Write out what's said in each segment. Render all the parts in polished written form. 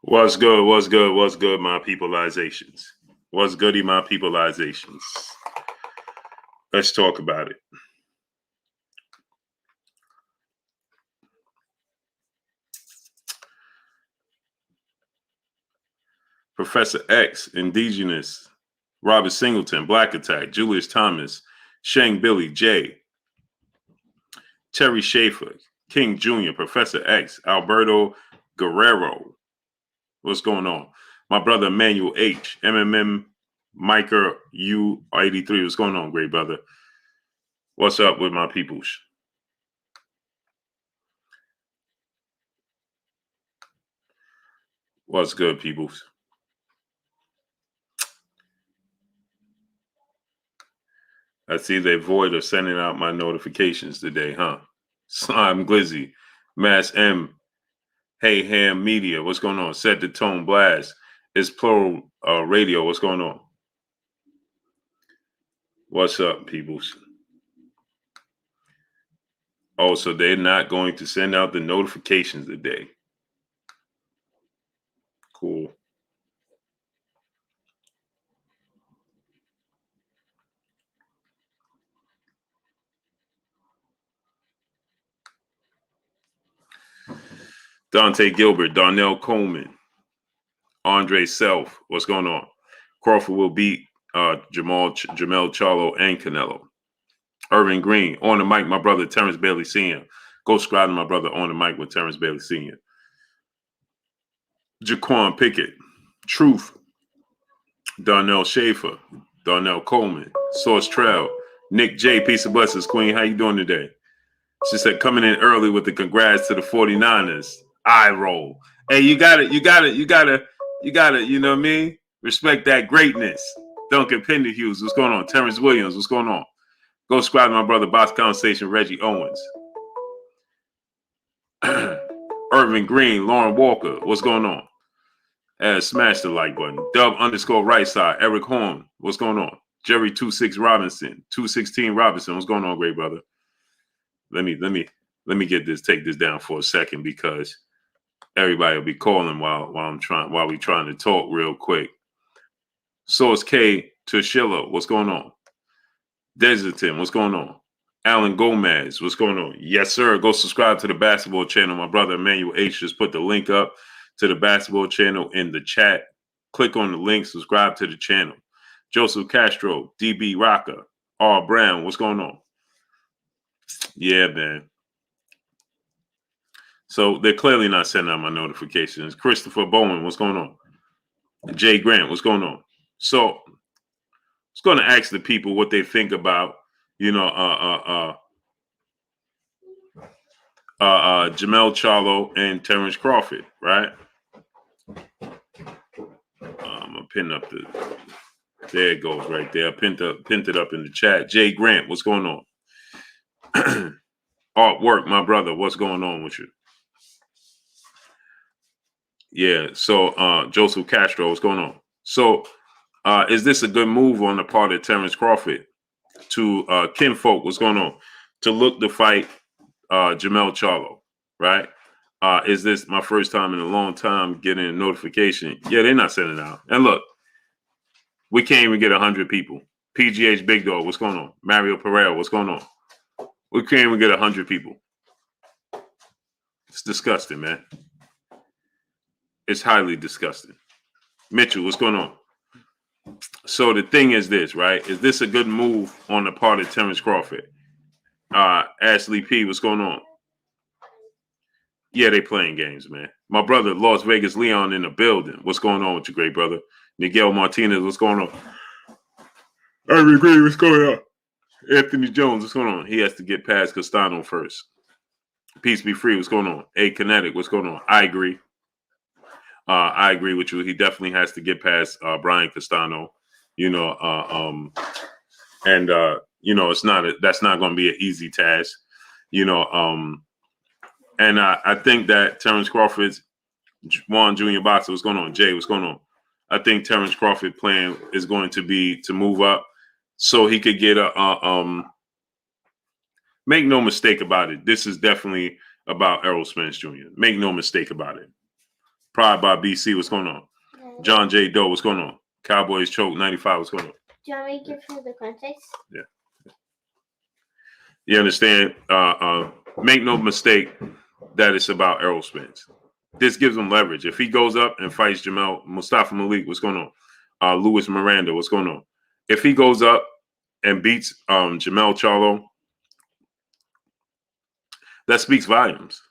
What's good? What's good? What's good, my peopleizations? What's goody, my peopleizations? Let's talk about it. Professor X, Indigenous, Robert Singleton, Black Attack, Julius Thomas, Shang Billy, J, Terry Schaefer, King Jr., Professor X, Alberto Guerrero. What's going on? My brother Emmanuel H, MMM Micah U83. What's going on, great brother? What's up with my peoples? What's good, peoples? I see they void of sending out my notifications today, huh? Slime Glizzy, Mass M, Hey Ham Media, what's going on? Set the Tone Blast, it's Plural Radio, what's going on? What's up, peoples? Oh, so they're not going to send out the notifications today. Cool. Dante Gilbert, Darnell Coleman, Andre Self, what's going on? Crawford will beat Jermell, Charlo, and Canelo. Irving Green, on the mic, my brother Terence Bailey Sr. Go subscribe to my brother on the mic with Terence Bailey Sr. Jaquan Pickett, Truth, Darnell Schaefer, Darnell Coleman, Source Trail, Nick J, Peace of Blessings, Queen. How you doing today? She said, coming in early with the congrats to the 49ers. I roll. Hey, you got it, you know what I mean? Respect that greatness. Duncan Penderhughes, what's going on? Terrence Williams, what's going on? Go subscribe to my brother Box Conversation, Reggie Owens. Irvin Green, Lauren Walker, what's going on? Smash the like button. Dub _right side. Eric Horn, what's going on? Jerry 26 Robinson, 216 Robinson, what's going on, great brother? Let me take this down for a second because everybody will be calling while we trying to talk real quick. Source K Tushilla, what's going on? Deserton, what's going on? Alan Gomez, what's going on? Yes, sir. Go subscribe to the basketball channel. My brother Emmanuel H just put the link up to the basketball channel in the chat. Click on the link, subscribe to the channel. Joseph Castro, DB Rocker, R. Brown, what's going on? Yeah, man. So they're clearly not sending out my notifications. Christopher Bowman, what's going on? Jay Grant, what's going on? So I was going to ask the people what they think about, Jermell Charlo and Terence Crawford, right? I'm gonna pin up there it goes right there. Pinned it up in the chat. Jay Grant, what's going on? Artwork, my brother, what's going on with you? Yeah, so Joseph Castro, what's going on? So is this a good move on the part of Terence Crawford to kinfolk, what's going on? To look to fight Jermell Charlo, right? Is this my first time in a long time getting a notification? Yeah, they're not sending it out. And look, we can't even get 100 people. PGH Big Dog, what's going on? Mario Pereira, what's going on? We can't even get 100 people. It's disgusting, man. It's highly disgusting. Mitchell, what's going on? So the thing is this, right? Is this a good move on the part of Terence Crawford? Ashley P, what's going on? Yeah, they playing games, man. My brother, Las Vegas Leon in the building. What's going on with you, great brother? Miguel Martinez, what's going on? I agree, what's going on? Anthony Jones, what's going on? He has to get past Castano first. Peace be free, what's going on? A Kinetic, what's going on? I agree. I agree with you. He definitely has to get past Brian Castano, and that's not going to be an easy task, and I think that Terence Crawford's Juan Junior Boxer, what's going on? Jay, what's going on? I think Terence Crawford plan is going to be to move up so he could get make no mistake about it. This is definitely about Errol Spence Jr. Make no mistake about it. Pride by BC, what's going on? John J. Doe, what's going on? Cowboys choke 95, what's going on? Do you want me to give her the context? Yeah. You understand? Make no mistake that it's about Errol Spence. This gives him leverage. If he goes up and fights Jermell, Mustafa Malik, what's going on? Louis Miranda, what's going on? If he goes up and beats Jermell Charlo, that speaks volumes.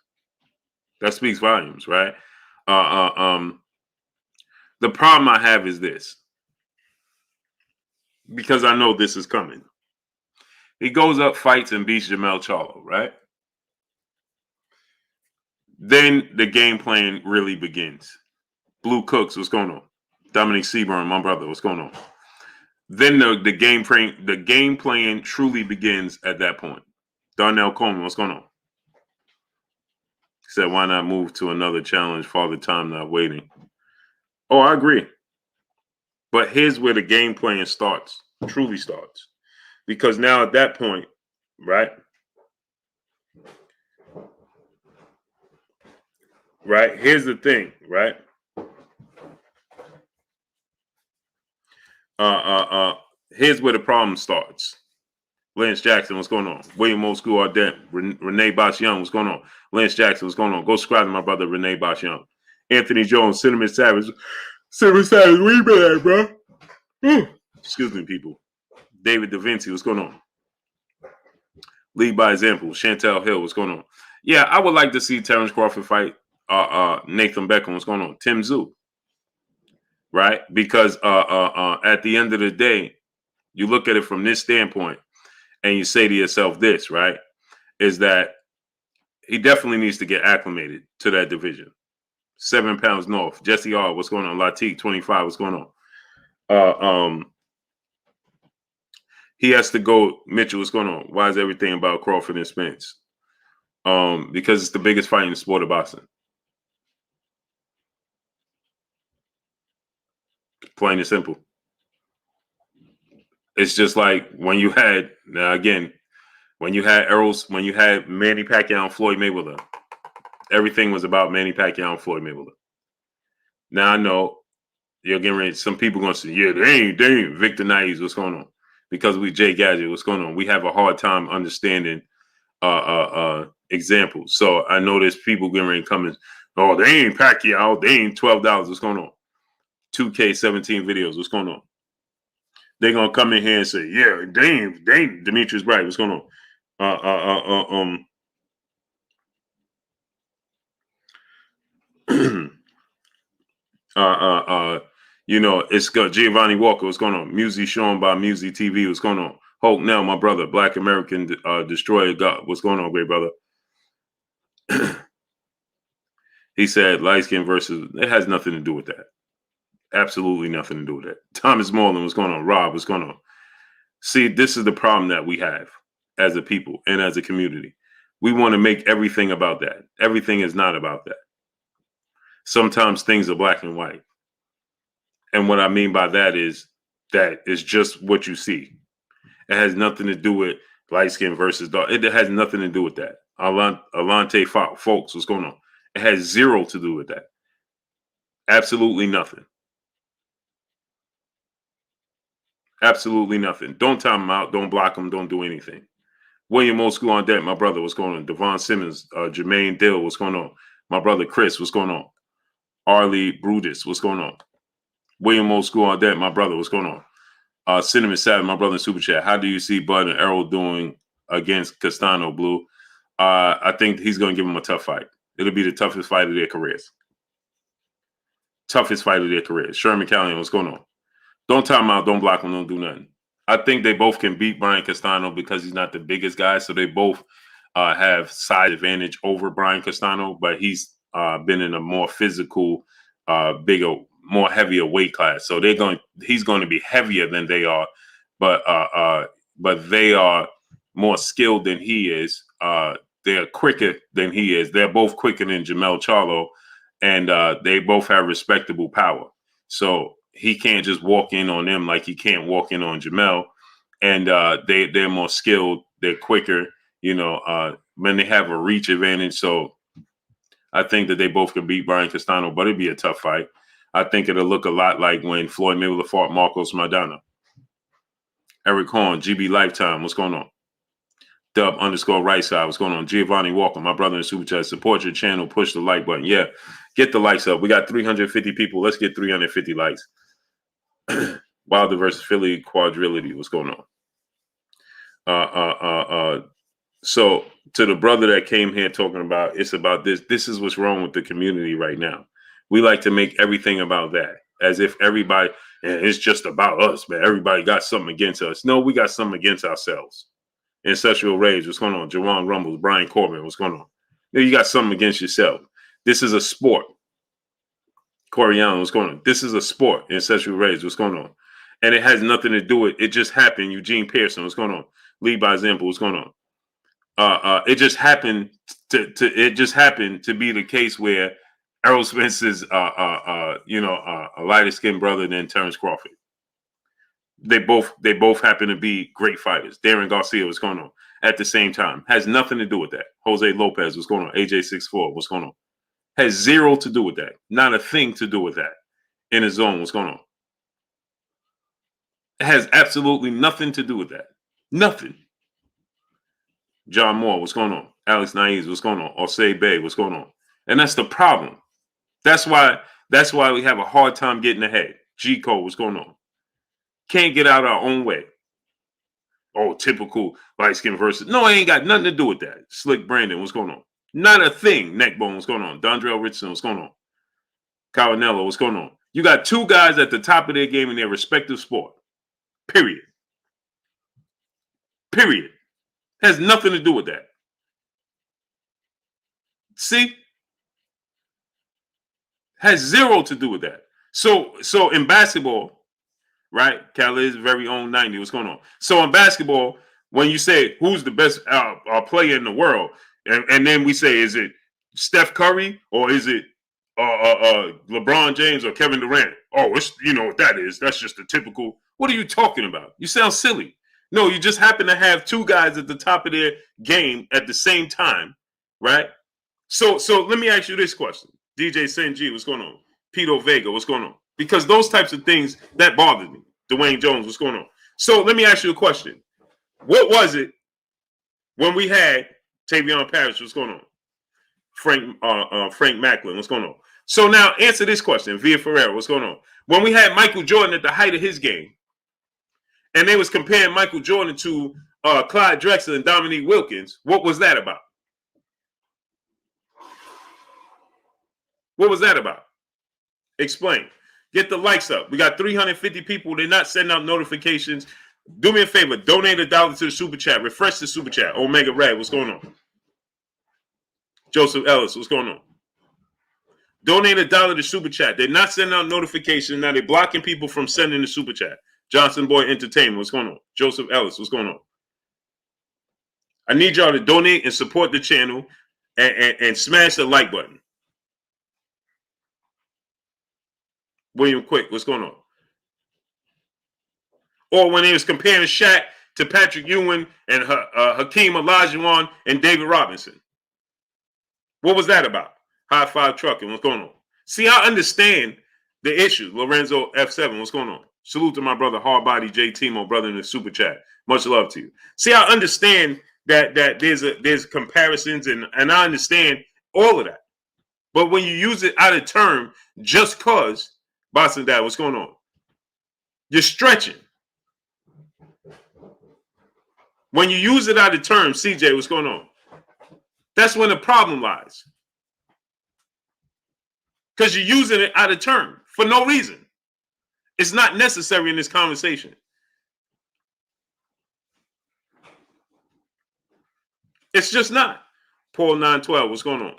That speaks volumes, right? The problem I have is this, because I know this is coming. He goes up, fights, and beats Jermell Charlo, right? Then the game plan really begins. Blue Cooks, what's going on? Dominic Seaburn, my brother, what's going on? Then the game plan truly begins at that point. Darnell Coleman, what's going on? He said, why not move to another challenge? Father Time not waiting. Oh, I agree. But here's where the game plan starts, truly starts. Because now at that point, right? Right? Here's the thing, right? Here's where the problem starts. Lance Jackson, what's going on? William Old School Ardent, Renee Bosch Young, what's going on? Lance Jackson, what's going on? Go subscribe to my brother Renee Bosch Young. Anthony Jones, Cinnamon Savage. Cinnamon Savage, where you been at, bro? Excuse me, people. David Da Vinci, what's going on? Lead by example. Chantel Hill, what's going on? Yeah, I would like to see Terence Crawford fight Nathan Beckham, what's going on? Tim Tszyu. Right? Because at the end of the day, you look at it from this standpoint and you say to yourself this, right? Is that he definitely needs to get acclimated to that division. 7 pounds north. Jesse R, what's going on? Latique, 25, what's going on? He has to go. Mitchell, what's going on? Why is everything about Crawford and Spence? Because it's the biggest fight in the sport of boxing. Plain and simple. It's just like when you had, now again, when you had Errol's, when you had Manny Pacquiao and Floyd Mayweather, everything was about Manny Pacquiao and Floyd Mayweather. Now I know you're getting ready. Some people going to say, yeah, they ain't Victor Naives. What's going on? Because we Jay Gadget, what's going on? We have a hard time understanding examples. So I know there's people getting ready coming. Oh, they ain't Pacquiao. They ain't $12. What's going on? 2K17 videos. What's going on? They're gonna come in here and say, yeah, they ain't Demetrius Bright. What's going on? You know, it's got Giovanni Walker. What's going on? Music shown by Music TV. What's going on? Hulk Nell, my brother, Black American Destroyer God. What's going on, great brother? He said light skin versus, it has nothing to do with that. Absolutely nothing to do with that. Thomas Morland, what's going on? Rob, what's going on? See, this is the problem that we have as a people and as a community. We want to make everything about that. Everything is not about that. Sometimes things are black and white. And what I mean by that is just what you see. It has nothing to do with light skin versus dark. It has nothing to do with that. Alante Folks, what's going on? It has zero to do with that. Absolutely nothing. Absolutely nothing. Don't time him out. Don't block him. Don't do anything. William Old School on deck. My brother, what's going on? Devon Simmons, Jermaine Dill, what's going on? My brother Chris, what's going on? Arlie Brutus, what's going on? William Old School on deck. My brother, what's going on? Cinnamon Savage, my brother in Super Chat. How do you see Bud and Errol doing against Castano, Blue? I think he's going to give him a tough fight. It'll be the toughest fight of their careers. Toughest fight of their careers. Sherman Callahan, what's going on? Don't time him out. Don't block him. Don't do nothing. I think they both can beat Brian Castano because he's not the biggest guy. So they both have size advantage over Brian Castano, but he's been in a more physical, bigger, more heavier weight class. So he's going to be heavier than they are, but they are more skilled than he is. They're quicker than he is. They're both quicker than Jermell Charlo, and they both have respectable power. So he can't just walk in on them like he can't walk in on Jermell. And they're more skilled. They're quicker, you know, when they have a reach advantage. So I think that they both could beat Brian Castano, but it'd be a tough fight. I think it'll look a lot like when Floyd Mayweather fought Marcos Maidana. Eric Horn, GB Lifetime, what's going on? Dub _ right side, what's going on? Giovanni Walker, my brother in Super Chat, support your channel, push the like button. Yeah, get the likes up. We got 350 people. Let's get 350 likes. Wilder versus Philly quadrility, what's going on? So to the brother that came here talking about, it's about this. This is what's wrong with the community right now. We like to make everything about that, as if everybody, it's just about us, man. Everybody got something against us. No, we got something against ourselves. Ancestral Rage, what's going on? Jerron Rumbles, Brian Corbin, what's going on? You got something against yourself. This is a sport. Corey Allen, what's going on? This is a sport. Ancestral Rage, what's going on? And it has nothing to do with it. Just happened. Eugene Pearson, what's going on? Lead by example, what's going on? It just happened to be the case where Errol Spence is a lighter skinned brother than Terence Crawford. They both happen to be great fighters. Darren Garcia, what's going on? At the same time, has nothing to do with that. Jose Lopez, what's going on? AJ64, what's going on? Has zero to do with that. Not a thing to do with that. In his zone, what's going on? It has absolutely nothing to do with that. Nothing. John Moore, what's going on? Alex Naiz, what's going on? Osei Bay, what's going on? And that's the problem. That's why we have a hard time getting ahead. G Code, what's going on? Can't get out our own way. Oh, typical light skin versus. No, it ain't got nothing to do with that. Slick Brandon, what's going on? Not a thing. Neckbone, what's going on? Dondrell Richardson, what's going on? Cavanello, what's going on? You got two guys at the top of their game in their respective sport. Period. Period. Has nothing to do with that. See? Has zero to do with that. So in basketball, right? Khaled's very own 90. What's going on? So in basketball, when you say who's the best player in the world, and then we say, is it Steph Curry or is it LeBron James or Kevin Durant? Oh, it's, you know what that is. That's just a typical. What are you talking about? You sound silly. No, you just happen to have two guys at the top of their game at the same time, right? So let me ask you this question. DJ Senji, what's going on? Pito Vega, what's going on? Because those types of things, that bothered me. Dwayne Jones, what's going on? So let me ask you a question. What was it when we had Tavion Parrish, what's going on? Frank Macklin, what's going on? So now answer this question. Via Ferreira, what's going on? When we had Michael Jordan at the height of his game, and they was comparing Michael Jordan to Clyde Drexler and Dominique Wilkins, what was that about? What was that about? Explain. Get the likes up. We got 350 people. They're not sending out notifications. Do me a favor. Donate $1 to the super chat. Refresh the super chat. Omega Red, what's going on? Joseph Ellis, what's going on? Donate $1 to super chat. They're not sending out notifications. Now they're blocking people from sending the super chat. Johnson Boy Entertainment, what's going on? Joseph Ellis, what's going on? I need y'all to donate and support the channel and smash the like button. William Quick, what's going on? Or when they was comparing Shaq to Patrick Ewing and Hakeem Olajuwon and David Robinson. What was that about? High Five Trucking, what's going on? See, I understand the issue. Lorenzo F7, what's going on? Salute to my brother Hardbody J Timo, brother in the super chat. Much love to you. See, I understand that there's comparisons and I understand all of that. But when you use it out of term, just cause, Boston Dad, what's going on? You're stretching. When you use it out of term, CJ, what's going on? That's when the problem lies. Because you're using it out of term for no reason. It's not necessary in this conversation. It's just not. Paul 912, what's going on?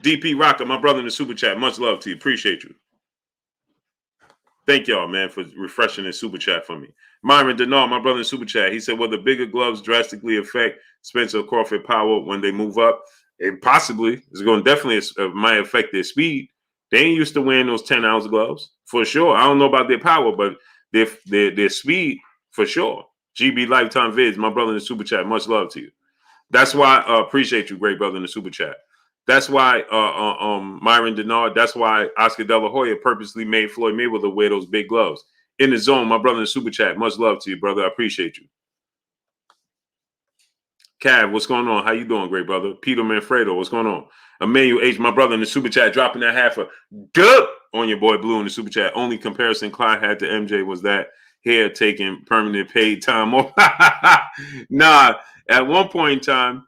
DP Rocker, my brother in the super chat. Much love to you. Appreciate you. Thank y'all, man, for refreshing this super chat for me. Myron Denard, my brother in super chat. He said, will the bigger gloves drastically affect Spencer Crawford power when they move up? It possibly is going to definitely might affect their speed. They ain't used to wearing those 10-ounce gloves for sure. I don't know about their power, but their speed for sure. GB Lifetime Vids, my brother in the super chat. Much love to you. That's why I appreciate you, great brother in the super chat. That's why Myron Denard, that's why Oscar De La Hoya purposely made Floyd Mayweather wear those big gloves. In the zone, my brother in Super Chat. Much love to you, brother. I appreciate you. Cav, what's going on? How you doing, great brother? Peter Manfredo, what's going on? Emmanuel H, my brother in the Super Chat, dropping that half a dub on your boy Blue in the Super Chat. Only comparison Clyde had to MJ was that hair taking permanent paid time off. Nah, at one point in time,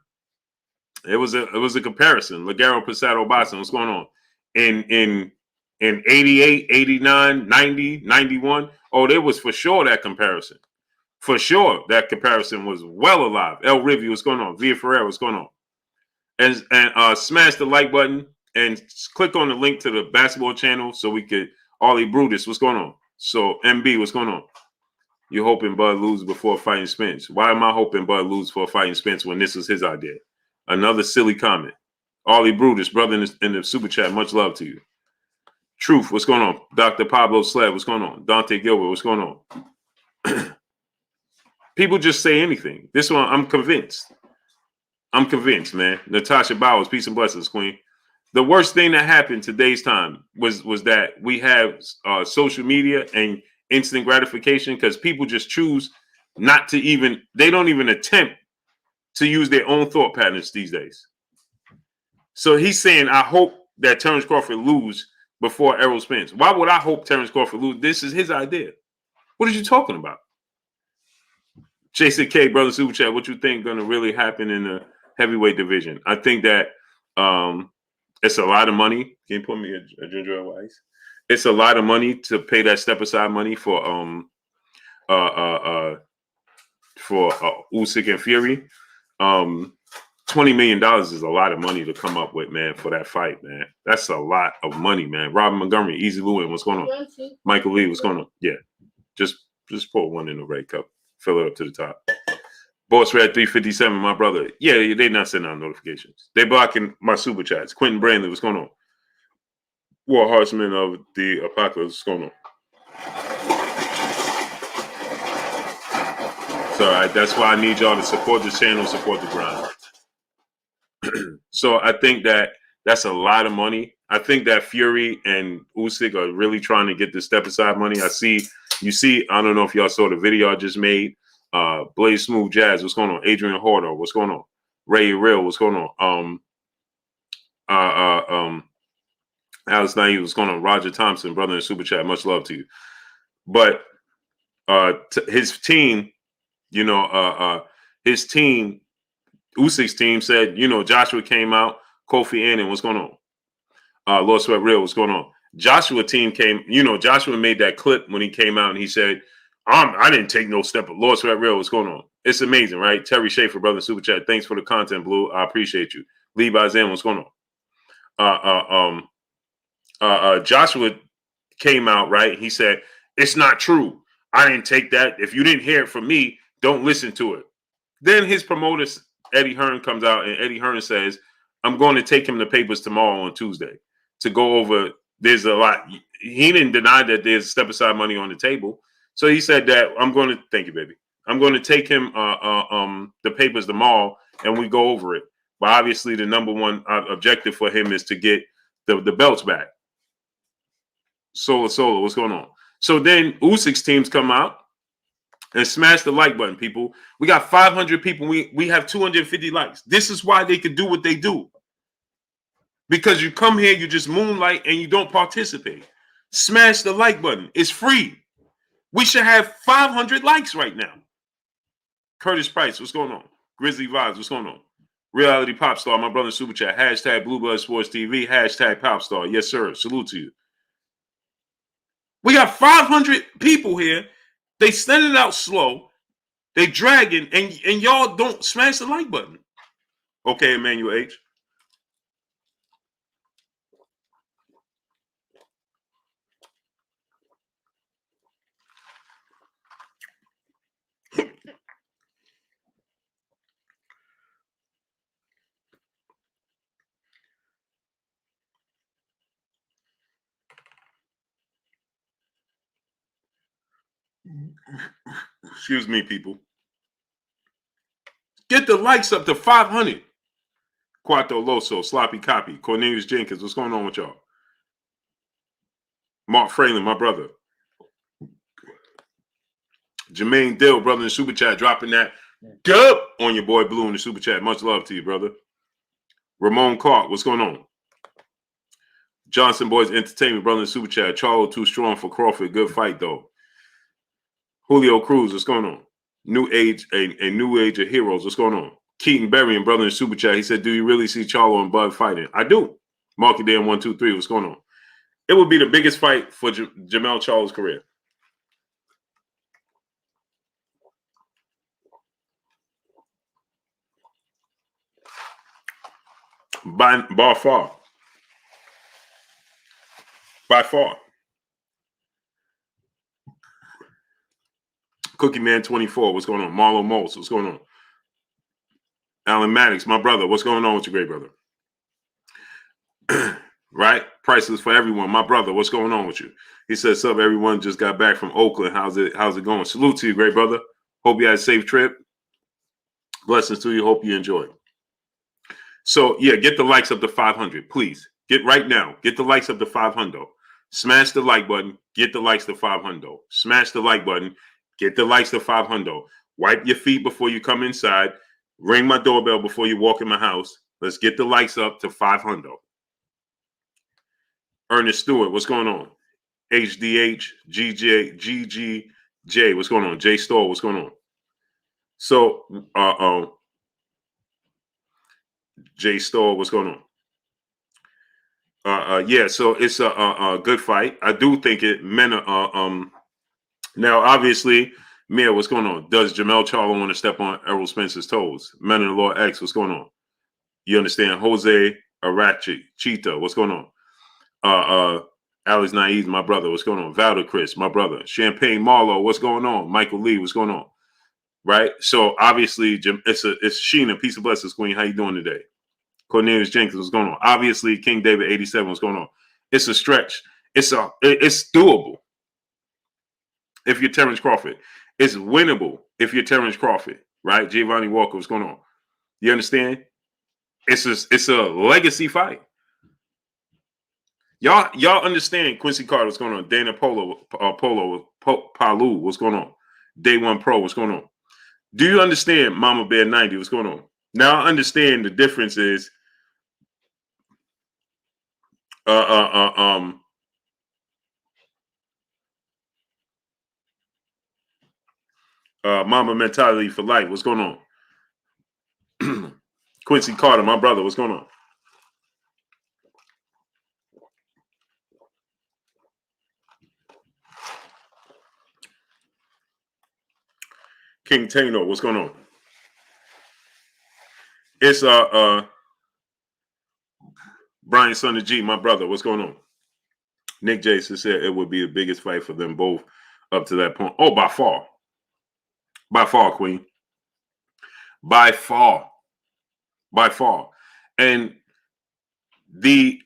it was a comparison. Ligero Pasado Boston, what's going on? In 88, 89, 90, 91. Oh, there was for sure that comparison. For sure, that comparison was well alive. El Rivy, what's going on? Via Ferrer, what's going on? And smash the like button and click on the link to the basketball channel so we could. Ollie Brutus, what's going on? So MB, what's going on? You're hoping Bud lose before fighting Spence. Why am I hoping Bud lose before fighting Spence when this was his idea? Another silly comment. Ollie Brutus, brother in the Super Chat, much love to you. Truth, what's going on? Dr. Pablo Sled, what's going on? Dante Gilbert, what's going on? People just say anything. This one, I'm convinced. I'm convinced, man. Natasha Bowers, peace and blessings, queen. The worst thing that happened today's time was that we have social media and instant gratification because people just choose not to even, they don't even attempt to use their own thought patterns these days. So he's saying, I hope that Terence Crawford lose before Errol Spence. Why would I hope Terence Crawford lose? This is his idea. What are you talking about? Jason K, brother Super Chat, what you think going to really happen in the heavyweight division? I think that it's a lot of money. Can you put me a ginger ale ice? It's a lot of money to pay that step aside money for Usyk and Fury. $20 million is a lot of money to come up with, man, for that fight, man. That's a lot of money, man. Robin Montgomery, Easy Lewin, what's going on? Michael Lee, what's going on? Yeah, just pour one in the red cup. Fill it up to the top. Boss Red 357, my brother. Yeah, they're not sending out notifications. They're blocking my super chats. Quentin Brandley, what's going on? War Horseman of the Apocalypse, what's going on? It's all right. That's why I need y'all to support the channel, support the grind. So I think that that's a lot of money. I think that Fury and Usyk are really trying to get the step aside money. You see, I don't know if y'all saw the video I just made. Blaze Smooth Jazz, what's going on? Adrian Horder, what's going on? Ray Real, what's going on? Alex Naive, what's going on? Roger Thompson, brother in Super Chat, much love to you. But his team, Usyk's team said, Joshua came out, Kofi Annan, what's going on? Lord Sweat Real, what's going on? Joshua team came, Joshua made that clip when he came out and he said, I didn't take no step. Lord Sweat Real, what's going on? It's amazing, right? Terry Schaefer, brother, Super Chat. Thanks for the content, Blue. I appreciate you. Levi Zan, what's going on? Joshua came out, right? He said, it's not true. I didn't take that. If you didn't hear it from me, don't listen to it. Then his promoter, Eddie Hearn, comes out and Eddie Hearn says, I'm going to take him the papers tomorrow on Tuesday to go over. There's a lot. He didn't deny that there's step aside money on the table. So he said that thank you, baby. I'm going to take him the papers tomorrow and we go over it. But obviously the number one objective for him is to get the belts back. Solo, what's going on? So then Usyk's teams come out and smash the like button, people. We got 500 people. We have 250 likes. This is why they could do what they do. Because you come here, you just moonlight, and you don't participate. Smash the like button. It's free. We should have 500 likes right now. Curtis Price, what's going on? Grizzly Vibes, what's going on? Reality Pop Star, my brother Super Chat. Hashtag Blue Blood Sports TV. Hashtag Pop Star. Yes, sir. Salute to you. We got 500 people here. They send it out slow. They dragging, and y'all don't smash the like button. Okay, Emmanuel H. Excuse me, people. Get the likes up to 500. Cuatro Loso, Sloppy Copy, Cornelius Jenkins. What's going on with y'all? Mark Fralin, my brother. Jermaine Dill, brother, in the super chat, dropping that dub on your boy Blue in the super chat. Much love to you, brother. Ramon Clark, what's going on? Johnson Boys Entertainment, brother, in the super chat. Charlo too strong for Crawford. Good fight, though. Julio Cruz, what's going on? New age, a new age of heroes. What's going on? Keaton Berry and brother in the super chat. He said, "Do you really see Charlo and Bud fighting?" I do. Marky Dan 123. What's going on? It would be the biggest fight for Jermell Charlo's career. By far. By far. Cookie Man 24. What's going on? Marlo Moles. What's going on? Alan Maddox, my brother. What's going on with your great brother? Right? Prices for everyone. My brother, what's going on with you? He says, "Sup, everyone. Just got back from Oakland. How's it going? Salute to you, great brother. Hope you had a safe trip. Blessings to you. Hope you enjoyed." So, yeah, get the likes up to 500, please. Get right now. Get the likes up to 500. Smash the like button. Get the likes to 500. Smash the like button. Get the likes to 500. Wipe your feet before you come inside. Ring my doorbell before you walk in my house. Let's get the likes up to 500. Ernest Stewart, what's going on? HDH, GGJ, what's going on? J Store, what's going on? So, J Store, what's going on? Yeah, so it's a good fight. I do think it men now obviously, Mia, what's going on? Does Jermell Charlo want to step on Errol Spence's toes? Men in the Law X, what's going on? You understand? Jose Arachi, Cheetah, what's going on? Alex Naive, my brother, what's going on? Valder Chris, my brother. Champagne Marlowe, what's going on? Michael Lee, what's going on? Right? So obviously, it's Sheena, peace and blessings, Queen. How you doing today? Cornelius Jenkins, what's going on? Obviously, King David 87, what's going on? It's a stretch. It's doable if you're Terence Crawford. It's winnable if you're Terence Crawford, right? Giovanni Walker, what's going on? You understand? It's a legacy fight. Y'all understand Quincy Carter, what's going on? Dana Palu, what's going on? Day One Pro, what's going on? Do you understand Mama Bear 90, what's going on? Now I understand the difference is Mama Mentality for Life, what's going on? Quincy Carter, my brother, what's going on? King Tano, what's going on? It's Brian Son of G, my brother, what's going on? Nick Jason said it would be the biggest fight for them both up to that point. Oh, by far. By far, Queen. By far. By far. And the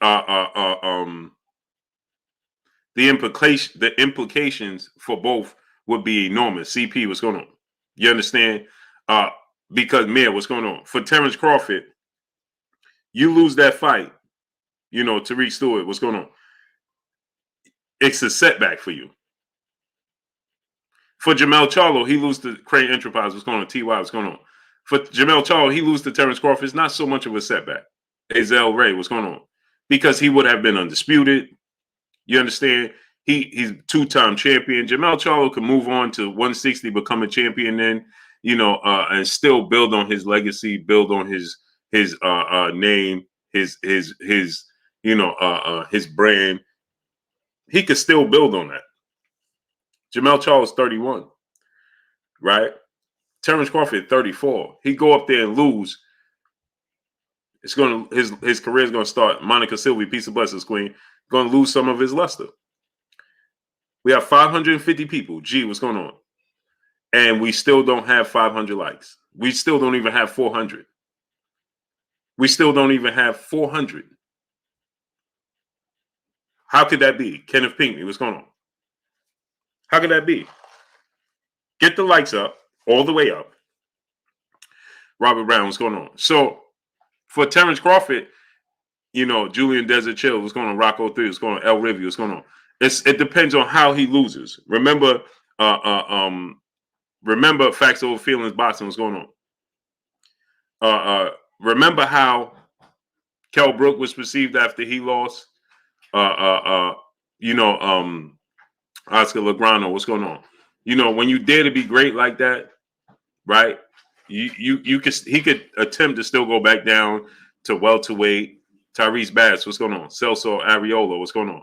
implications for both would be enormous. CP, what's going on? You understand? Because Mayor, what's going on? For Terence Crawford, you lose that fight, Tariq Stewart, what's going on? It's a setback for you. For Jermell Charlo, he loses to Crane Enterprise, what's going on? TY, what's going on? For Jermell Charlo, he loses to Terence Crawford. It's not so much of a setback. Azel Ray, what's going on? Because he would have been undisputed. You understand? He's two-time champion. Jermell Charlo can move on to 160, become a champion then, and still build on his legacy, build on his name, his brand. He could still build on that. Jermell Charlo's 31, right? Terence Crawford 34. He go up there and lose. It's going to his career is going to start. Monica Sylvie, peace and blessings, Queen. Going to lose some of his luster. We have 550 people. Gee, what's going on? And we still don't have 500 likes. We still don't even have 400. We still don't even have 400. How could that be? Kenneth Pinkney, what's going on? How could that be? Get the likes up, all the way up. Robert Brown, what's going on? So For Terence Crawford, Julian Desert Chill, what's going on? Rocco 3, what's going on? El Rivy, what's going on? It depends on how he loses. Remember, Facts Over Feelings Boxing, what's going on? Remember how Kell Brook was perceived after he lost? Oscar Lograno, what's going on? When you dare to be great like that, right? He could attempt to still go back down to welterweight. Tyrese Bass, what's going on? Celso Areola, what's going on?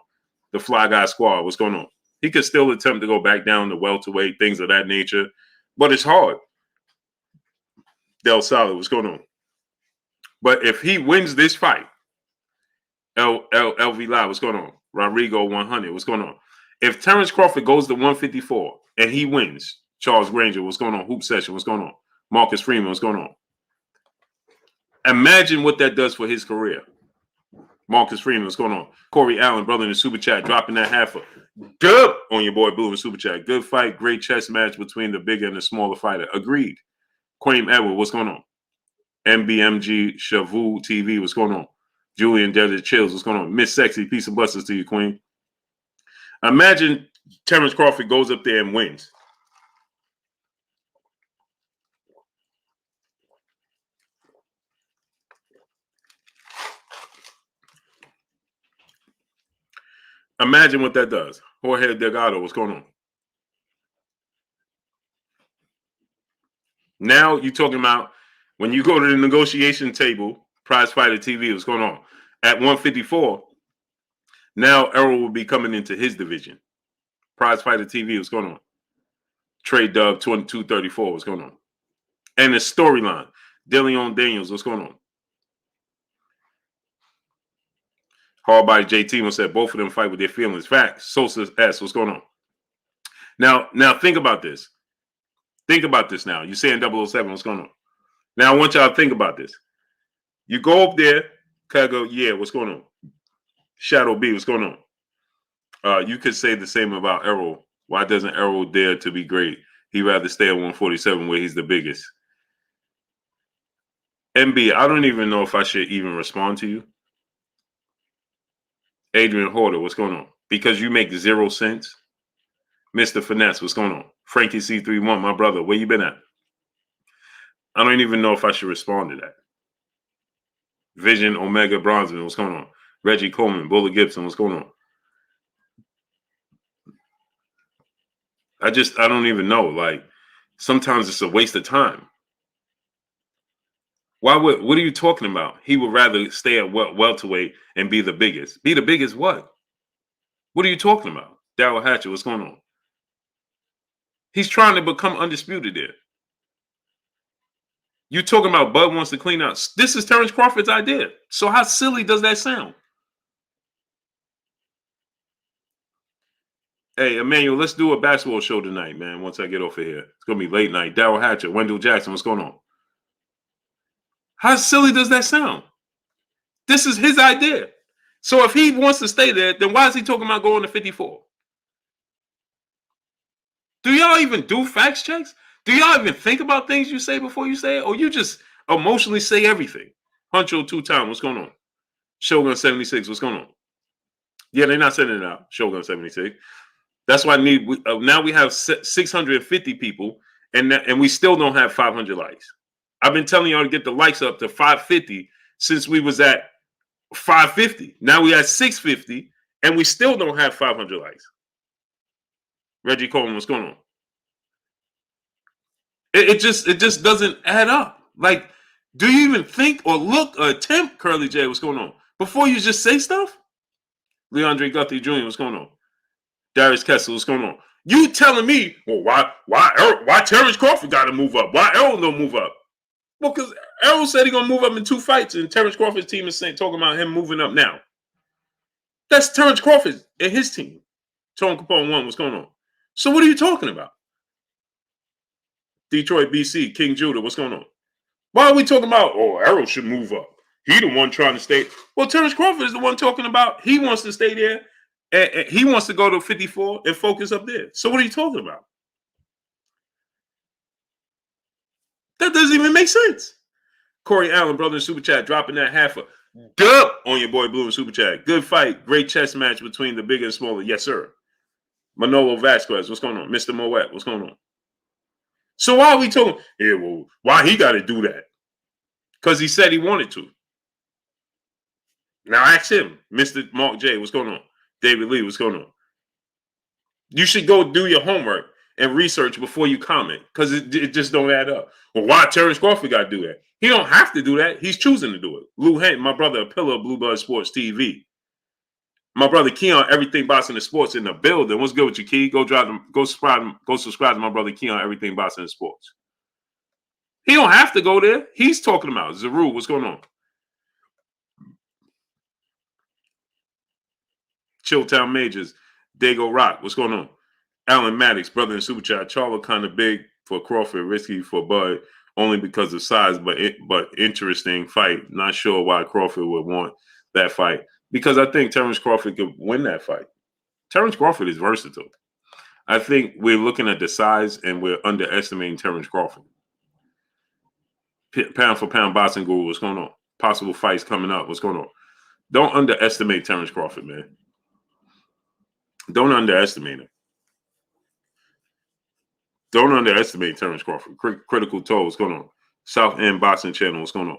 The Fly Guy Squad, what's going on? He could still attempt to go back down to welterweight, things of that nature, but it's hard. Del Salo, what's going on? But if he wins this fight, LV Live, what's going on? Rodrigo 100, what's going on? If Terence Crawford goes to 154 and he wins, Charles Granger, what's going on? Hoop Session, what's going on? Marcus Freeman, what's going on? Imagine what that does for his career. Marcus Freeman, what's going on? Corey Allen, brother in the super chat, dropping that half a dub on your boy Blue in the super chat. Good fight, great chess match between the bigger and the smaller fighter. Agreed. Quaim Edward, what's going on? MBMG Shavu TV, what's going on? Julian Desert Chills, what's going on? Miss Sexy, peace and blessings to you, Queen. Imagine Terence Crawford goes up there and wins. Imagine what that does. Jorge Delgado, what's going on? Now you're talking about when you go to the negotiation table, Prize Fighter TV, what's going on? At 154, now Errol will be coming into his division. Prize Fighter TV, what's going on? Trade Dub 2234, what's going on? And the storyline, DeLeon Daniels, what's going on? Hardbody JT will say both of them fight with their feelings. Facts. Sosa S, what's going on? Now think about this. Think about this now. You're saying 007, what's going on? Now I want y'all to think about this. You go up there, kind of go, yeah, what's going on? Shadow B, what's going on? You could say the same about Errol. Why doesn't Errol dare to be great? He'd rather stay at 147 where he's the biggest. MB, I don't even know if I should even respond to you. Adrian Horder, what's going on? Because you make 0 sense. Mr. Finesse, what's going on? Frankie C31, my brother, where you been at? I don't even know if I should respond to that. Vision Omega Bronzeman, what's going on? Reggie Coleman, Bullet Gibson, what's going on? I don't even know. Like, sometimes it's a waste of time. What are you talking about? He would rather stay at welterweight and be the biggest. Be the biggest what? What are you talking about? Darryl Hatcher, what's going on? He's trying to become undisputed there. You talking about Bud wants to clean out. This is Terence Crawford's idea. So how silly does that sound? Hey, Emmanuel, let's do a basketball show tonight, man, once I get off of here. It's going to be late night. Darryl Hatcher, Wendell Jackson, what's going on? How silly does that sound? This is his idea. So if he wants to stay there, then why is he talking about going to 54? Do y'all even do facts checks? Do y'all even think about things you say before you say it? Or you just emotionally say everything? Huncho 2-time, what's going on? Shogun 76, what's going on? Yeah, they're not sending it out. Shogun 76. That's why now we have 650 people, and we still don't have 500 likes. I've been telling y'all to get the likes up to 550 since we was at 550. Now we at 650, and we still don't have 500 likes. Reggie Coleman, what's going on? It just doesn't add up. Like, do you even think or look or attempt, Curly J, what's going on? Before you just say stuff? Leandre Guthrie Jr., what's going on? Darius Kessel, what's going on? You telling me, well, why Terence Crawford got to move up? Why Errol don't move up? Well, because Errol said he's going to move up in 2 fights, and Terence Crawford's team is talking about him moving up now. That's Terence Crawford and his team. Tone Capone 1, what's going on? So what are you talking about? Detroit, BC, King Judah, what's going on? Why are we talking about, Errol should move up? He the one trying to stay. Well, Terence Crawford is the one talking about he wants to stay there, and he wants to go to 54 and focus up there. So what are you talking about? That doesn't even make sense. Corey Allen, brother in Super Chat, dropping that half a dub on your boy Blue in Super Chat. Good fight. Great chess match between the bigger and smaller. Yes, sir. Manolo Vasquez, what's going on? Mr. Moet, what's going on? So why are we talking? Yeah, well, why he got to do that? Because he said he wanted to. Now ask him, Mr. Mark J, what's going on? David Lee, what's going on? You should go do your homework and research before you comment, because it just don't add up. Well, why Terence Crawford got to do that? He don't have to do that. He's choosing to do it. Lou Hent, my brother, a pillar of Blue Blood Sports TV. My brother Keon, everything boxing and sports in the building. What's good with you, Key? Go subscribe to my brother Keon, everything boxing and sports. He don't have to go there. He's talking about Zaru. What's going on? Chilltown Majors, Dago Rock. What's going on? Alan Maddox, brother in Super Chat. Charlo kind of big for Crawford, risky for Bud, only because of size, but interesting fight. Not sure why Crawford would want that fight, because I think Terence Crawford could win that fight. Terence Crawford is versatile. I think we're looking at the size and we're underestimating Terence Crawford. Pound for pound boxing guru, what's going on? Possible fights coming up, what's going on? Don't underestimate Terence Crawford, man. Don't underestimate him. Don't underestimate Terence Crawford. Critical Toe, what's going on? South End Boxing Channel, what's going on?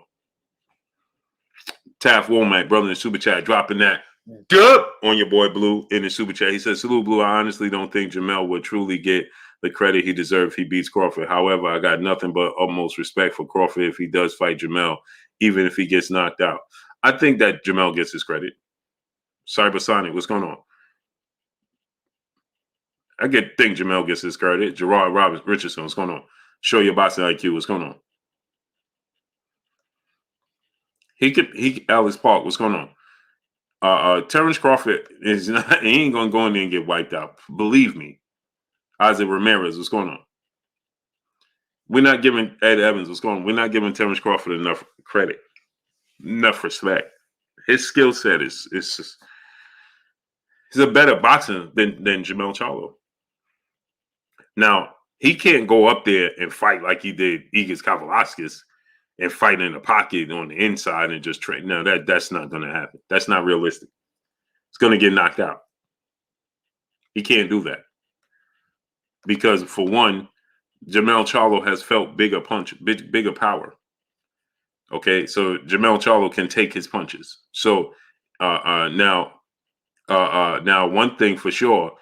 Taff Womack, brother in Super Chat, dropping that dub on your boy Blue in the Super Chat. He says, salute, Blue. I honestly don't think Jermell would truly get the credit he deserves if he beats Crawford. However, I got nothing but utmost respect for Crawford if he does fight Jermell, even if he gets knocked out. I think that Jermell gets his credit. Cybersonic, what's going on? I think Jermell gets his credit. Gerard Roberts Richardson, what's going on? Show your boxing IQ, what's going on? Alex Park, what's going on? Terence Crawford is not, he ain't gonna go in there and get wiped out. Believe me. Isaac Ramirez, what's going on? We're not giving Ed Evans, what's going on? We're not giving Terence Crawford enough credit, enough respect. His skill set is just, he's a better boxer than Jermell Charlo. Now, he can't go up there and fight like he did Igis Kavalauskas and fight in the pocket on the inside and just train. No, that's not going to happen. That's not realistic. It's going to get knocked out. He can't do that. Because, for one, Jermell Charlo has felt bigger power. Okay, so Jermell Charlo can take his punches. So now one thing for sure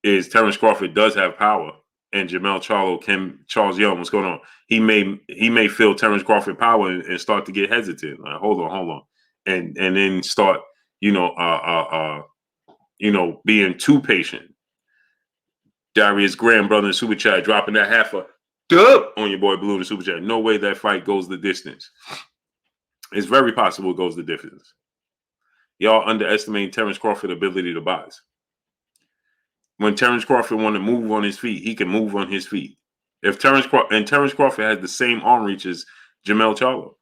is Terence Crawford does have power, and Jermell Charlo can. Charles Young, what's going on? He may feel Terence Crawford power and start to get hesitant. Like, hold on, and then start being too patient. Darius Graham, brother in Super Chat, dropping that half a dub on your boy Blue in the Super Chat. No way that fight goes the distance. It's very possible it goes the distance. Y'all underestimate Terence Crawford's ability to box. When Terence Crawford want to move on his feet, he can move on his feet. If Terence Crawford has the same arm reach as Jermell Charlo.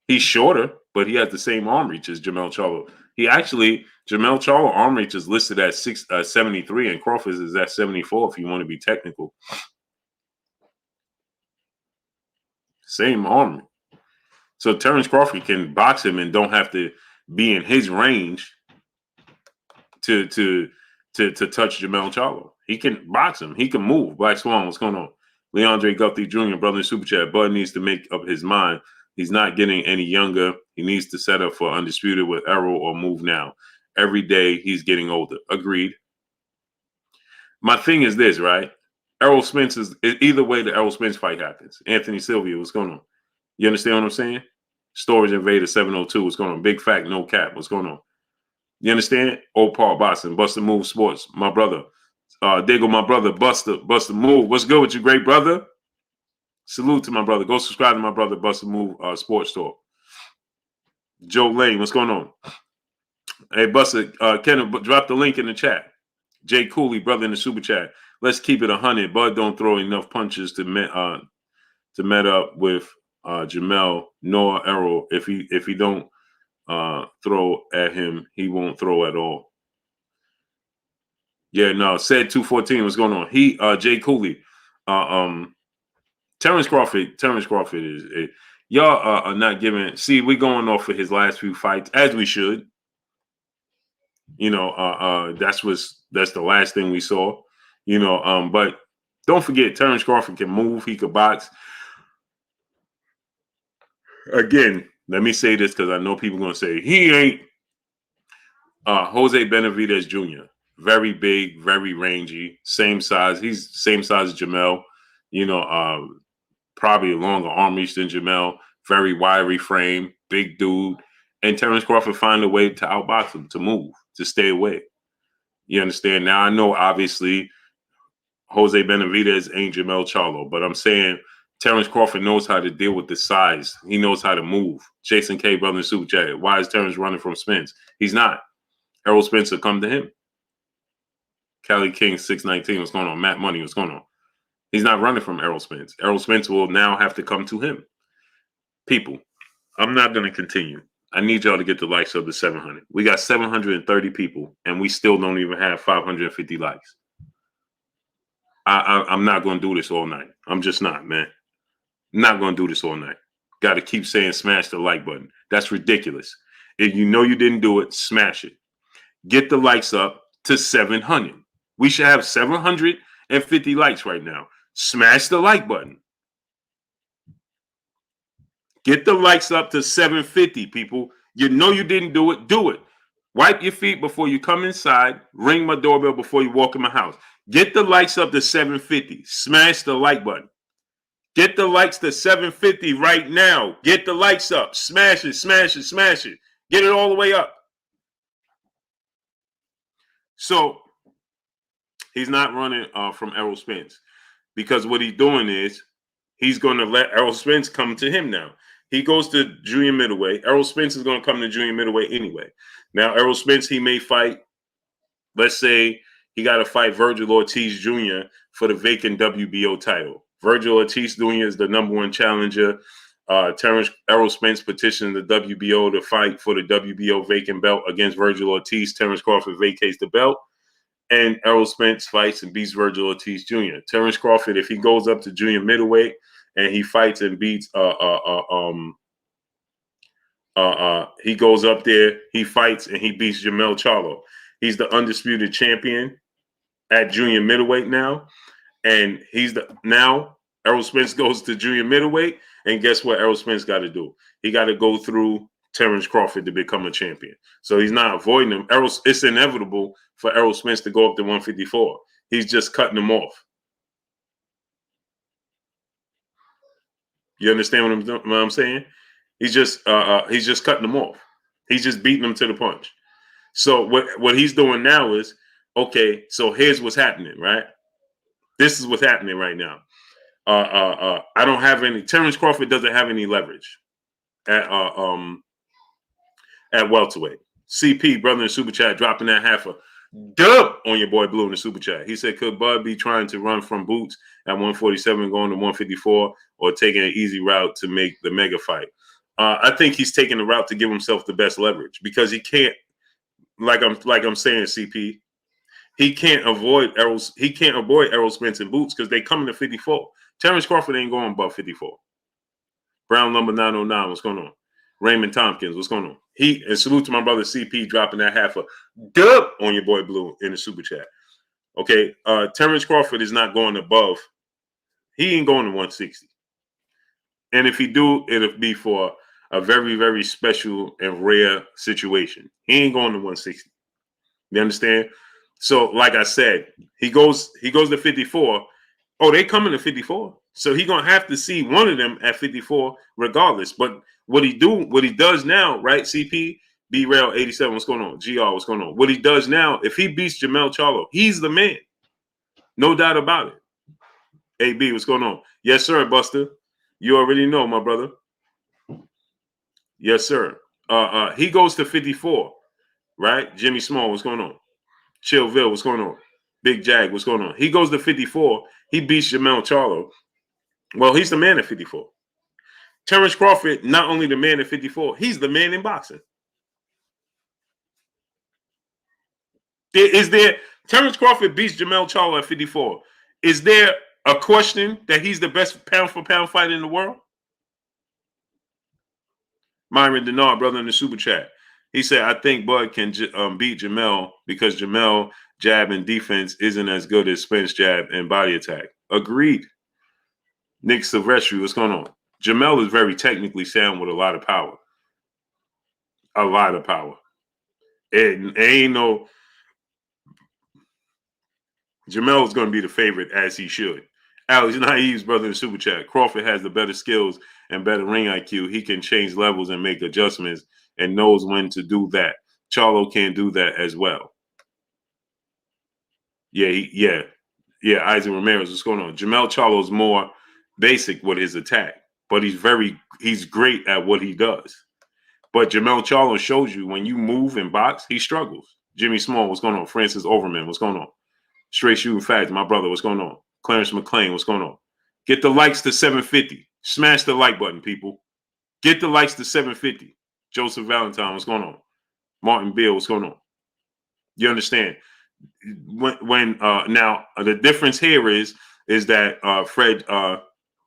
He's shorter, but he has the same arm reach as Jermell Charlo. Jermell Charlo arm reach is listed at 73, and Crawford is at 74 if you want to be technical. Same arm. So Terence Crawford can box him and don't have to be in his range to touch Jermell Charlo. He can box him. He can move. Black Swan, what's going on? Leandre Guthrie Jr., brother in Super Chat. Bud needs to make up his mind. He's not getting any younger. He needs to set up for Undisputed with Errol or move now. Every day he's getting older. Agreed. My thing is this, right? Errol Spence is either way the Errol Spence fight happens. Anthony Sylvia, what's going on? You understand what I'm saying? Storage Invader 702, what's going on? Big Fact, No Cap, what's going on? You understand? Old Paul Boston, Buster Move Sports, my brother. Diggle, my brother, Buster Move. What's good with you, great brother? Salute to my brother. Go subscribe to my brother, Buster Move Sports Store. Joe Lane, what's going on? Hey, Buster, Kenneth, drop the link in the chat. Jay Cooley, brother in the Super Chat. Let's keep it 100. Bud don't throw enough punches to met up with Jermell nor Errol. If he don't throw at him, he won't throw at all. Yeah, no, said 214. What's going on? Jay Cooley. Terence Crawford is y'all are not giving. See, we're going off of his last few fights, as we should. You know, that's the last thing we saw. You know, but don't forget, Terence Crawford can move. He could box. Again, let me say this because I know people are going to say he ain't. Jose Benavidez Jr. Very big, very rangy, same size. He's same size as Jermell. You know, probably a longer arm reach than Jermell. Very wiry frame, big dude. And Terence Crawford find a way to outbox him, to move, to stay away. You understand? Now I know obviously Jose Benavidez ain't Jermell Charlo, but I'm saying Terence Crawford knows how to deal with the size. He knows how to move. Jason K. Brother Super Chat. Why is Terence running from Spence? He's not. Errol Spencer come to him. Cali King 619. What's going on? Matt Money. What's going on? He's not running from Errol Spence. Errol Spence will now have to come to him. People, I'm not going to continue. I need y'all to get the likes up to 700. We got 730 people, and we still don't even have 550 likes. I'm not going to do this all night. I'm just not, man. Not going to do this all night. Got to keep saying smash the like button. That's ridiculous. If you know you didn't do it, smash it. Get the likes up to 700. We should have 750 likes right now. Smash the like button. Get the likes up to 750, people. You know you didn't do it. Do it. Wipe your feet before you come inside. Ring my doorbell before you walk in my house. Get the likes up to 750. Smash the like button. Get the likes to 750 right now. Get the likes up. Smash it, smash it, smash it. Get it all the way up. So he's not running from Errol Spence because what he's doing is he's going to let Errol Spence come to him now. He goes to junior middleweight. Errol Spence is going to come to junior middleweight anyway. Now, Errol Spence, he may fight, let's say he got to fight Virgil Ortiz Jr. for the vacant WBO title. Virgil Ortiz Jr. is the number one challenger. Errol Spence petitioned the WBO to fight for the WBO vacant belt against Virgil Ortiz. Terence Crawford vacates the belt. And Errol Spence fights and beats Virgil Ortiz Jr. Terence Crawford, if he goes up to junior middleweight and he fights and beats, he goes up there, he fights and he beats Jermell Charlo. He's the undisputed champion at junior middleweight now, and now Errol Spence goes to junior middleweight, and guess what? Errol Spence got to do? He got to go through Terence Crawford to become a champion. So he's not avoiding him. It's inevitable for Errol Spence to go up to 154. He's just cutting him off. You understand what I'm saying? He's just cutting him off. He's just beating him to the punch. So what he's doing now is, okay, so here's what's happening, right? This is what's happening right now. I don't have any. Terence Crawford doesn't have any leverage at welterweight. CP, brother in super chat, dropping that half a dub on your boy Blue in the super chat. He said, could Bud be trying to run from Boots at 147 going to 154 or taking an easy route to make the mega fight? I think he's taking the route to give himself the best leverage because he can't, like I'm saying, CP, he can't avoid Errol Spence and Boots because they coming to 54. Terence Crawford ain't going above 54. Brown number 909, what's going on? Raymond Tompkins, what's going on? And salute to my brother CP dropping that half a dub on your boy Blue in the super chat. Okay, Terence Crawford is not going above. He ain't going to 160. And if he do, it'll be for a very, very special and rare situation. He ain't going to 160. You understand? So, like I said, he goes to 54. Oh, they coming to 54. So he gonna have to see one of them at 54 regardless. But what he does now, right? CP, B-Rail 87, what's going on? GR, what's going on? What he does now, if he beats Jermell Charlo, he's the man. No doubt about it. AB, what's going on? Yes, sir, Buster. You already know, my brother. Yes, sir. He goes to 54, right? Jimmy Small, what's going on? Chillville, what's going on? Big Jag, what's going on? He goes to 54. He beats Jermell Charlo. Well, he's the man at 54. Terence Crawford, not only the man at 54, he's the man in boxing. Terence Crawford beats Jermell Charlo at 54. Is there a question that he's the best pound for pound fighter in the world? Myron Denard, brother in the super chat. He said, I think Bud can beat Jermell because Jermell jab and defense isn't as good as Spence jab and body attack. Agreed. Nick Silvestri, what's going on? Jermell is very technically sound with a lot of power. A lot of power. And ain't no... Jermell is going to be the favorite, as he should. Alex Naive's brother in the super chat. Crawford has the better skills and better ring IQ. He can change levels and make adjustments and knows when to do that. Charlo can't do that as well. Yeah. Isaac Ramirez, what's going on? Jermell Charlo's more basic with his attack, but he's great at what he does. But Jermell Charlo shows you when you move and box, he struggles. Jimmy Small, what's going on? Francis Overman, what's going on? Straight Shooting Facts, my brother, what's going on? Clarence McLean, what's going on? Get the likes to 750. Smash the like button, people. Get the likes to 750. Joseph Valentine, what's going on? Martin Beal, what's going on? You understand? Now the difference here is that Fred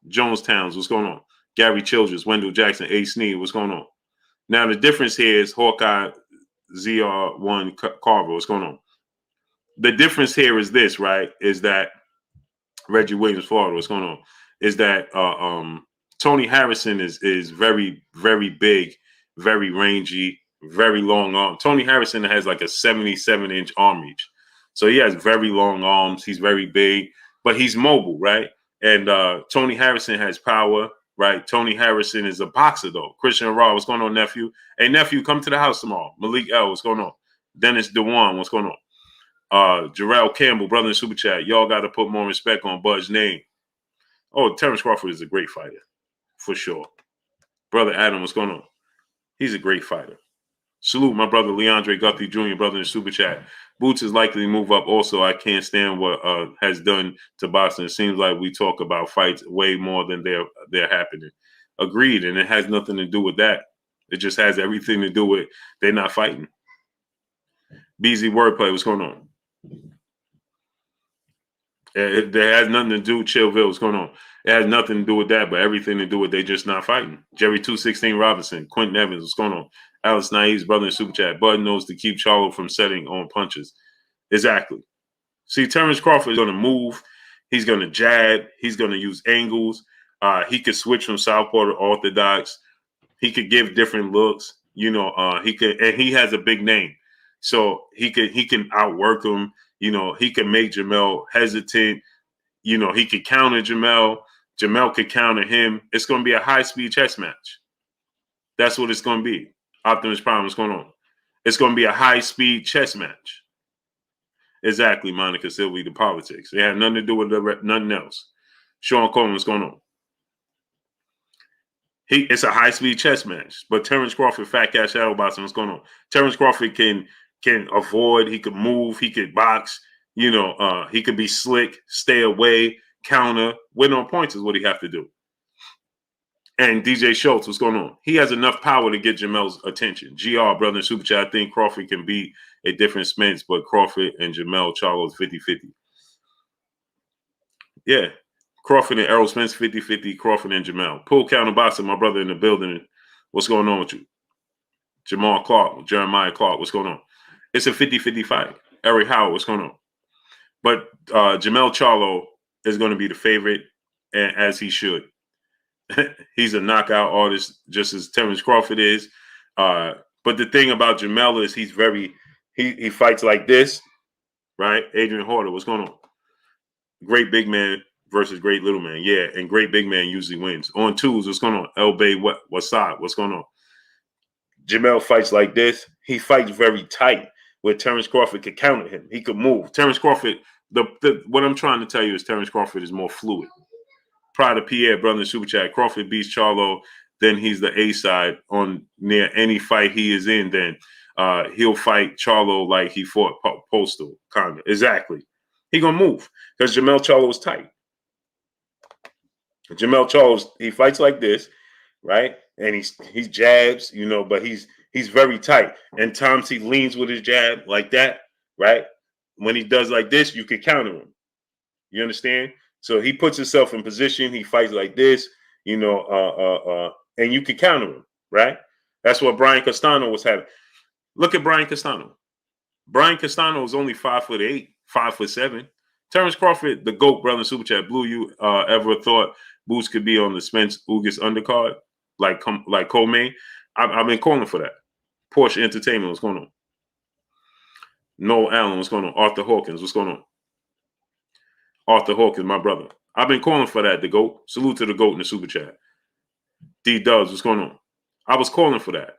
Jones-Towns, what's going on? Gary Childress, Wendell Jackson, A. Sneed, what's going on? Now the difference here is Hawkeye ZR1 Carver, what's going on? The difference here is this, right? Is that Reggie Williams, Florida, what's going on? Is that Tony Harrison is very, very big, very rangy, very long arm. Tony Harrison has like a 77-inch arm reach. So he has very long arms. He's very big, but he's mobile, right? And Tony Harrison has power, right? Tony Harrison is a boxer, though. Christian Raw, what's going on, nephew? Hey, nephew, come to the house tomorrow. Malik L, what's going on? Dennis DeWan, what's going on? Jarrell Campbell, brother in super chat. Y'all got to put more respect on Bud's name. Oh, Terence Crawford is a great fighter, for sure. Brother Adam, what's going on? He's a great fighter. Salute my brother Leandre Guthrie Jr., brother in super chat. Boots is likely to move up. Also, I can't stand what has done to boxing. It seems like we talk about fights way more than they're happening. Agreed, and it has nothing to do with that. It just has everything to do with they're not fighting. BZ Wordplay, what's going on? It has nothing to do with Chillville. What's going on? It has nothing to do with that, but everything to do with they just not fighting. Jerry 216 Robinson, Quentin Evans, what's going on? Alex Naive's brother in super chat. Bud knows to keep Charlo from setting on punches. Exactly. See, Terence Crawford is going to move. He's going to jab. He's going to use angles. He could switch from southpaw to orthodox. He could give different looks. He could, and he has a big name, so he can outwork him. He could make Jermell hesitant. He could counter Jermell. Jermell could counter him. It's going to be a high-speed chess match. That's what it's going to be. Optimus Prime, what's going on? It's going to be a high-speed chess match. Exactly, Monica Silvey, the politics. It had nothing to do with nothing else. Sean Coleman, what's going on? It's a high-speed chess match. But Terence Crawford, Fat Cat Shadow Boxing, what's going on? Terence Crawford can avoid, he could move, he could box, he could be slick, stay away, counter, win on points is what he have to do. And DJ Schultz, what's going on? He has enough power to get Jermell's attention. GR, brother in super chat, I think Crawford can beat a different Spence, but Crawford and Jermell Charlo is 50-50. Yeah. Crawford and Errol Spence, 50-50, Crawford and Jermell. Pool counter boxing, my brother in the building. What's going on with you? Jamal Clark, Jeremiah Clark, what's going on? It's a 50-50 fight. Eric Howard, what's going on? But Jermell Charlo is going to be the favorite, and as he should. He's a knockout artist, just as Terence Crawford is. But the thing about Jermell is he fights like this, right? Adrian Horter, what's going on? Great big man versus great little man. Yeah, and great big man usually wins. On twos, what's going on? El Bay, what's up? What's going on? Jermell fights like this. He fights very tight, where Terence Crawford could counter him. He could move. Terence Crawford, what I'm trying to tell you is Terence Crawford is more fluid. Prior to Pierre, brother in super chat, Crawford beats Charlo, then he's the A side on near any fight he is in. Then he'll fight Charlo like he fought Postal, kind of. Exactly. He gonna move because Jermell Charlo is tight. Jermell Charlo, he fights like this, right? And he jabs, but he's very tight. And times he leans with his jab like that, right? When he does like this, you can counter him. You understand? So he puts himself in position. He fights like this, and you can counter him, right? That's what Brian Castano was having. Look at Brian Castano. Brian Castano is only 5'8", 5'7". Terence Crawford, the GOAT, brother, super chat, Blue, you ever thought Boots could be on the Spence Ugas undercard like Coleman? I've been calling for that. Porsche Entertainment, what's going on? Noel Allen, what's going on? Arthur Hawkins, what's going on? Arthur Hawkins, my brother. I've been calling for that, the GOAT. Salute to the GOAT in the super chat. D Dubs, what's going on? I was calling for that.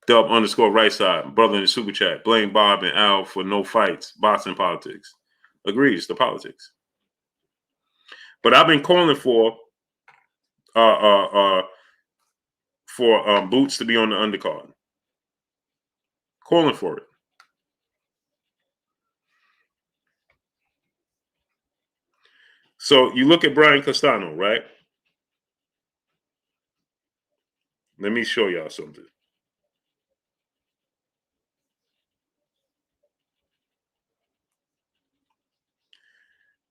Dub _ right side, brother in the super chat. Blame Bob and Al for no fights, boxing politics. Agrees, the politics. But I've been calling for Boots to be on the undercard. Calling for it. So you look at Brian Castano, right? Let me show y'all something.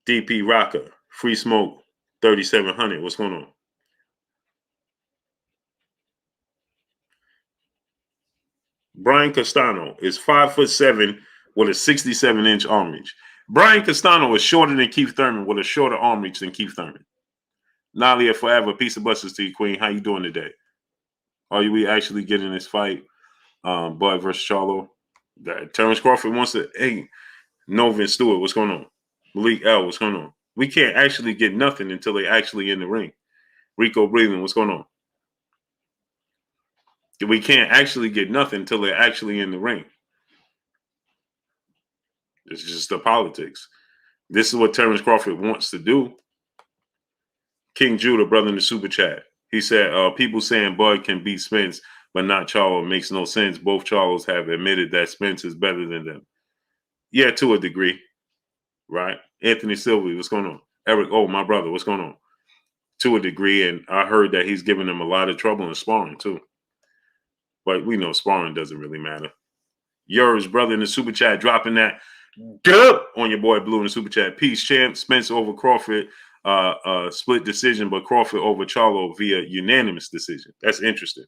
DP Rocker, Free Smoke, 3700. What's going on? Brian Castano is 5'7" with a 67-inch arm reach. Brian Castano is shorter than Keith Thurman with a shorter arm reach than Keith Thurman. Nalia forever, peace of blessings to you, Queen. How you doing today? Are we actually getting this fight? Bud versus Charlo. Terence Crawford wants to. Hey, Novin Stewart, what's going on? Malik L, what's going on? We can't actually get nothing until they actually in the ring. Rico Breland, what's going on? We can't actually get nothing until they're actually in the ring. It's just the politics. This is what Terence Crawford wants to do. King Judah, brother in the super chat. He said, people saying Bud can beat Spence, but not Charlo makes no sense. Both Charlos have admitted that Spence is better than them. Yeah, to a degree. Right? Anthony Sylvie, what's going on? Eric, my brother, what's going on? To a degree, and I heard that he's giving them a lot of trouble in sparring, too. But we know sparring doesn't really matter. Yours, brother in the super chat, dropping that dub on your boy Blue in the super chat. Peace, champ. Spence over Crawford, split decision, but Crawford over Charlo via unanimous decision. That's interesting.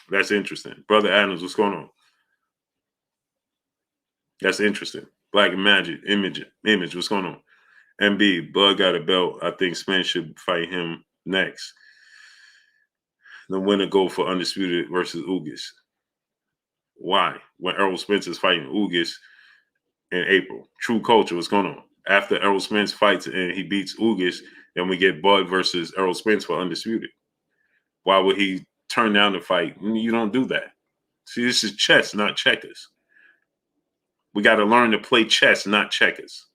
That's interesting. Brother Adams, what's going on? That's interesting. Black Magic, Image, what's going on? MB, Bud got a belt. I think Spence should fight him next. The winner go for Undisputed versus Ugas. Why? When Errol Spence is fighting Ugas in April. True Culture, what's going on? After Errol Spence fights and he beats Ugas, then we get Bud versus Errol Spence for Undisputed. Why would he turn down the fight? You don't do that. See, this is chess, not checkers. We got to learn to play chess, not checkers.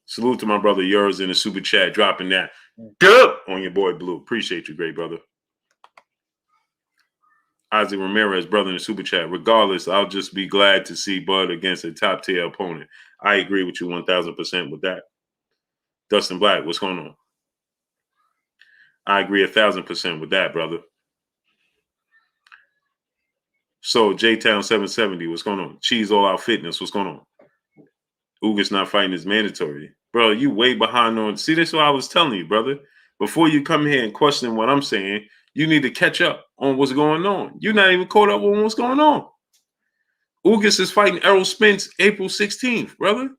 Salute to my brother Yours in the super chat, dropping that dub on your boy Blue. Appreciate you, great brother. Isaac Ramirez, brother in the super chat. Regardless, I'll just be glad to see Bud against a top tier opponent. I agree with you 1,000% with that. Dustin Black, what's going on? I agree 1,000% with that, brother. So J-Town 770, what's going on? Cheese All Out Fitness, what's going on? Ugas not fighting is mandatory. Bro, you way behind on. See, this is what I was telling you, brother. Before you come here and question what I'm saying, you need to catch up on what's going on. You're not even caught up on what's going on. Ugas is fighting Errol Spence April 16th, brother.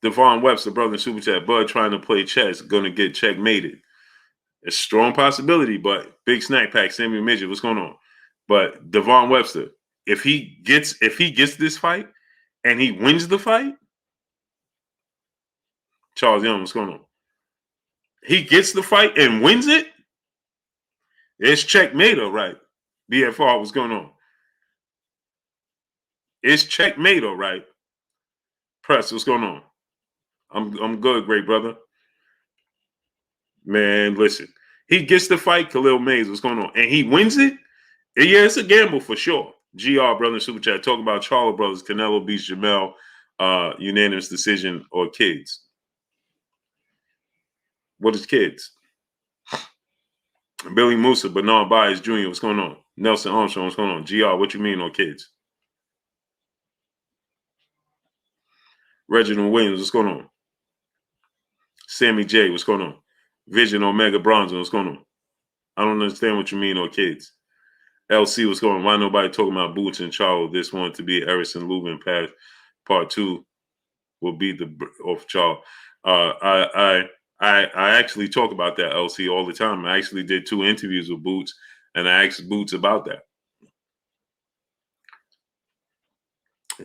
Devon Webster, brother in super chat. Bud trying to play chess, gonna get checkmated. It's a strong possibility, but big snack pack, Samuel Midget, what's going on? But Devon Webster, if he gets this fight and he wins the fight, Charles Young, what's going on? He gets the fight and wins it, it's checkmate, all right. BFR, what's going on? It's checkmate, all right. Press, what's going on? I'm good, great brother. Man, listen. He gets the fight, Khalil Mays, what's going on? And he wins it? Yeah, it's a gamble for sure. GR, brother, super chat. Talk about Charlo brothers. Canelo beats Jermell, unanimous decision, or kids. What is kids? Billy Musa, Bernard Baez Jr., what's going on? Nelson Armstrong, what's going on? GR, what you mean on kids? Reginald Williams, what's going on? Sammy J, what's going on? Vision Omega Bronson, what's going on? I don't understand what you mean on kids. LC, what's going on? Why nobody talking about Boots and Charlo? This one to be Erison Lubin pass. Part 2 will be the of Charlo. I actually talk about that, LC, all the time. I actually did 2 interviews with Boots, and I asked Boots about that.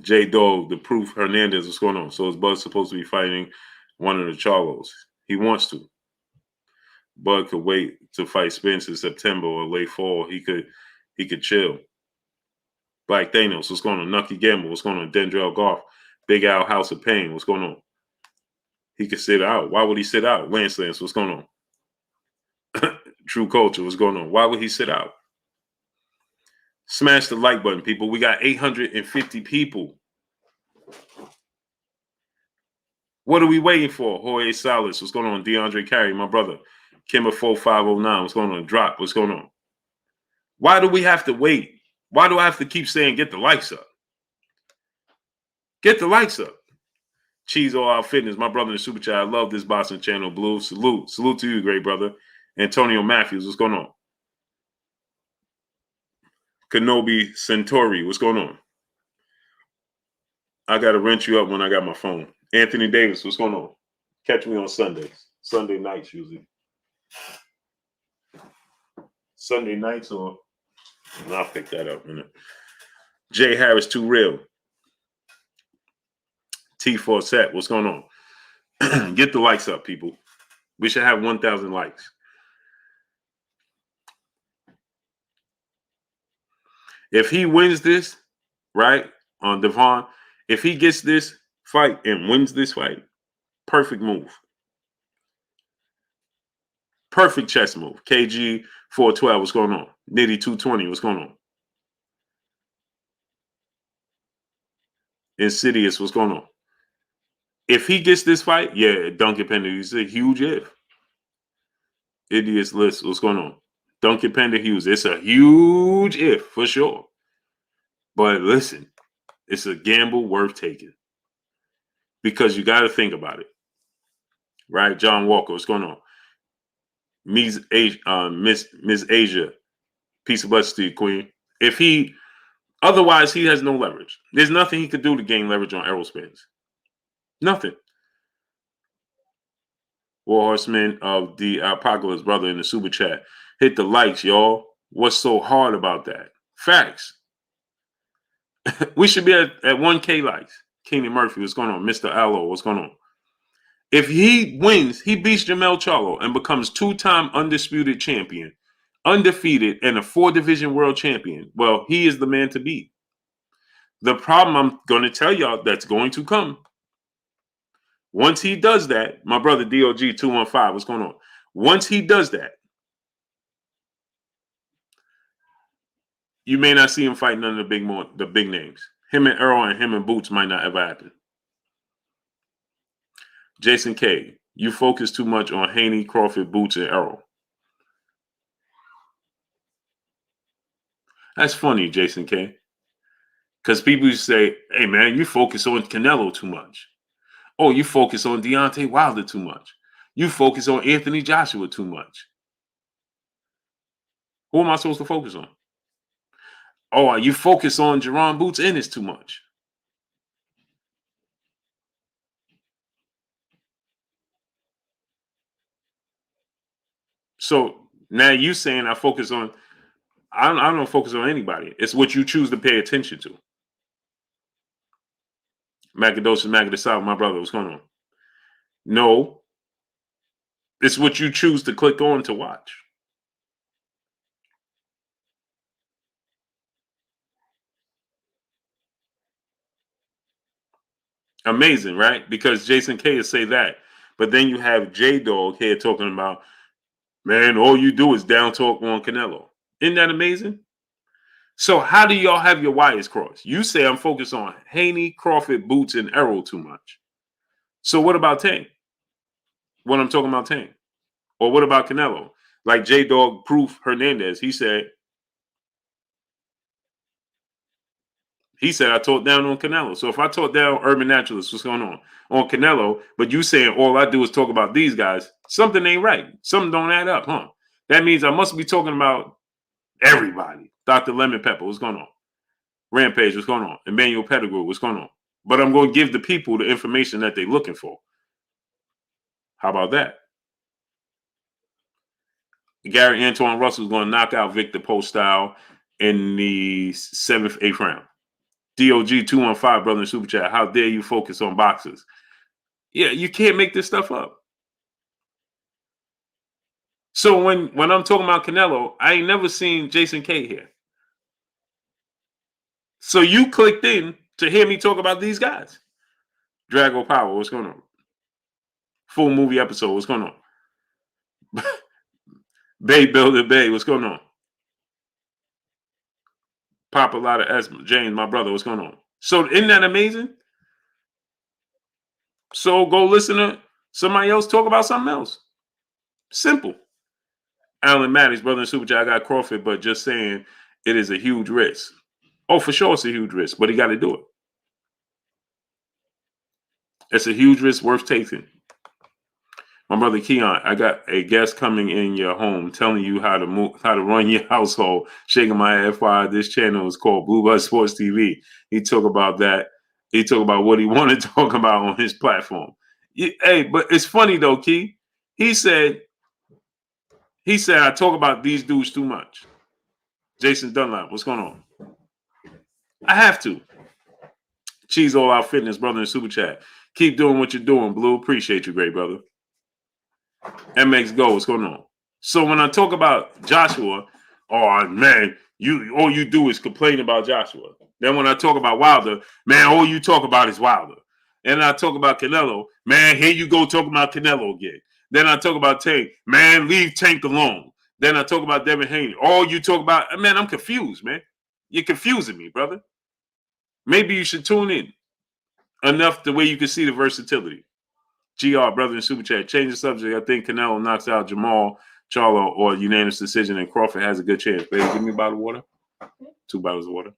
J Dog, the proof Hernandez, what's going on? So is Bud supposed to be fighting one of the Charlos? He wants to. Bud could wait to fight Spence in September or late fall. He could chill. Black Thanos, what's going on? Nucky Gamble, what's going on? Dendrell Goff, Big Al House of Pain, what's going on? He could sit out. Why would he sit out? Lance, what's going on? True Culture, what's going on? Why would he sit out? Smash the like button, people. We got 850 people. What are we waiting for? Jorge Salas, what's going on? DeAndre Carey, my brother. Kimber 4509, what's going on? Drop, what's going on? Why do we have to wait? Why do I have to keep saying get the likes up? Get the likes up. Cheese All Out Fitness, my brother in the super chat. I love this boxing channel, Blue. Salute. Salute to you, great brother. Antonio Matthews, what's going on? Kenobi Centauri, what's going on? I got to rent you up when I got my phone. Anthony Davis, what's going on? Catch me on Sundays. Sunday nights, usually. Sunday nights, or I'll pick that up. Jay Harris, Too Real. T4 Set, what's going on? Get the likes up, people. We should have 1,000 likes. If he wins this, right, on Devon, if he gets this fight and wins this fight, perfect move. Perfect chess move. KG 412, what's going on? Nitty 220, what's going on? Insidious, what's going on? If he gets this fight, yeah, Duncan Pender, a huge if. Idiots List, what's going on? Duncan Pender Hughes, it's a huge if for sure. But listen, it's a gamble worth taking. Because you got to think about it. Right? John Walker, what's going on? Miss Asia, peace of blessings to you, Queen. Otherwise, he has no leverage. There's nothing he could do to gain leverage on Errol Spence. Nothing. War Horseman of the Apocalypse, brother, in the super chat. Hit the likes, y'all. What's so hard about that? Facts. We should be at 1K likes. Kenny Murphy, what's going on? Mr. Allo, what's going on? If he wins, he beats Jermell Charlo and becomes 2-time undisputed champion, undefeated, and a 4-division world champion. Well, he is the man to beat. The problem I'm going to tell y'all that's going to come. Once he does that, my brother DOG 215, what's going on? Once he does that, you may not see him fight none of the big names. Him and Errol and him and Boots might not ever happen. Jason K, you focus too much on Haney, Crawford, Boots, and Errol. That's funny, Jason K. Because people say, hey, man, you focus on Canelo too much. Oh, you focus on Deontay Wilder too much. You focus on Anthony Joshua too much. Who am I supposed to focus on? Oh, you focus on Jerron Boots Ennis too much. So now you saying I don't focus on anybody. It's what you choose to pay attention to. Macadocious Magadasal, my brother, what's going on? No. It's what you choose to click on to watch. Amazing, right? Because Jason K is say that. But then you have J-Dog here talking about, man, all you do is down talk on Canelo. Isn't that amazing? So how do y'all have your wires crossed? You say I'm focused on Haney, Crawford, Boots, and Errol too much. So what about Tank? When I'm talking about Tank? Or what about Canelo? Like J-Dog Proof Hernandez, he said, He said I talked down on Canelo. So if I talk down Urban Naturalist, what's going on Canelo? But you saying all I do is talk about these guys, something ain't right. Something don't add up, huh? That means I must be talking about everybody. Dr. Lemon Pepper, what's going on? Rampage, what's going on? Emmanuel Pettigrew, what's going on? But I'm going to give the people the information that they're looking for. How about that? Gary Antoine Russell's going to knock out Victor Post style in the 7th, 8th round. DOG 215, brother in Super Chat. How dare you focus on boxers? Yeah, you can't make this stuff up. So when I'm talking about Canelo, I ain't never seen Jason K here. So you clicked in to hear me talk about these guys. Drago Power, what's going on? Full movie episode, what's going on? Bay Builder Bay, what's going on? Papa Lotta S. James, my brother, what's going on? So isn't that amazing? So go listen to somebody else talk about something else. Simple. Alan Maddox, brother in Super Chat, I got Crawford, but just saying it is a huge risk. Oh, for sure it's a huge risk, but he got to do it. It's a huge risk worth taking. My brother Keon, I got a guest coming in your home telling you how to run your household. Shaking my head. FYI, this channel is called Blue Buzz Sports TV. He talked about that. He talked about what he wanted to talk about on his platform. Hey, but it's funny though, Key. He said I talk about these dudes too much. Jason Dunlap, what's going on? I have to. Cheese All Out Fitness, brother in Super Chat. Keep doing what you're doing, Blue. Appreciate you, great brother. MX Go, what's going on? So when I talk about Joshua, oh man, all you do is complain about Joshua. Then when I talk about Wilder, man, all you talk about is Wilder. And I talk about Canelo, man, here you go talking about Canelo again. Then I talk about Tank, man, leave Tank alone. Then I talk about Devin Haney. All you talk about, man, I'm confused, man. You're confusing me, brother. Maybe you should tune in enough the way you can see the versatility. GR, brother in Super Chat. Change the subject. I think Canelo knocks out Jermell, Charlo, or unanimous decision, and Crawford has a good chance. Baby, give me a bottle of water. 2 bottles of water.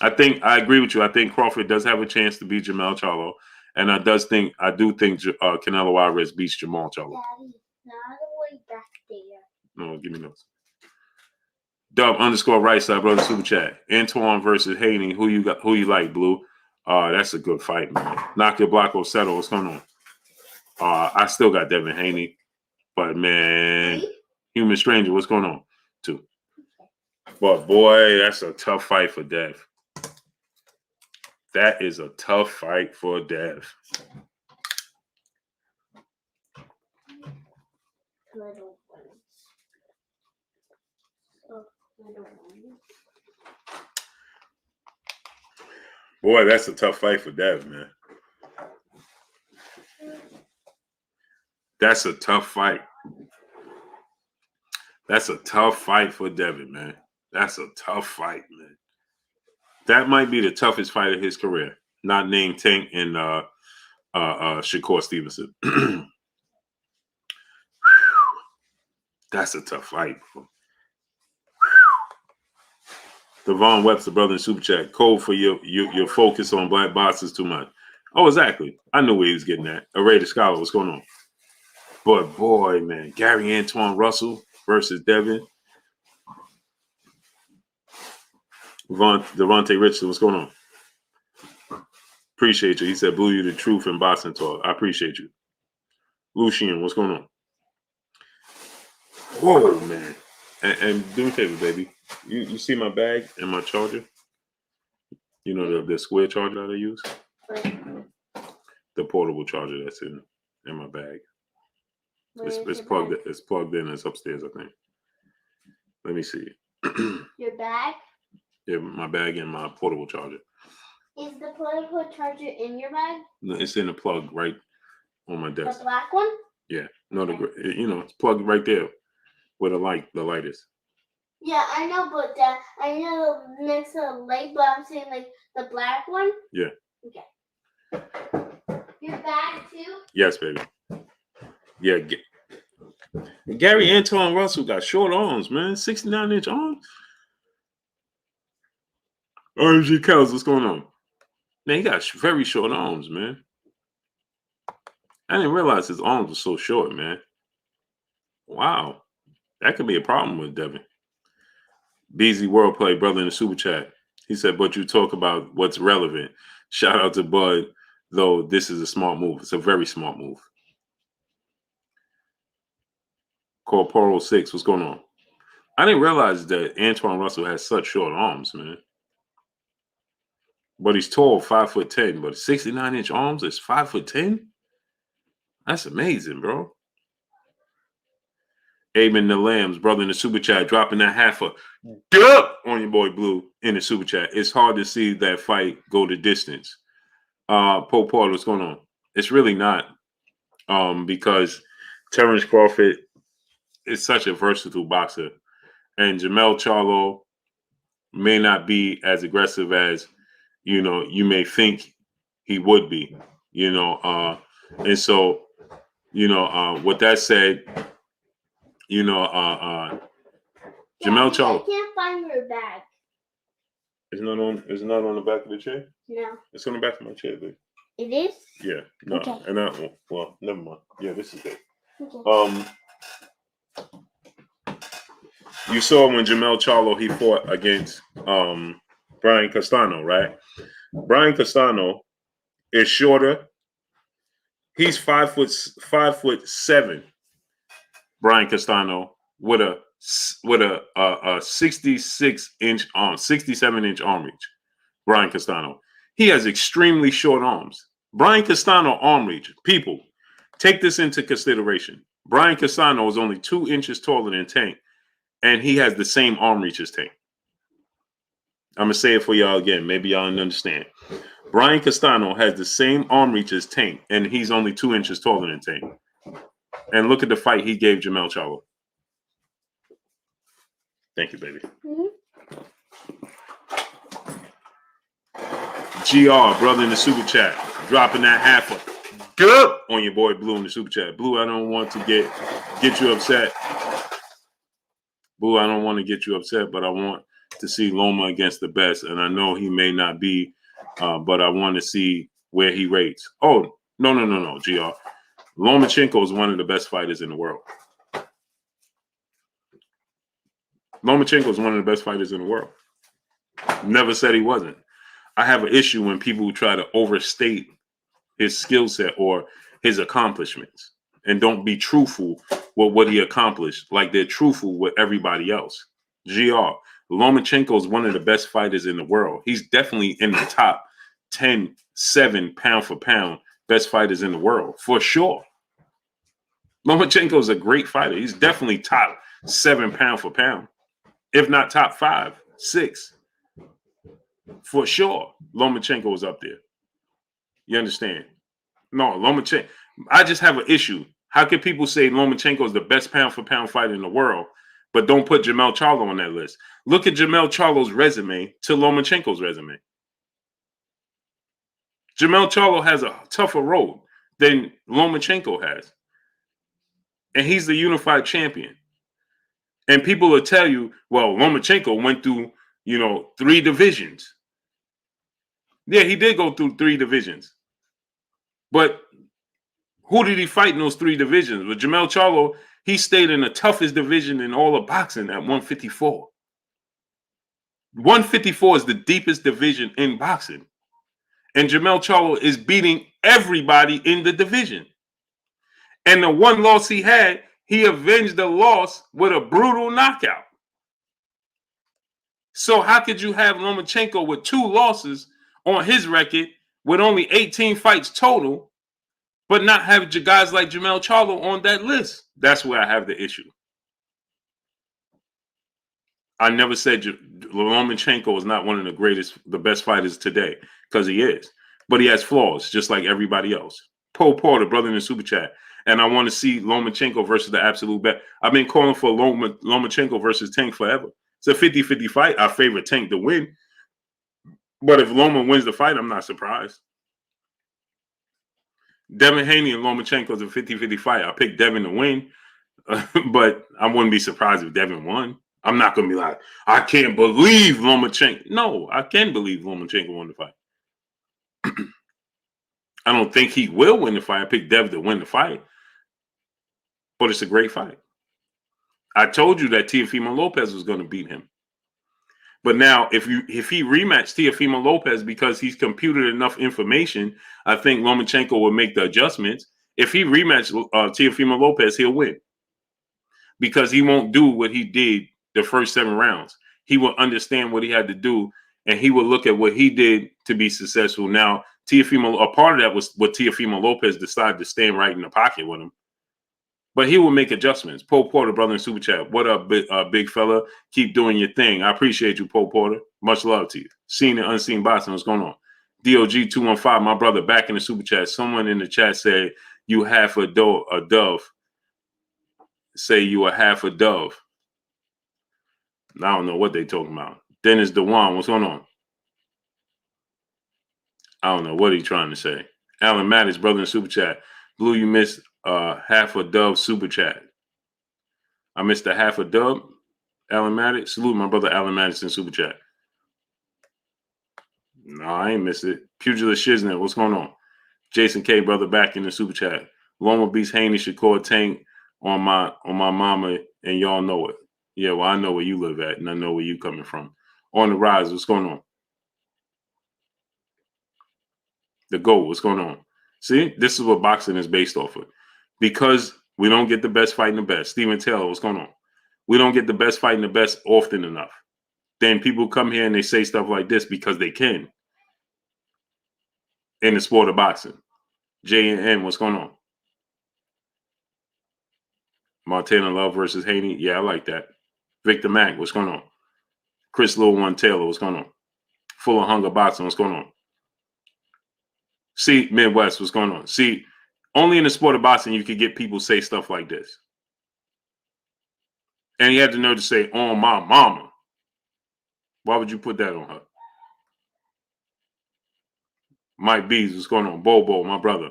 I agree with you. I think Crawford does have a chance to beat Jermell Charlo. And I do think Canelo Alvarez beats Jermell Charlo. Daddy, not the way back there. No, give me those. Dub _ right side, brother Super Chat. Antoine versus Haney. Who you like, Blue? That's a good fight, man. Knock your block or settle. What's going on? I still got Devin Haney, but man, Human Stranger, what's going on? Too. But boy, that's a tough fight for Dev. That is a tough fight for Dev. Little ones. Oh, little ones. Boy, that's a tough fight for Dev, man. That's a tough fight. That's a tough fight for Devin, man. That's a tough fight, man. That might be the toughest fight of his career. Not named Tank and Shakur Stevenson. That's a tough fight. Devon Webster, brother in Super Chat. Cold for your focus on black boxers too much. Oh, exactly. I knew where he was getting at. Array the Scholar, what's going on? But boy, man, Gary Antoine Russell versus Devin. Devontae Richardson, what's going on? Appreciate you. He said, Blue, you the truth in boxing talk. I appreciate you. Lucian, what's going on? Whoa, man. And do me a favor, baby. You see my bag and my charger? You know the square charger that I use? The portable charger that's in my bag. It's plugged. It's plugged in. It's upstairs, I think. Let me see. Your bag? Yeah, my bag and my portable charger. Is the portable charger in your bag? No, it's in the plug right on my desk. The black one? Yeah. No, it's plugged right there where the light is. Yeah, I know, but I know next to the light, but I'm saying like the black one. Yeah. Okay. Your bag too? Yes, baby. Yeah. Gary Antoine Russell got short arms, man. 69-inch arms. RMG Cows, what's going on? Man, he got very short arms, man. I didn't realize his arms were so short, man. Wow. That could be a problem with Devin. Beezy Worldplay, brother in the super chat. He said, but you talk about what's relevant. Shout out to Bud, though this is a smart move. It's a very smart move. Corporal 6, what's going on? I didn't realize that Antoine Russell has such short arms, man. But he's tall, 5'10", but 69-inch arms is 5'10"? That's amazing, bro. Amen the Lambs, brother in the super chat, dropping that half a dub on your boy Blue in the super chat. It's hard to see that fight go the distance. Pope Paul, what's going on? It's really not, because Terence Crawford is such a versatile boxer, and Jermell Charlo may not be as aggressive as you may think he would be. And so with that said, Jermell Charlo. I can't find your bag. It's not on the back of the chair? No. It's on the back of my chair, babe. It is? Yeah. No. Okay. And that one. Well, never mind. Yeah, this is it. Okay. You saw when Jermell Charlo he fought against Brian Castano, right? Brian Castano is shorter. He's 5'7". Brian Castano with a 66-inch arm, 67-inch arm reach. Brian Castano. He has extremely short arms. Brian Castano arm reach. People, take this into consideration. Brian Castano is only 2 inches taller than Tank, and he has the same arm reach as Tank. I'm going to say it for y'all again. Maybe y'all don't understand. Brian Castano has the same arm reach as Tank, and he's only 2 inches taller than Tank. And look at the fight he gave Jermell Charlo. Thank you, baby. Mm-hmm. GR, brother in the super chat, dropping that half a good on your boy Blue in the super chat. Blue, I don't want to get you upset. Blue, I don't want to get you upset, but I want to see Loma against the best. And I know he may not be, but I want to see where he rates. Oh, no, GR. Lomachenko is one of the best fighters in the world. Lomachenko is one of the best fighters in the world. Never said he wasn't. I have an issue when people try to overstate his skill set or his accomplishments and don't be truthful with what he accomplished like they're truthful with everybody else. GR. Lomachenko is one of the best fighters in the world. He's definitely in the top 10, 7 pound for pound best fighters in the world, for sure. Lomachenko is a great fighter. He's definitely top 7 pound for pound, if not top 5, 6. For sure, Lomachenko is up there. You understand? No, Lomachenko. I just have an issue. How can people say Lomachenko is the best pound for pound fighter in the world, but don't put Jermell Charlo on that list? Look at Jermell Charlo's resume to Lomachenko's resume. Jermell Charlo has a tougher road than Lomachenko has. And he's the unified champion. And people will tell you, well, Lomachenko went through, 3 divisions. Yeah, he did go through 3 divisions. But who did he fight in those 3 divisions? With Jermell Charlo, he stayed in the toughest division in all of boxing at 154. 154 is the deepest division in boxing. And Jermell Charlo is beating everybody in the division. And the one loss he had, he avenged the loss with a brutal knockout. So how could you have Lomachenko with 2 losses on his record with only 18 fights total, but not have guys like Jermell Charlo on that list? That's where I have the issue. I never said Lomachenko is not one of the best fighters today, because he is. But he has flaws, just like everybody else. Paul Porter, brother in the super chat. And I want to see Lomachenko versus the absolute best. I've been calling for Lomachenko versus Tank forever. It's a 50-50 fight. I favor Tank to win. But if Loma wins the fight, I'm not surprised. Devin Haney and Lomachenko is a 50-50 fight. I picked Devin to win, but I wouldn't be surprised if Devin won. I'm not going to be like, I can't believe Lomachenko. No, I can believe Lomachenko won the fight. I don't think he will win the fight. I picked Dev to win the fight. But it's a great fight. I told you that Teofimo Lopez was going to beat him. But now, if he rematched Teofimo Lopez because he's computed enough information, I think Lomachenko will make the adjustments. If he rematches Teofimo Lopez, he'll win. Because he won't do what he did the first 7 rounds. He will understand what he had to do, and he will look at what he did to be successful. Now, Teofimo, a part of that was what Teofimo Lopez decided to stand right in the pocket with him. But he will make adjustments. Paul Porter, brother in Super Chat. What up, big fella? Keep doing your thing. I appreciate you, Paul Porter. Much love to you. Seen and unseen boxing. What's going on? DOG215, my brother, back in the Super Chat. Someone in the chat said, you half a dove. Say you are half a dove. I don't know what they talking about. Dennis DeWan, what's going on? I don't know what he's trying to say. Alan Mattis, brother in Super Chat. Blue, you missed half a dove Super Chat. I missed a half a dub. Alan Mattis. Salute my brother Alan Mattis in Super Chat. No, I ain't missed it. Pugilist Shiznit, what's going on? Jason K, brother, back in the Super Chat. Loma Beast Haney Shakur Tank on my mama, and y'all know it. Yeah, well, I know where you live at, and I know where you coming from. On the rise, what's going on? The GOAT, what's going on? See, this is what boxing is based off of. Because we don't get the best fighting the best. Steven Taylor, what's going on? We don't get the best fighting the best often enough. Then people come here and they say stuff like this because they can. In the sport of boxing. J&N, what's going on? Montana Love versus Haney. Yeah, I like that. Victor Mack, what's going on? Chris Lil One Taylor, what's going on? Full of Hunger Boxing, what's going on? See, Midwest, what's going on? See, only in the sport of boxing you could get people say stuff like this. And he had the nerve to say, on my mama. Why would you put that on her? Mike Bees, what's going on? Bobo, my brother.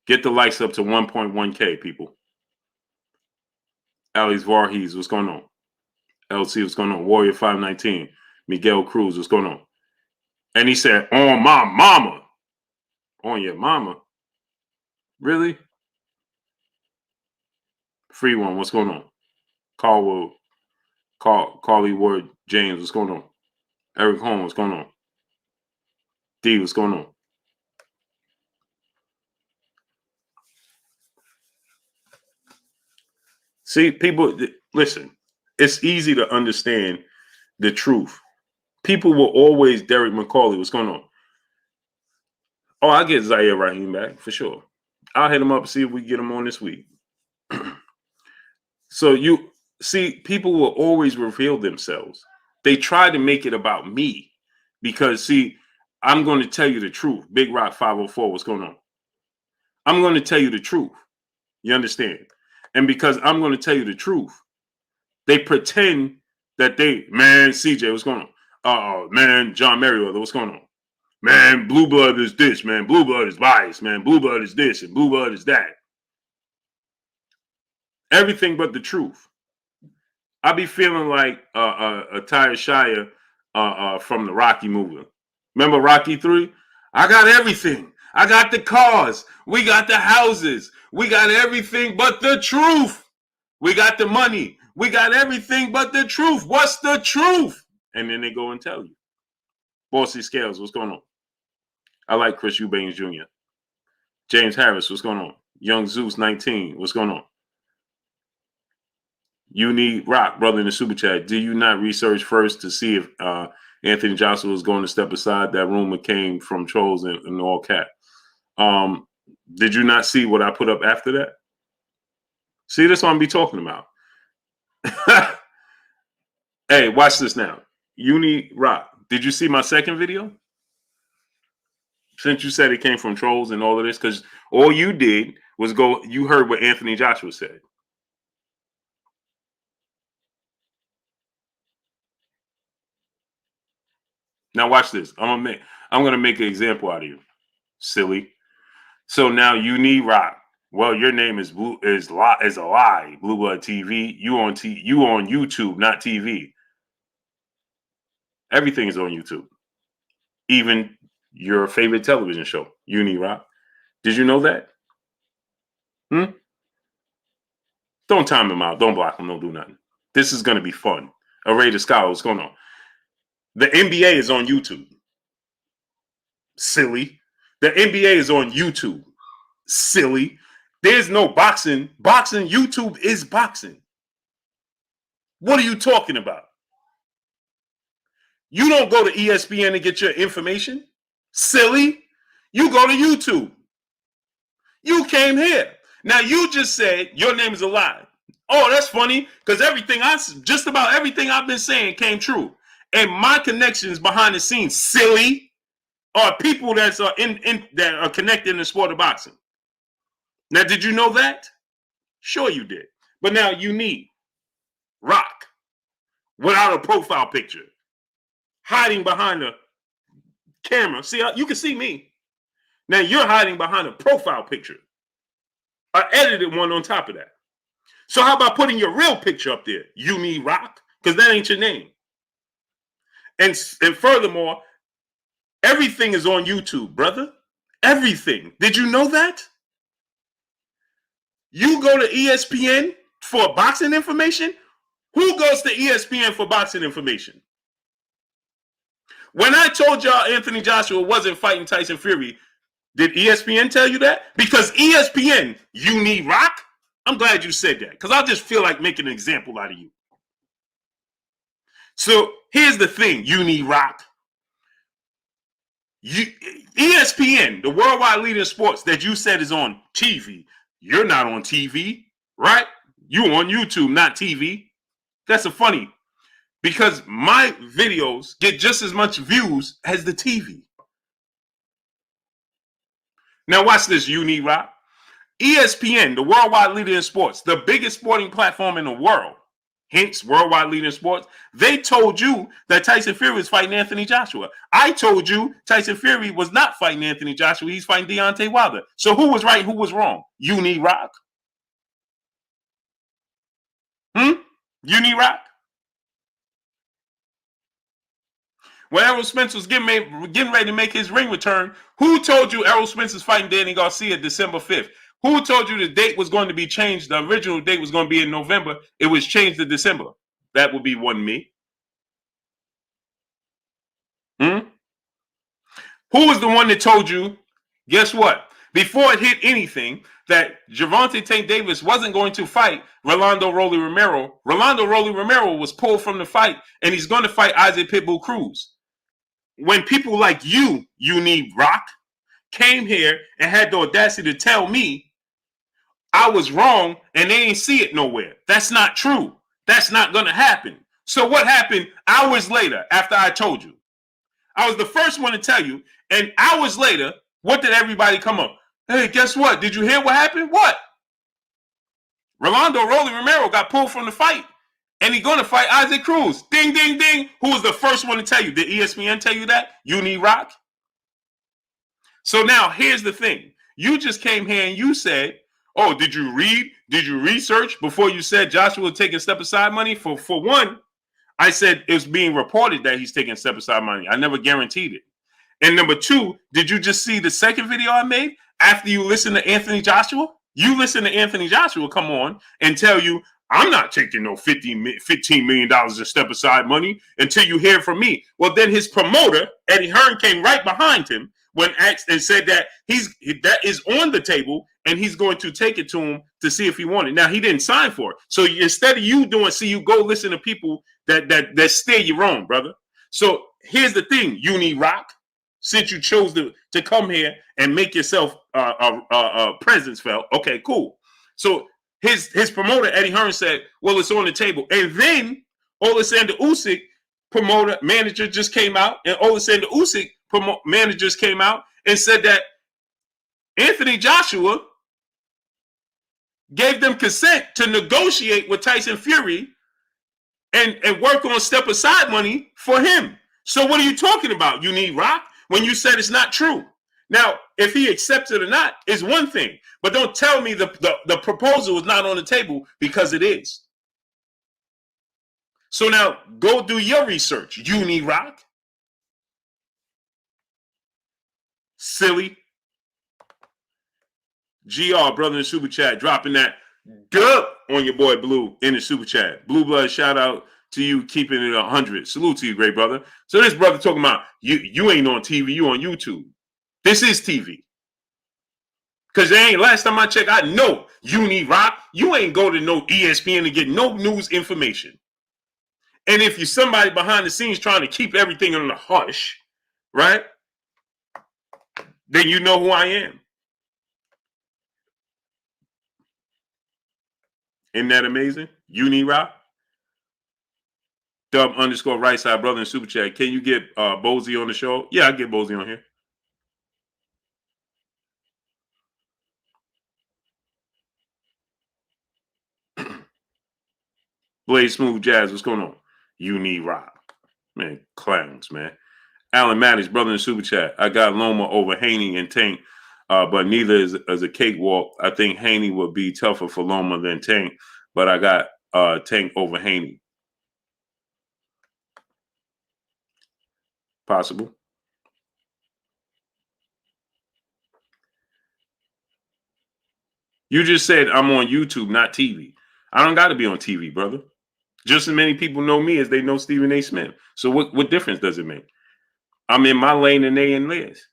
Get the likes up to 1.1K, people. Alex Varhees, what's going on? LC, what's going on? Warrior 519. Miguel Cruz, what's going on? And he said, on my mama. On your mama? Really? Free one, what's going on? Carly Ward James, what's going on? Eric Holmes, what's going on? D, what's going on? See, people, listen, it's easy to understand the truth. People will always, Derek McCauley, what's going on? Oh, I'll get Zaire Rahim back for sure. I'll hit him up and see if we get him on this week. So you see, people will always reveal themselves. They try to make it about me because, see, I'm going to tell you the truth. Big Rock 504, what's going on? I'm going to tell you the truth. You understand? And because I'm going to tell you the truth, they pretend that man, CJ, what's going on? Man, John Merriweather, what's going on? Man, Blue Blood is this, man. Blue Blood is biased, man. Blue Blood is this, and Blue Blood is that. Everything but the truth. I be feeling like Tyre Shire from the Rocky movie. Remember Rocky 3? I got everything. I got the cars. We got the houses. We got everything but the truth. We got the money. We got everything but the truth. What's the truth? And then they go and tell you. Bossy Scales, what's going on? I like Chris Eubanks Jr. James Harris, what's going on? Young Zeus 19, what's going on? You need rock, brother, in the super chat. Do you not research first to see if Anthony Joshua was going to step aside? That rumor came from trolls and all cap. Did you not see what I put up after that? See, that's what I'm be talking about. Hey, watch this now. You need rock. Did you see my second video? Since you said it came from trolls and all of this, because all you did was you heard what Anthony Joshua said. Now watch this. I'm gonna make an example out of you, silly. So now you need rock. Well, your name is is a lie. Blue Blood TV. You on YouTube, not TV. Everything is on YouTube. Even your favorite television show, Rock. Did you know that? Don't time him out. Don't block him. Don't do nothing. This is going to be fun. Array the Scholar, what's going on? The NBA is on YouTube. Silly. The NBA is on YouTube. Silly. There's no boxing. Boxing, YouTube is boxing. What are you talking about? You don't go to ESPN to get your information. Silly. You go to YouTube. You came here. Now you just said your name is a lie. Oh, that's funny because just about everything I've been saying came true. And my connections behind the scenes, silly, are people that are connected in the sport of boxing. Now, did you know that? Sure you did. But now you need Rock without a profile picture, hiding behind the camera. See, you can see me. Now you're hiding behind a profile picture, an edited one on top of that. So how about putting your real picture up there? You need Rock, because that ain't your name. And furthermore, everything is on YouTube, brother. Everything. Did you know that? You go to ESPN for boxing information? Who goes to ESPN for boxing information? When I told y'all Anthony Joshua wasn't fighting Tyson Fury, did ESPN tell you that? Because ESPN, you need Rock? I'm glad you said that, because I just feel like making an example out of you. So here's the thing, you need Rock. ESPN, the worldwide leader in sports that you said is on TV, you're not on TV, right? You on YouTube, not TV. That's a funny, because my videos get just as much views as the TV. Now watch this, you need Rock. ESPN, the worldwide leader in sports, the biggest sporting platform in the world, hence worldwide leader in sports, they told you that Tyson Fury was fighting Anthony Joshua. I told you Tyson Fury was not fighting Anthony Joshua. He's fighting Deontay Wilder. So who was right and who was wrong? You need Rock? You need Rock? When Errol Spence was getting ready to make his ring return, who told you Errol Spence is fighting Danny Garcia December 5th? Who told you the date was going to be changed? The original date was going to be in November. It was changed to December. That would be one me. Who was the one that told you, guess what? Before it hit anything, that Gervonta Tank Davis wasn't going to fight Rolando Rolly Romero. Rolando Rolly Romero was pulled from the fight, and he's going to fight Isaac Pitbull Cruz. When people like you need Rock, came here and had the audacity to tell me I was wrong and they didn't see it nowhere. That's not true. That's not going to happen. So what happened hours later after I told you? I was the first one to tell you, and hours later, what did everybody come up? Hey, guess what? Did you hear what happened? What? Rolando Rolly Romero got pulled from the fight, and he's going to fight Isaac Cruz. Ding, ding, ding. Who was the first one to tell you? Did ESPN tell you that? You need Rock? So now here's the thing. You just came here and you said, oh, did you read? Did you research before you said Joshua was taking step aside money? For one, I said it's being reported that he's taking step aside money. I never guaranteed it. And number two, did you just see the second video I made after you listened to Anthony Joshua? You listen to Anthony Joshua come on and tell you, I'm not taking no $15 million of step aside money until you hear from me. Well, then his promoter, Eddie Hearn, came right behind him when asked and said that that is on the table and he's going to take it to him to see if he wanted. Now, he didn't sign for it. So instead of you go listen to people that steer you wrong, brother. So here's the thing. You need Rock, since you chose to come here and make yourself a presence felt. Okay, cool. So his promoter, Eddie Hearn, said, well, it's on the table. And then Alexander Usyk manager just came out, and Alexander Usyk managers came out and said that Anthony Joshua gave them consent to negotiate with Tyson Fury and work on step aside money for him. So what are you talking about? You need Rock? When you said it's not true. Now, if he accepts it or not is one thing, but don't tell me the proposal is not on the table, because it is. So now go do your research, Uni Rock. Silly. GR, brother in the super chat, dropping that dub on your boy Blue in the super chat. Blue Blood, shout out to you, keeping it 100. Salute to you, great brother. So this brother talking about you ain't on TV, you on YouTube. This is TV. Because they ain't, last time I checked, I know Uni Rock, you ain't go to no ESPN to get no news information. And if you're somebody behind the scenes trying to keep everything on the hush, right, then you know who I am. Isn't that amazing? Uni Rock. Dub _ right side, brother in super chat. Can you get Bozy on the show? Yeah, I get Bozy on here. Blade Smooth Jazz, what's going on? Uni Rock. Man, clowns, man. Alan Maddox, brother in super chat. I got Loma over Haney and Tank, but neither is a cakewalk. I think Haney would be tougher for Loma than Tank, but I got Tank over Haney. Possible. You just said I'm on YouTube, not TV. I don't got to be on TV, brother. Just as many people know me as they know Stephen A. Smith. So what difference does it make? I'm in my lane and they in theirs.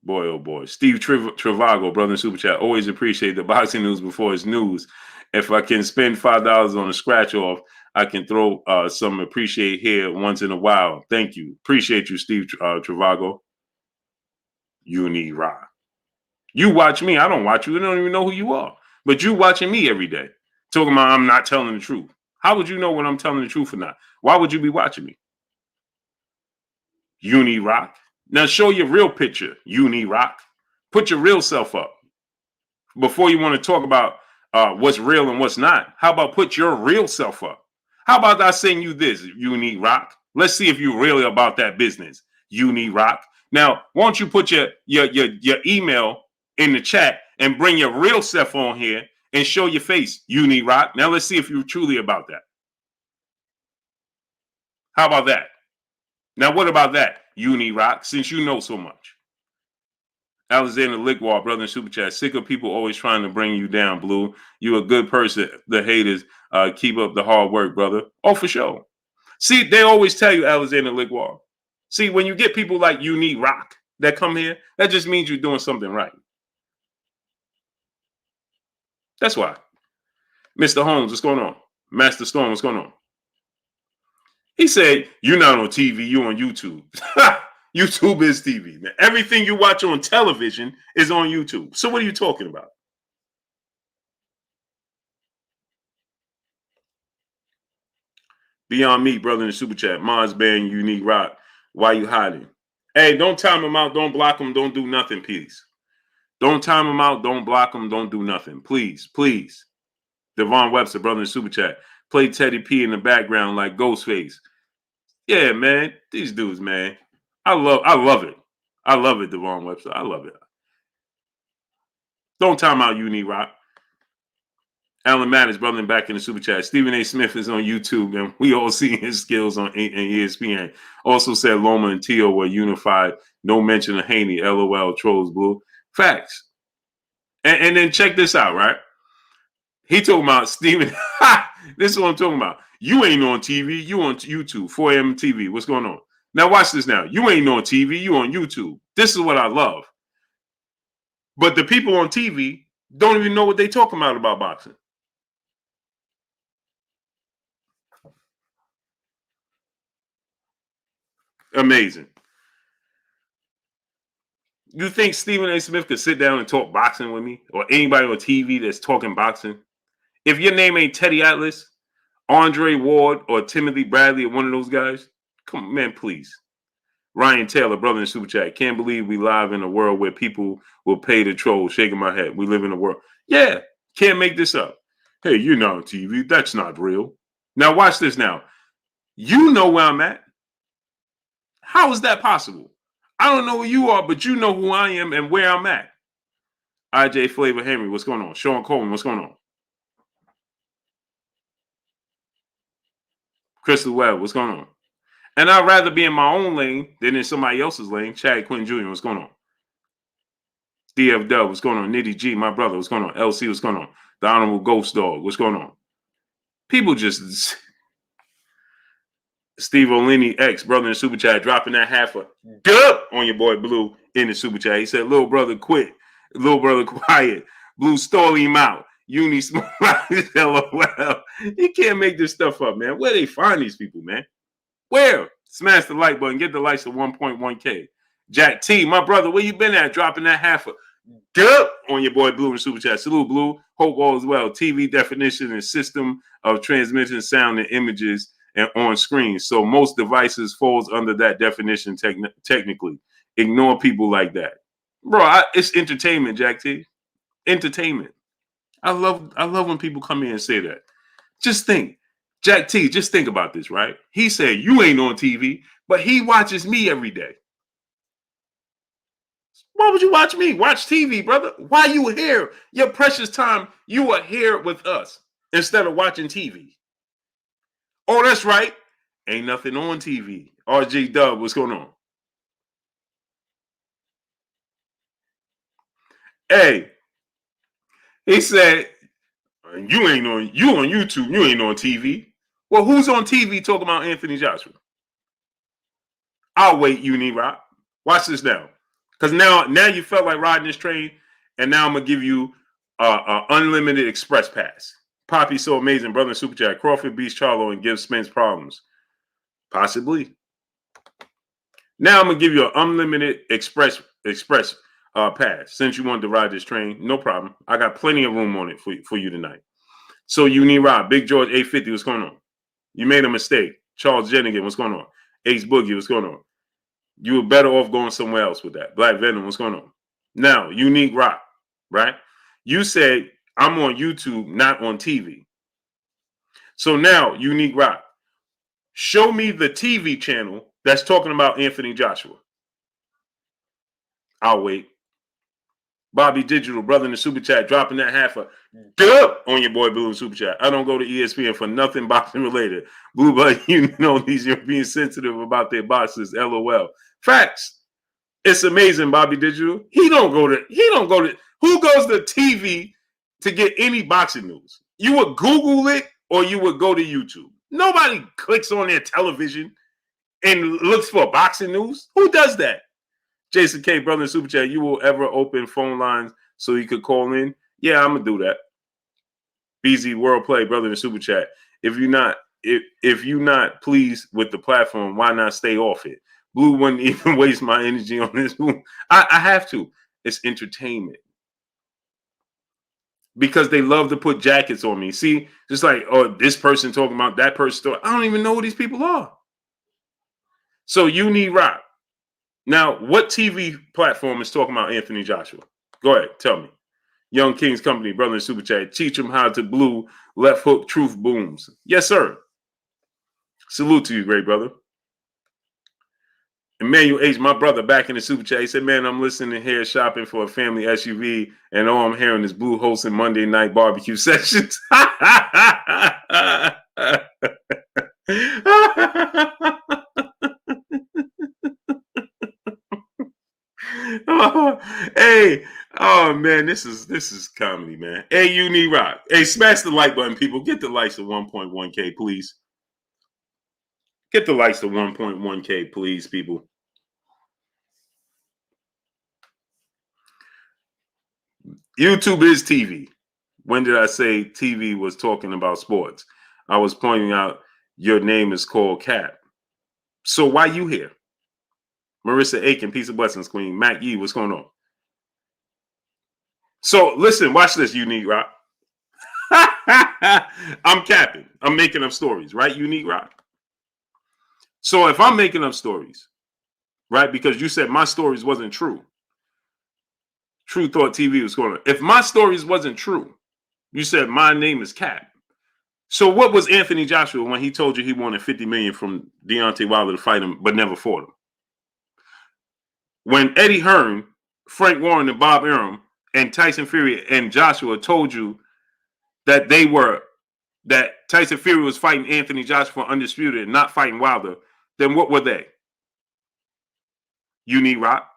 Boy, oh boy. Steve Travago, brother in super chat. Always appreciate the boxing news before it's news. If I can spend $5 on a scratch off, I can throw some appreciate here once in a while. Thank you. Appreciate you, Steve Travago. Uni Rock. You watch me. I don't watch you. I don't even know who you are. But you watching me every day. Talking about I'm not telling the truth. How would you know when I'm telling the truth or not? Why would you be watching me? Uni Rock. Now show your real picture, Uni Rock. Put your real self up. Before you want to talk about what's real and what's not, how about put your real self up? How about I send you this, Uni Rock? Let's see if you're really about that business, Uni Rock. Now, why don't you put your email in the chat and bring your real self on here and show your face, Uni Rock. Now let's see if you're truly about that. How about that? Now what about that, Uni Rock, since you know so much? Alexander Lickwall, brother in super chat. Sick of people always trying to bring you down, Blue. You a good person. The haters, keep up the hard work, brother. Oh, for sure. See, they always tell you, Alexander Lickwall. See, when you get people like Uni Rock that come here, that just means you're doing something right. That's why. Mr. Holmes, what's going on? Master Storm, what's going on? He said, you're not on TV, you're on YouTube. YouTube is TV. Now, everything you watch on television is on YouTube. So what are you talking about? Beyond Me, brother in the super chat. Mons Band, Unique Rock. Why you hiding? Hey, don't time them out. Don't block them. Don't do nothing, please. Don't time them out. Don't block them. Don't do nothing. Please, please. Devon Webster, brother in the super chat. Play Teddy P in the background like Ghostface. Yeah, man. These dudes, man. I love it. I love it, Devon Webster. I love it. Don't time out, Uni Rock. Alan Maddox, brother, back in the super chat. Stephen A. Smith is on YouTube, and we all see his skills on ESPN. Also said Loma and Tio were unified. No mention of Haney. LOL, trolls, Blue. Facts. And then check this out, right? He talking about Stephen. This is what I'm talking about. You ain't on TV. You on YouTube. 4am TV. What's going on? Now watch this now. You ain't on TV. You on YouTube. This is what I love. But the people on TV don't even know what they talking about boxing. Amazing. You think Stephen A. Smith could sit down and talk boxing with me? Or anybody on TV that's talking boxing? If your name ain't Teddy Atlas, Andre Ward, or Timothy Bradley, or one of those guys, come on, man, please. Ryan Taylor, brother in super chat. Can't believe we live in a world where people will pay to troll. Shaking my head. We live in a world. Yeah, can't make this up. Hey, you're not on TV. That's not real. Now watch this now. You know where I'm at. How is that possible? I don't know who you are, but you know who I am and where I'm at. IJ Flavor Henry, what's going on? Sean Coleman, what's going on? Crystal Webb, what's going on? And I'd rather be in my own lane than in somebody else's lane. Chad Quinn Jr., what's going on? DF Dub, what's going on? Nitty G, my brother, what's going on? LC, what's going on? The Honorable Ghost Dog, what's going on? People just... Steve Olini X, brother in the super chat, dropping that half a dub on your boy Blue in the super chat. He said, little brother quit. Little brother quiet. Blue stole him out. Uni small. LOL. You can't make this stuff up, man. Where they find these people, man? Where? Smash the like button. Get the likes of 1.1K. Jack T, my brother, where you been at? Dropping that half a dub on your boy Blue in the super chat. Salute, Blue. Hope all is well. TV definition and system of transmitting sound and images and on screen. So most devices falls under that definition technically. Ignore people like that. Bro, it's entertainment, Jack T. Entertainment. I love when people come in and say that. Just think. Jack T, just think about this, right? He said, you ain't on TV, but he watches me every day. Why would you watch me? Watch TV, brother. Why you here? Your precious time, you are here with us instead of watching TV. Oh, that's right. Ain't nothing on TV. RG Dub, what's going on? Hey, he said, you on YouTube, you ain't on TV. Well, who's on TV talking about Anthony Joshua? I'll wait, Uni Rock. Watch this now. Because now you felt like riding this train, and now I'm going to give you an unlimited express pass. Poppy so amazing, brother in super chat. Crawford beats Charlo and gives Spence problems. Possibly. Now I'm gonna give you an unlimited express pass. Since you wanted to ride this train, no problem. I got plenty of room on it for you tonight. So you need Rob, Big George 850, what's going on? You made a mistake. Charles Jennings, what's going on? Ace Boogie, what's going on? You were better off going somewhere else with that. Black Venom, what's going on? Now, Unique Rock, right? You said I'm on YouTube, not on TV. So now, Unique Rock, show me the TV channel that's talking about Anthony Joshua. I'll wait. Bobby Digital, brother in the super chat, dropping that half a dub on your boy Blue in super chat. I don't go to ESPN for nothing boxing related. Blue, but you know these are being sensitive about their boxes. LOL. Facts. It's amazing, Bobby Digital. Who goes to TV to get any boxing news? You would Google it or you would go to YouTube. Nobody clicks on their television and looks for boxing news. Who does that? Jason K, brother in super chat, you will ever open phone lines so you could call in? Yeah, I'm gonna do that. BZ World Play, brother in super chat. If you're not pleased with the platform, why not stay off it? Blue wouldn't even waste my energy on this. I have to. It's entertainment. Because they love to put jackets on me. See, just like, oh, this person talking about that person. I don't even know who these people are. So you need Rock. Now, what TV platform is talking about Anthony Joshua? Go ahead, tell me. Young Kings Company, brother in super chat. Teach them how to blue left hook truth booms. Yes, sir. Salute to you, great brother. Emmanuel H, my brother, back in the super chat. He said, man, I'm listening here shopping for a family SUV, and all I'm hearing is Blue hosting Monday night barbecue sessions. Hey, oh man, this is comedy, man. Hey, you need Rock. Hey, smash the like button, people. Get the likes of 1.1K, please. Get the likes of 1.1K, please, people. YouTube is TV. When did I say TV was talking about sports? I was pointing out your name is called Cap. So why you here? Marissa Aiken, peace of blessings, queen. Mac Yee, what's going on? So listen, watch this, Unique Rock. I'm capping. I'm making up stories, right, Unique Rock? So if I'm making up stories, right, because you said my stories wasn't true. True Thought TV was going on. If my stories wasn't true, you said my name is Cap. So what was Anthony Joshua when he told you he wanted $50 million from Deontay Wilder to fight him, but never fought him? When Eddie Hearn, Frank Warren, and Bob Arum, and Tyson Fury and Joshua told you that that Tyson Fury was fighting Anthony Joshua for undisputed and not fighting Wilder, then what were they? You need rock.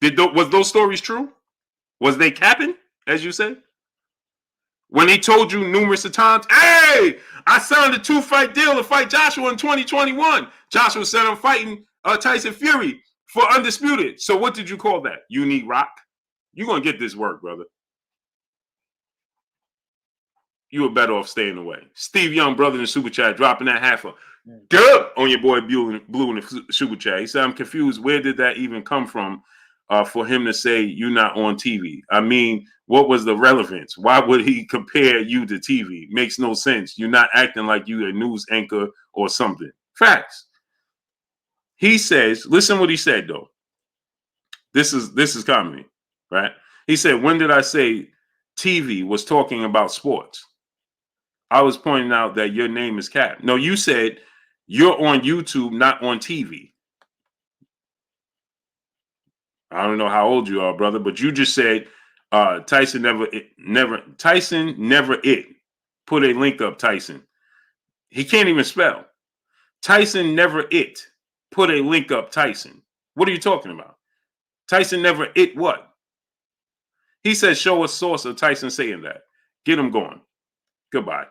Was those stories true? Was they capping, as you said? When he told you numerous of times, hey, I signed a 2-fight deal to fight Joshua in 2021. Joshua said I'm fighting Tyson Fury for undisputed. So what did you call that? You need rock. You're going to get this work, brother. You were better off staying away. Steve Young, brother in the super chat, dropping that half a dub on your boy Blue in the super chat. He said, I'm confused. Where did that even come from for him to say you're not on TV? I mean, what was the relevance? Why would he compare you to TV? Makes no sense. You're not acting like you a news anchor or something. Facts. He says, listen what he said, though. This is comedy, right? He said, when did I say TV was talking about sports? I was pointing out that your name is Cap. No, you said you're on YouTube, not on TV. I don't know how old you are, brother, but you just said Tyson never put a link up. Tyson, he can't even spell. Tyson never put a link up. Tyson, what are you talking about? Tyson never what? He said, show a source of Tyson saying that. Get him going. Goodbye.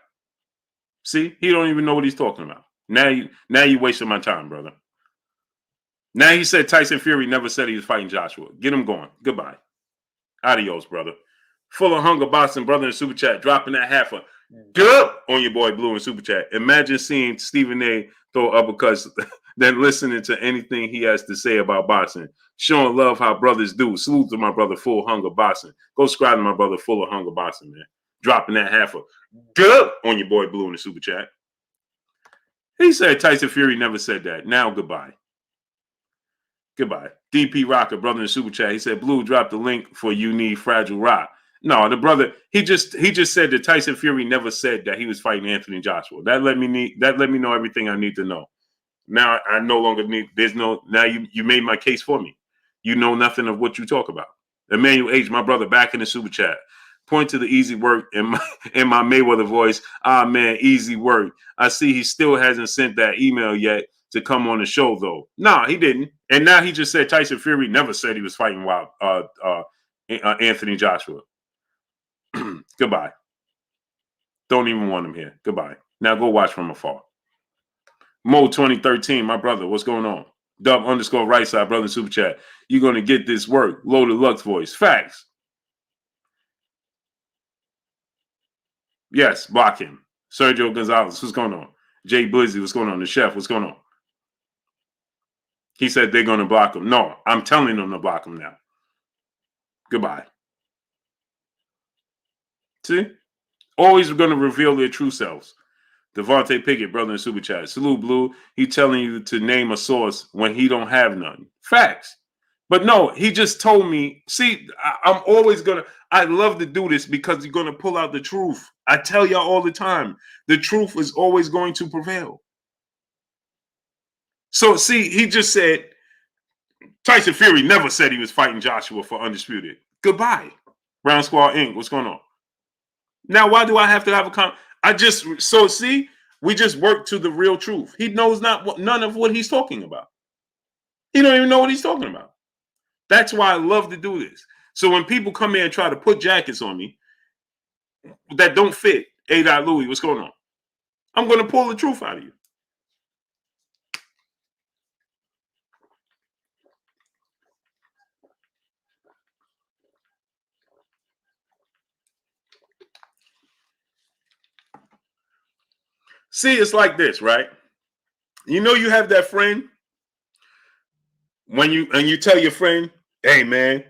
See, he don't even know what he's talking about. Now you wasting my time, brother. Now he said Tyson Fury never said he was fighting Joshua. Get him going. Goodbye. Adios, brother. Full of hunger, Boston, brother in super chat, dropping that half a dub on your boy Blue in super chat. Imagine seeing Stephen A. throw uppercuts than listening to anything he has to say about boxing. Showing love how brothers do. Salute to my brother Full Hunger Boxing. Go subscribe to my brother Full of Hunger Boxing, man. Dropping that half a dub on your boy Blue in the super chat. He said Tyson Fury never said that. Now goodbye. Goodbye. DP Rocker, brother in the super chat. He said Blue dropped the link for You Need Fragile Rock. No, the brother, he just said that Tyson Fury never said that he was fighting Anthony Joshua. That let me know everything I need to know. Now I no longer need. Now you made my case for me. You know nothing of what you talk about. Emmanuel H, my brother, back in the super chat. Point to the easy work in my Mayweather voice. Ah man, easy work. I see he still hasn't sent that email yet to come on the show though. Nah, he didn't. And now he just said Tyson Fury never said he was fighting Anthony Joshua. Goodbye. Don't even want him here. Goodbye. Now go watch from afar. Mo 2013, my brother, what's going on? Dub _ right side, brother super chat. You're going to get this work. Loaded Lux voice. Facts. Yes, block him. Sergio Gonzalez, what's going on? Jay Blizzy, what's going on? The chef, what's going on? He said they're going to block him. No, I'm telling them to block him now. Goodbye. See? Always going to reveal their true selves. Devontae Pickett, brother in super chat. Salute, Blue. He telling you to name a source when he don't have none. Facts. But no, he just told me, see, I'm always going to, I love to do this because you're going to pull out the truth. I tell y'all all the time, the truth is always going to prevail. So, see, he just said, Tyson Fury never said he was fighting Joshua for undisputed. Goodbye. Round Squad Inc. What's going on? Now, why do I have to have a see, we just work to the real truth. He knows none of what he's talking about. He don't even know what he's talking about. That's why I love to do this. So when people come in and try to put jackets on me that don't fit, A. Louis, what's going on? I'm going to pull the truth out of you. See, it's like this, right? You know you have that friend when you tell your friend, hey, man,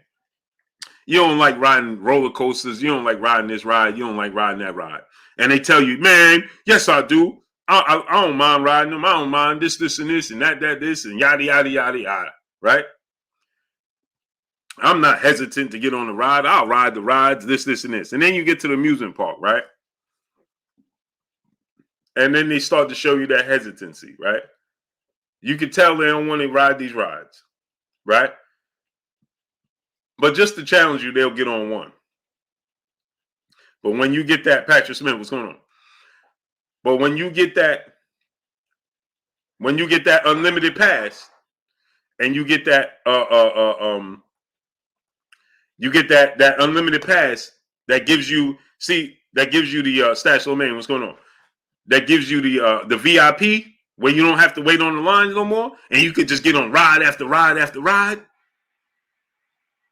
you don't like riding roller coasters. You don't like riding this ride. You don't like riding that ride. And they tell you, man, yes, I do. I don't mind riding them. I don't mind this, and this, and that, this, and yada, yada, yada, yada, right? I'm not hesitant to get on the ride. I'll ride the rides, this, and this. And then you get to the amusement park, right? And then they start to show you that hesitancy, right? You can tell they don't want to ride these rides, right? But just to challenge you, they'll get on one. But when you get that, Patrick Smith, what's going on? But when you get that unlimited pass, and you get that that unlimited pass that gives you the Stash Lemaine, what's going on? That gives you the VIP where you don't have to wait on the line no more, and you could just get on ride after ride after ride.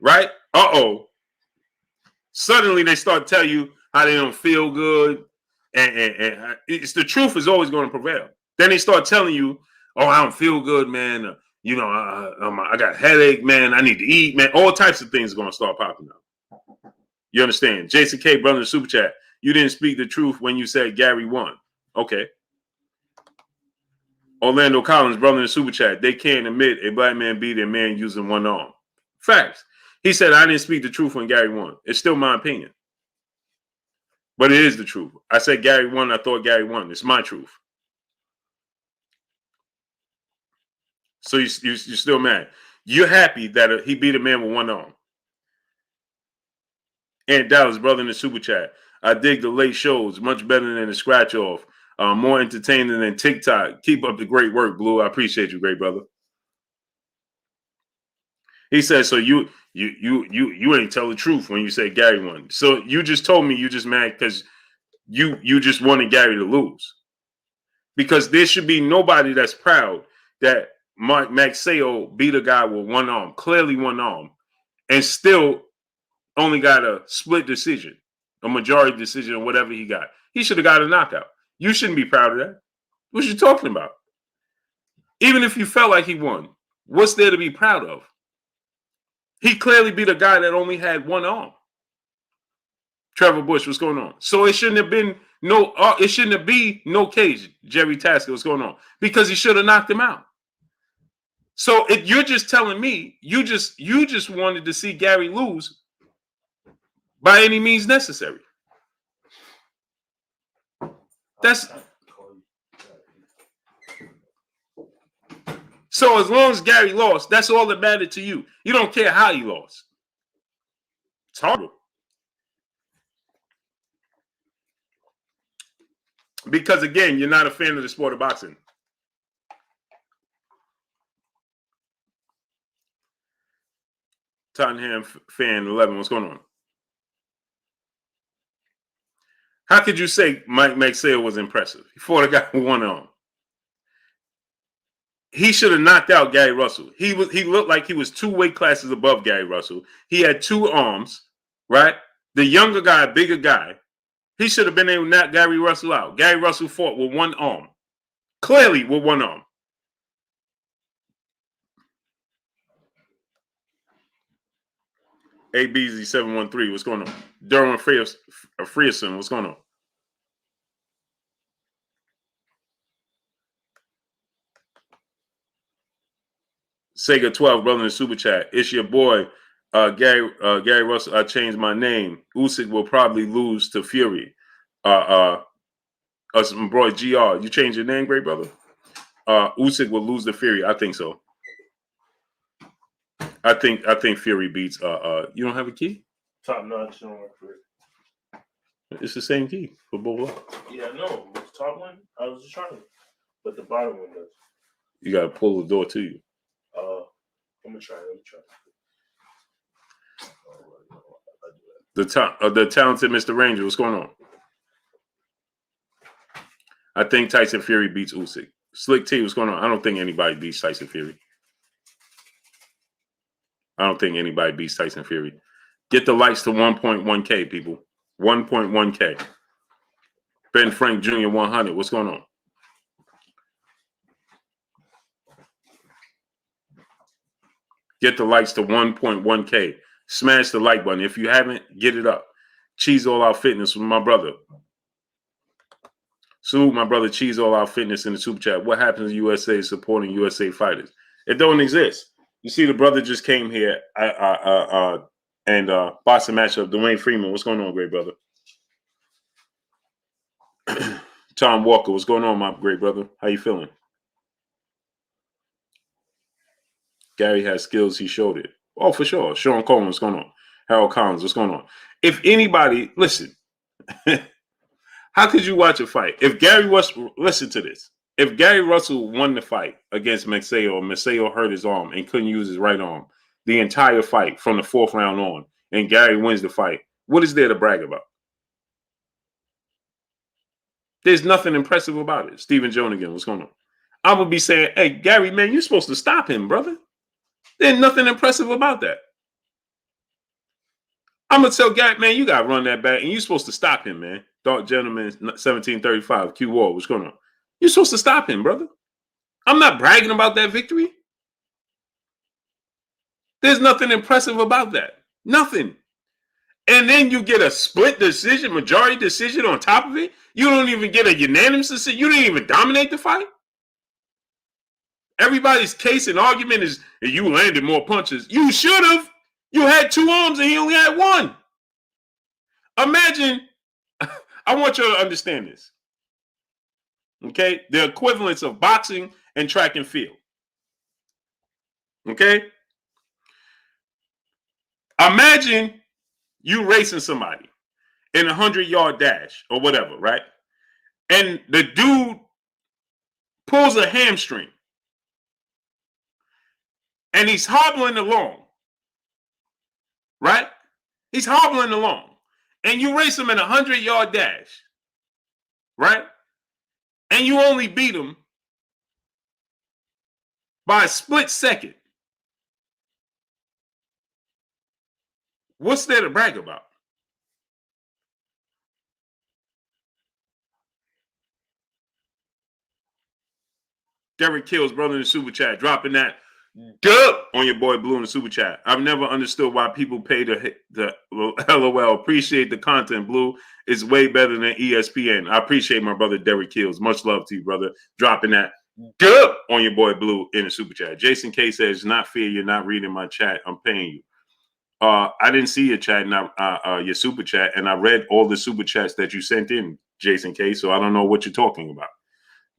Right? Suddenly they start to tell you how they don't feel good, and it's the truth is always going to prevail. Then they start telling you, "Oh, I don't feel good, man. I got a headache, man. I need to eat, man." All types of things are going to start popping up. You understand? Jason K, brother in the super chat. You didn't speak the truth when you said Gary won. Okay. Orlando Collins, brother in the super chat. They can't admit a black man beat a man using one arm. Facts. He said, I didn't speak the truth when Gary won. It's still my opinion. But it is the truth. I said Gary won. I thought Gary won. It's my truth. So you're still mad. You're happy that he beat a man with one arm. And Dallas, brother in the super chat. I dig the late shows. Much better than the scratch off. More entertaining than TikTok. Keep up the great work, Blue. I appreciate you, great brother. He said, so you ain't tell the truth when you say Gary won. So you just told me you just mad because you just wanted Gary to lose. Because there should be nobody that's proud that Max Sale beat a guy with one arm, clearly one arm, and still only got a split decision, a majority decision, or whatever he got. He should have got a knockout. You shouldn't be proud of that. What you talking about? Even if you felt like he won, what's there to be proud of? He clearly beat a guy that only had one arm. Trevor Bush, what's going on? So it shouldn't have been no cage, Jerry Tasker, what's going on? Because he should have knocked him out. So you're just telling me you just wanted to see Gary lose by any means necessary. So as long as Gary lost, that's all that mattered to you. You don't care how he lost. It's horrible. Because again, you're not a fan of the sport of boxing. Tottenham fan 11, what's going on? How could you say Mike Maxwell was impressive? He fought a guy with one arm. He should have knocked out Gary Russell. He looked like he was 2 weight classes above Gary Russell. He had 2 arms, right? The younger guy, bigger guy. He should have been able to knock Gary Russell out. Gary Russell fought with one arm. Clearly with one arm. ABZ713, what's going on? Durham Frierson, what's going on? Sega 12, brother in the super chat. It's your boy, Gary Russell. I changed my name. Usyk will probably lose to Fury. My boy GR. You changed your name, great brother? Usyk will lose to Fury. I think so. I think Fury beats. You don't have a key? Top notch don't work for it. It's the same key for both. Yeah, no. The top one, I was just trying to, but the bottom one does. You gotta pull the door to you. Let me try. The talented Mr. Ranger, what's going on? I think Tyson Fury beats Usyk. Slick T, what's going on? I don't think anybody beats Tyson Fury. Get the likes to 1.1K, people. 1.1K. Ben Frank Jr. 100. What's going on? Get the likes to 1.1K. Smash the like button. If you haven't, get it up. Cheese All Out Fitness with my brother. Salute my brother Cheese All Out Fitness in the super chat. What happens in USA supporting USA fighters? It don't exist. You see, the brother just came here and boxing matchup. Dwayne Freeman, what's going on, great brother? Tom Walker, what's going on, my great brother? How you feeling? Gary has skills. He showed it. Oh, for sure. Sean Coleman, what's going on? Harold Collins, what's going on? If anybody, listen, how could you watch a fight? If Gary Russell, listen to this. If Gary Russell won the fight against Maceo, Maceo hurt his arm and couldn't use his right arm the entire fight from the 4th round on, and Gary wins the fight, what is there to brag about? There's nothing impressive about it. Stephen Jonigan, what's going on? I would be saying, hey, Gary, man, you're supposed to stop him, brother. There's nothing impressive about that. I'm going to tell Gary, man, you got to run that back, and you're supposed to stop him, man. Dark Gentleman, 1735, Q Wall, what's going on? You're supposed to stop him, brother. I'm not bragging about that victory. There's nothing impressive about that. Nothing. And then you get a split decision, majority decision on top of it. You don't even get a unanimous decision. You didn't even dominate the fight. Everybody's case and argument is you landed more punches. You should have. You had 2 arms and he only had 1. Imagine, I want you to understand this. Okay? The equivalence of boxing and track and field. Okay? Imagine you racing somebody in a 100-yard dash or whatever, right? And the dude pulls a hamstring and he's hobbling along, right? He's hobbling along and you race him in a 100-yard dash, right? And you only beat him by a split second. What's there to brag about? Derek Kills, brother in the super chat, dropping that dub on your boy Blue in the super chat. I've never understood why people pay the LOL. Appreciate the content, Blue. It's way better than ESPN. I appreciate my brother Derek Kills. Much love to you, brother. Dropping that dub on your boy Blue in the super chat. Jason K says, not fair, you're not reading my chat. I'm paying you. I didn't see your chat, your super chat, and I read all the super chats that you sent in, Jason K. So I don't know what you're talking about.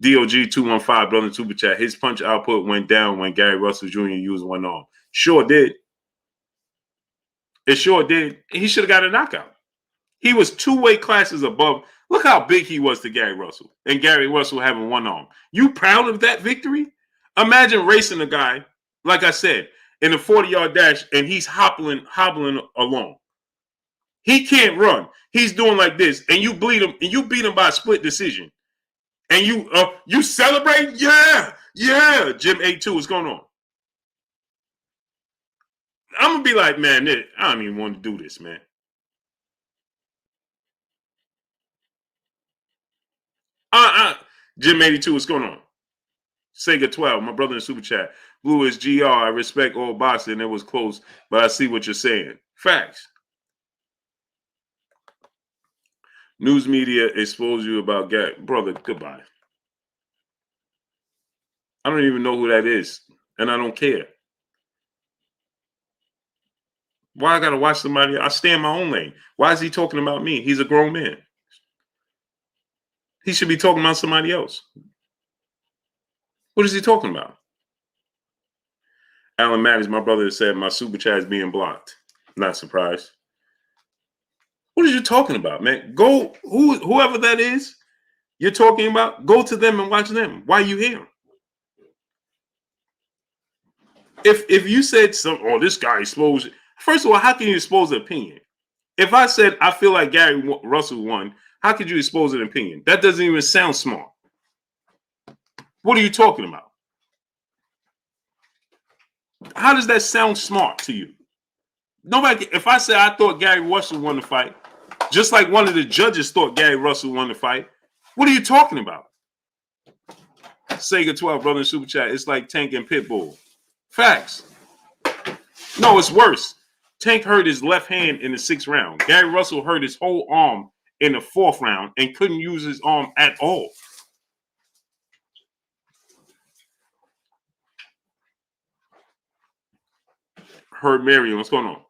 DOG 215, brother super chat. His punch output went down when Gary Russell Jr. used 1 arm. Sure did. It sure did. He should have got a knockout. He was 2 weight classes above. Look how big he was to Gary Russell, and Gary Russell having 1 arm. You proud of that victory? Imagine racing a guy, like I said, in a 40-yard dash, and he's hobbling along. He can't run. He's doing like this, and you beat him by a split decision. And you celebrate? Yeah. Jim A2, what's going on? I'm going to be like, man, I don't even want to do this, man. Jim 82, what's going on? Sega 12, my brother in super chat. Blue is GR. I respect all boxing. It was close, but I see what you're saying. Facts. News media expose you about Gary. Brother, goodbye. I don't even know who that is, and I don't care. Why I got to watch somebody? I stay in my own lane. Why is he talking about me? He's a grown man. He should be talking about somebody else. What is he talking about? Alan Mattis, my brother, said my super chat is being blocked. Not surprised. What are you talking about, man? Go, whoever that is you're talking about, go to them and watch them. Why are you here? If you said this guy exposed. First of all, how can you expose an opinion? If I said I feel like Gary Russell won, how could you expose an opinion? That doesn't even sound smart. What are you talking about? How does that sound smart to you? Nobody. If I said I thought Gary Russell won the fight, just like one of the judges thought Gary Russell won the fight, what are you talking about? Sega 12, brother in super chat. It's like Tank and Pitbull. Facts. No, it's worse. Tank hurt his left hand in the 6th round. Gary Russell hurt his whole arm in the 4th round and couldn't use his arm at all. Herb Marion, what's going on?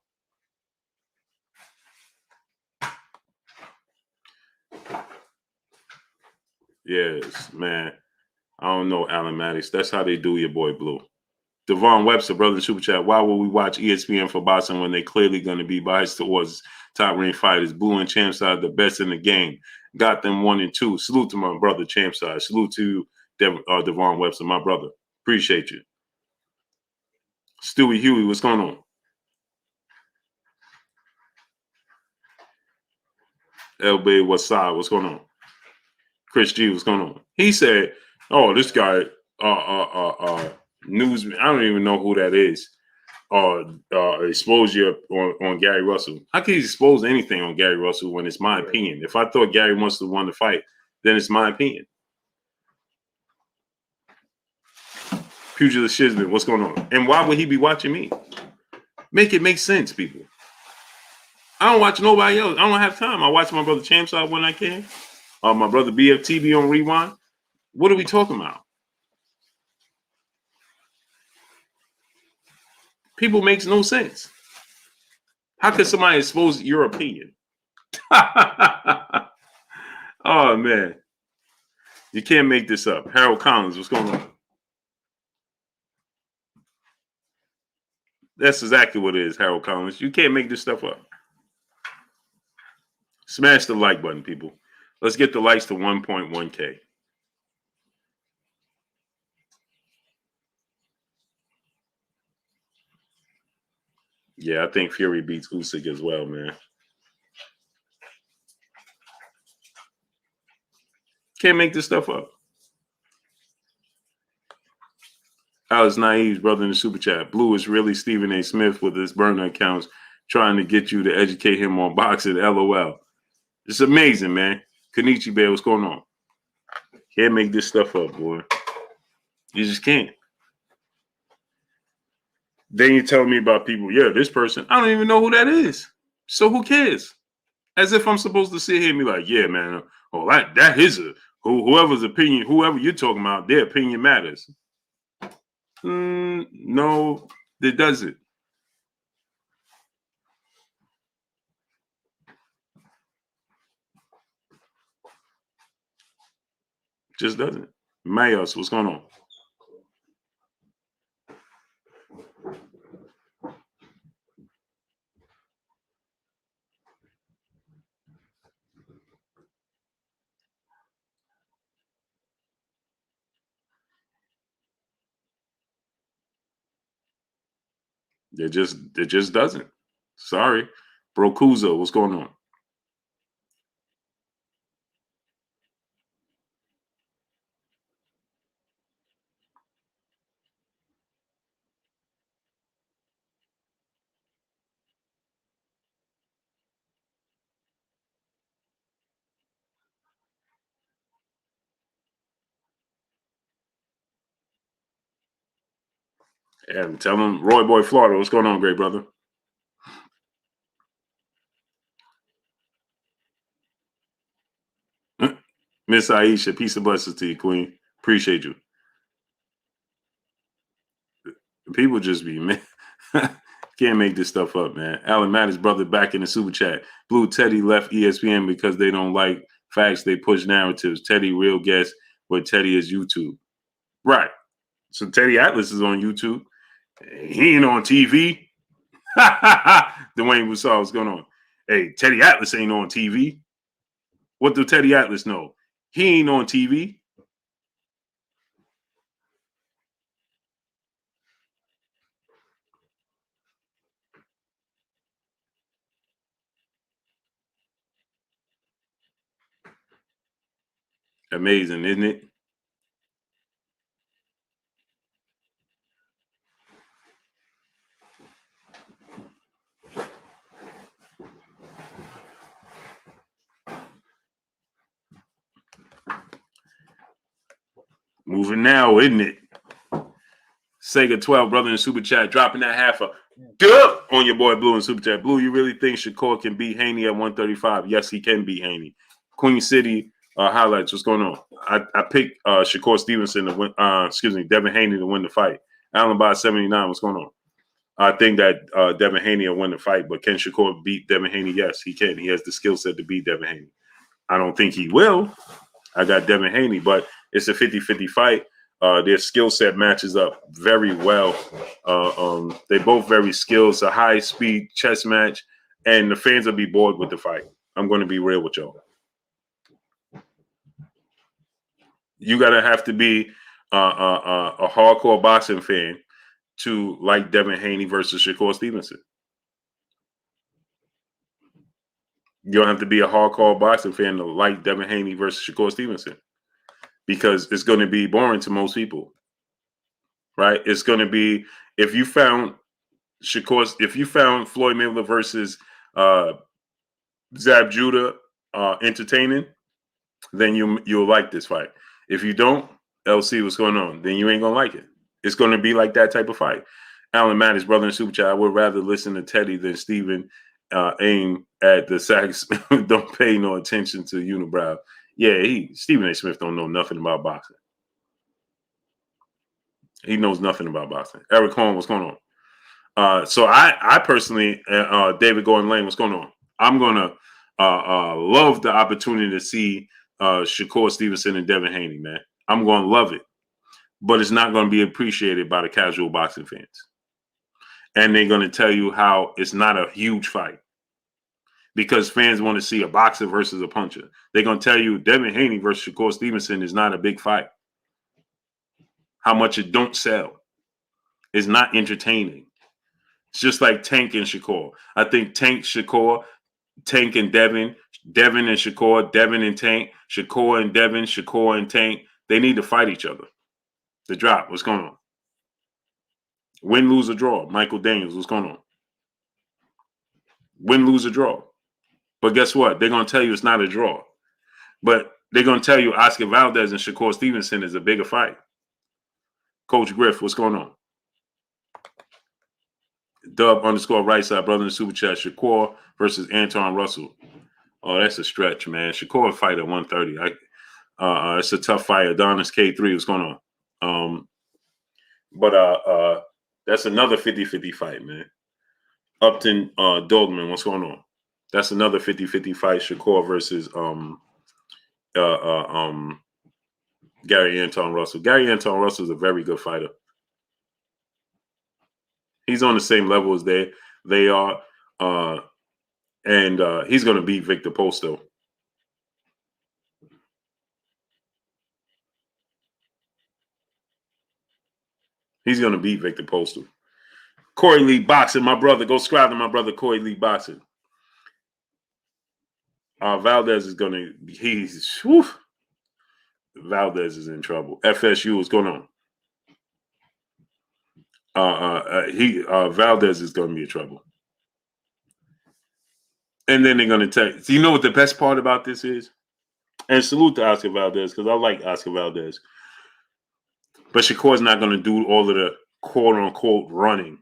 Yes, man. I don't know, Alan Mattis. That's how they do your boy Blue. Devon Webster, brother in Super Chat. Why would we watch ESPN for boxing when they're clearly going to be biased towards top rank fighters? Blue and Champside, the best in the game. Got them 1 and 2. Salute to my brother Champside. Salute to Devon Webster, my brother. Appreciate you. Stewie Huey, what's going on? LB, what's going on? Chris G, what's going on? He said, "Oh, this guy, newsman. I don't even know who that is. Expose you on Gary Russell. How can you expose anything on Gary Russell when it's my opinion? If I thought Gary Russell won the fight, then it's my opinion." Pugilist Shizman, what's going on? And why would he be watching me? Make it make sense, people. I don't watch nobody else. I don't have time. I watch my brother Champside when I can. My brother BFTB on Rewind. What are we talking about? People makes no sense. How could somebody expose your opinion? Oh, man. You can't make this up. Harold Collins, what's going on? That's exactly what it is, Harold Collins. You can't make this stuff up. Smash the like button, people. Let's get the likes to 1.1K. Yeah, I think Fury beats Usyk as well, man. Can't make this stuff up. Alex Naive's brother in the super chat. Blue is really Stephen A. Smith with his burner accounts trying to get you to educate him on boxing. LOL. It's amazing, man. Kenichi Bear, what's going on? Can't make this stuff up, boy. You just can't. Then you're telling me about people. Yeah, this person. I don't even know who that is. So who cares? As if I'm supposed to sit here and be like, yeah, man. Oh, that is whoever's opinion, whoever you're talking about, their opinion matters. No, it doesn't. Just doesn't. Mayos, what's going on? It just doesn't. Sorry. Brocuzo, what's going on? And tell him, Roy Boy Florida, what's going on, great brother? Miss Aisha, peace and blessings to you, Queen. Appreciate you. People just be, man. Can't make this stuff up, man. Alan Mattis' brother back in the super chat. Blue Teddy left ESPN because they don't like facts. They push narratives. Teddy real guest, but Teddy is YouTube. Right. So Teddy Atlas is on YouTube. He ain't on TV. Dwayne Rousseau, what's going on? Hey, Teddy Atlas ain't on TV. What do Teddy Atlas know? He ain't on TV. Amazing, isn't it? Moving now, isn't it? Sega 12, brother in super chat, dropping that half a dub on your boy Blue in super chat. Blue, you really think Shakur can beat Haney at 135? Yes, he can beat Haney. Queen City highlights. What's going on? I picked Shakur Stevenson to win. Devin Haney to win the fight. Allen by 79. What's going on? I think that Devin Haney will win the fight, but can Shakur beat Devin Haney? Yes, he can. He has the skill set to beat Devin Haney. I don't think he will. I got Devin Haney, but it's a 50-50 fight. Their skill set matches up very well. They both very skilled. It's a high speed chess match, and the fans will be bored with the fight. I'm going to be real with y'all. You gotta have to be a hardcore boxing fan to like Devin Haney versus Shakur Stevenson. You don't have to be a hardcore boxing fan to like Devin Haney versus Shakur Stevenson, because it's going to be boring to most people, right? It's going to be, if you found Floyd Mayweather versus Zab Judah entertaining, then you'll like this fight. If you don't, LC, what's going on? Then you ain't gonna like it. It's gonna be like that type of fight. Alan Mattis, brother in Super Chat, I would rather listen to Teddy than Steven aim at the sacks. Don't pay no attention to Unibrow. Yeah, Stephen A. Smith don't know nothing about boxing. He knows nothing about boxing. Eric Holm, what's going on? So I personally, David Gordon Lane, what's going on? I'm gonna love the opportunity to see Shakur Stevenson and Devin Haney, man. I'm going to love it, but it's not going to be appreciated by the casual boxing fans. And they're going to tell you how it's not a huge fight because fans want to see a boxer versus a puncher. They're going to tell you Devin Haney versus Shakur Stevenson is not a big fight. How much it don't sell. It's not entertaining. It's just like Tank and Shakur. I think Tank, Shakur, Tank and Devin and Shakur, Devin and Tank, Shakur and Devin, Shakur and Tank. They need to fight each other. The drop, what's going on? Win, lose, or draw. Michael Daniels, what's going on? Win, lose, or draw. But guess what? They're going to tell you it's not a draw. But they're going to tell you Oscar Valdez and Shakur Stevenson is a bigger fight. Coach Griff, what's going on? Dub _ right side, brother in the Super Chat. Shakur versus Anton Russell. Oh, that's a stretch, man. Shakur fight at 130. It's a tough fight. Adonis K3, what's going on? But that's another 50-50 fight, man. Upton Dogman, what's going on? That's another 50-50 fight. Shakur versus Gary Anton Russell. Gary Anton Russell is a very good fighter. He's on the same level as they are. And he's going to beat Victor Posto. He's going to beat Victor Postal. Corey Lee Boxing, my brother. Go subscribe to my brother, Corey Lee Boxing. Valdez is going to, Valdez is in trouble. FSU, what's going on? Valdez is going to be in trouble. And then they're going to tell you. So you know what the best part about this is? And salute to Oscar Valdez, because I like Oscar Valdez. But Shakur's not going to do all of the quote-unquote running.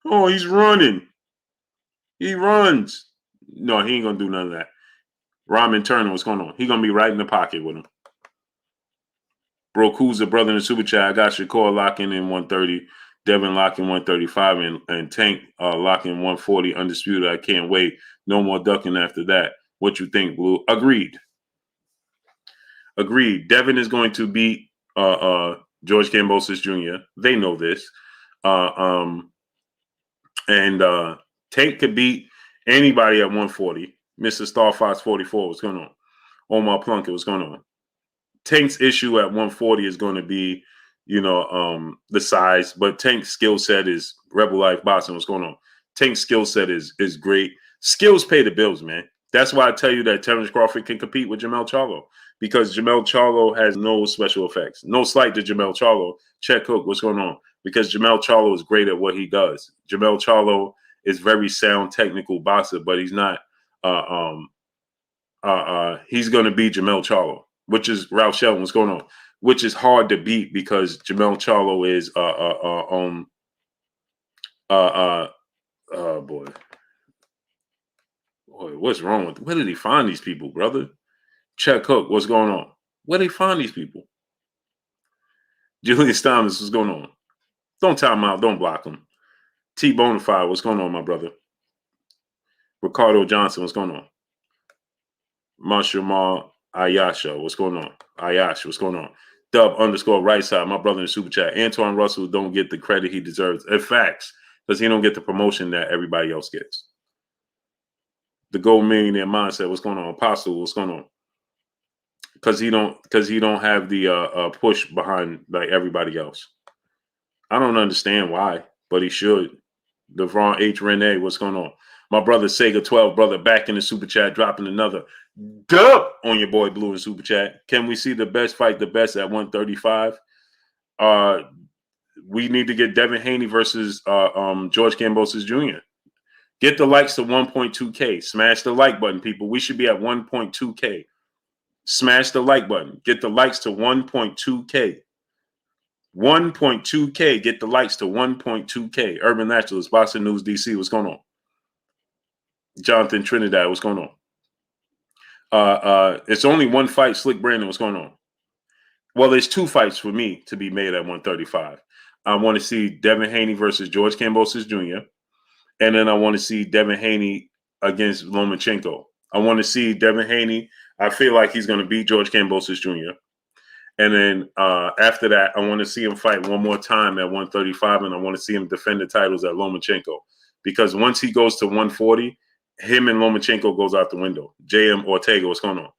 Oh, he's running. He runs. No, he ain't going to do none of that. Ramen Turner, what's going on? He's going to be right in the pocket with him. Bro, Kuzza, brother in the Super Chat. I got Shakur locking in 130. Devin locking 135. And Tank locking 140. Undisputed. I can't wait. No more ducking after that. What you think, Blue? Agreed. Devin is going to beat George Kambosos Jr. They know this. And Tank could beat anybody at 140. Mr. Star Fox 44, what's going on? Omar Plunkett, what's going on? Tank's issue at 140 is going to be, the size. But Tank's skill set is Rebel Life Boxing. What's going on? Tank's skill set is great. Skills pay the bills, man. That's why I tell you that Terence Crawford can compete with Jermell Charlo. Because Jermell Charlo has no special effects. No slight to Jermell Charlo. Check Hook, what's going on? Because Jermell Charlo is great at what he does. Jermell Charlo is very sound technical boxer, but he's not he's gonna beat Jermell Charlo, which is Ralph Shelton, what's going on? Which is hard to beat because Jermell Charlo is boy, what's wrong with where did he find these people, brother? Check Hook, what's going on? Where they find these people? Julian Thomas, what's going on? Don't time out, don't block him. T Bonafide, what's going on, my brother? Ricardo Johnson, what's going on? Mashamar Ayasha, what's going on? Ayash, what's going on? Dub underscore right side, my brother in the super chat. Antoine Russell don't get the credit he deserves. In facts, because he don't get the promotion that everybody else gets. The gold millionaire mindset. What's going on? Apostle, what's going on? Because he don't have the push behind like everybody else. I don't understand why, but he should. Devron H. Renee, what's going on? My brother Sega 12, brother, back in the super chat, dropping another dub on your boy Blue in super chat. Can we see the best fight the best at 135? We need to get Devin Haney versus George Kambosos Jr. Get the likes to 1.2K. Smash the like button, people. We should be at 1.2K. Smash the like button. Get the likes to 1.2K. 1.2K. Get the likes to 1.2K. Urban Naturalist, Boxing News DC. What's going on? Jonathan Trinidad, what's going on? It's only one fight. Slick Brandon, what's going on? Well, there's two fights for me to be made at 135. I want to see Devin Haney versus George Kambosos Jr. And then I want to see Devin Haney against Lomachenko. I want to see Devin Haney. I feel like he's going to beat George Kambosos Jr. And then after that, I want to see him fight one more time at 135, and I want to see him defend the titles at Lomachenko. Because once he goes to 140, him and Lomachenko goes out the window. JM Ortega, what's going on?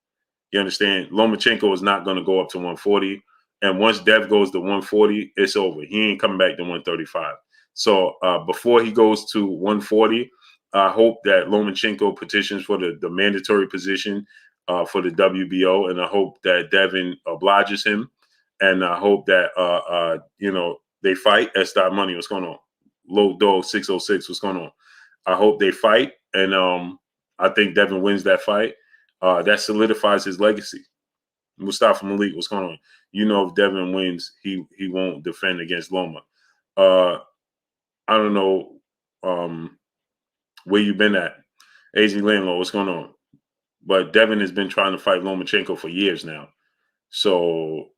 You understand? Lomachenko is not going to go up to 140. And once Dev goes to 140, it's over. He ain't coming back to 135. So before he goes to 140, I hope that Lomachenko petitions for the mandatory position for the WBO, and I hope that Devin obliges him, and I hope that they fight. S. Money, what's going on? Low Dog 606, what's going on? I hope they fight, and I think Devin wins that fight. That solidifies his legacy. Mustafa Malik, what's going on? You know, if Devin wins, he won't defend against Loma. I don't know where you've been at. AZ Landlord, what's going on? But Devin has been trying to fight Lomachenko for years now. So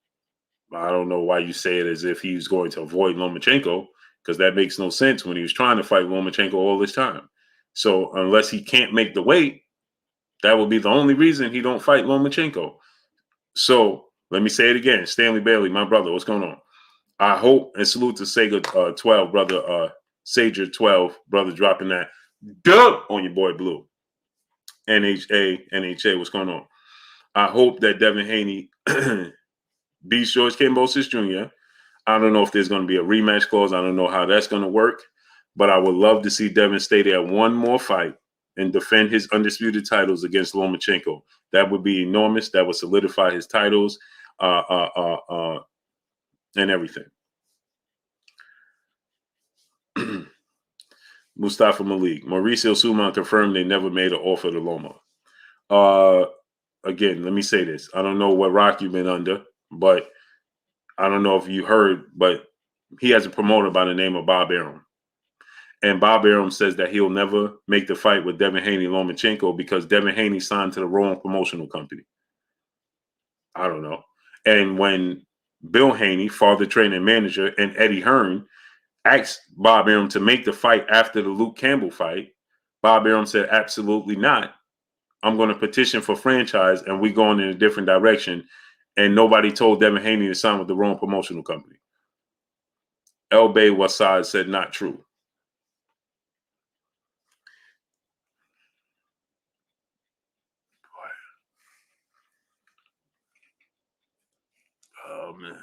I don't know why you say it as if he's going to avoid Lomachenko, because that makes no sense when he was trying to fight Lomachenko all this time. So unless he can't make the weight, that would be the only reason he don't fight Lomachenko. So let me say it again. Stanley Bailey, my brother, what's going on? I hope, and salute to Sega 12, brother, Sager 12, brother, dropping that dub on your boy Blue. NHA, what's going on? I hope that Devin Haney beats George Kambosos Jr. I don't know if there's going to be a rematch clause. I don't know how that's going to work, but I would love to see Devin stay there one more fight and defend his undisputed titles against Lomachenko. That would be enormous. That would solidify his titles and everything. Mustafa Malik. Mauricio Suman confirmed they never made an offer to Loma. Again, let me say this. I don't know what rock you've been under, but I don't know if you heard, but he has a promoter by the name of Bob Arum. And Bob Arum says that he'll never make the fight with Devin Haney Lomachenko because Devin Haney signed to the wrong promotional company. I don't know. And when Bill Haney, father, trainer, and manager, and Eddie Hearn asked Bob Arum to make the fight after the Luke Campbell fight, Bob Arum said, absolutely not. I'm going to petition for franchise, and we're going in a different direction. And nobody told Devin Haney to sign with the wrong promotional company. El Bay Wasad said not true. Oh man,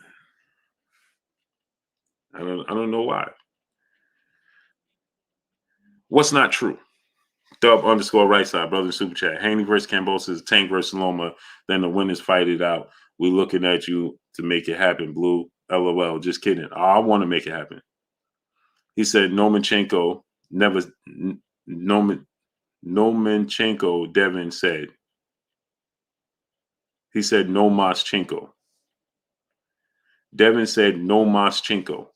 I don't know why. What's not true? Dub underscore right side, brother super chat. Haney versus Kambosos, Tank versus Loma. Then the winners fight it out. We looking at you to make it happen, Blue. LOL. Just kidding. I want to make it happen. He said Lomachenko never. Lomachenko. Devin said. He said no Moschenko. Devin said no Moschenko,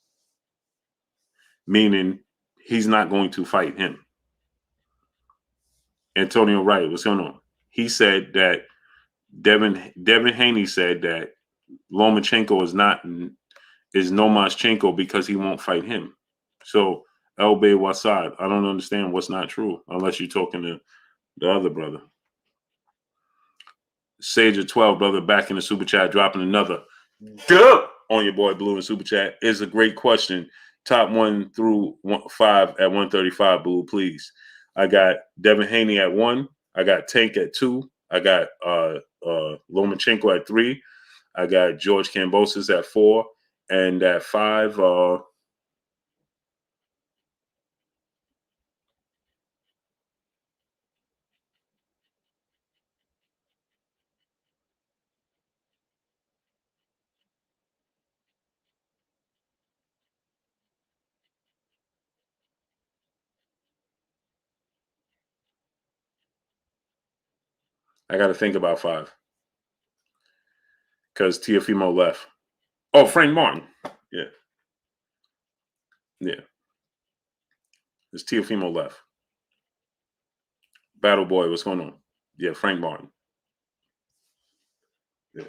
meaning he's not going to fight him. Antonio Wright, what's going on? He said that Devin Haney said that Lomachenko is no Moschenko because he won't fight him. So El Bay Wasad, I don't understand what's not true unless you're talking to the other brother. Sager 12, brother, back in the super chat, dropping another Duh! On your boy Blue and Super Chat is a great question. Top 1 through 5 at 135, Blue, please. I got Devin Haney at 1. I got Tank at 2. I got Lomachenko at 3. I got George Kambosos at 4. And at 5, I got to think about 5 because Teofimo left. Oh, Frank Martin. Yeah. Yeah. It's Teofimo left. Battle Boy, what's going on? Yeah, Frank Martin. Yeah.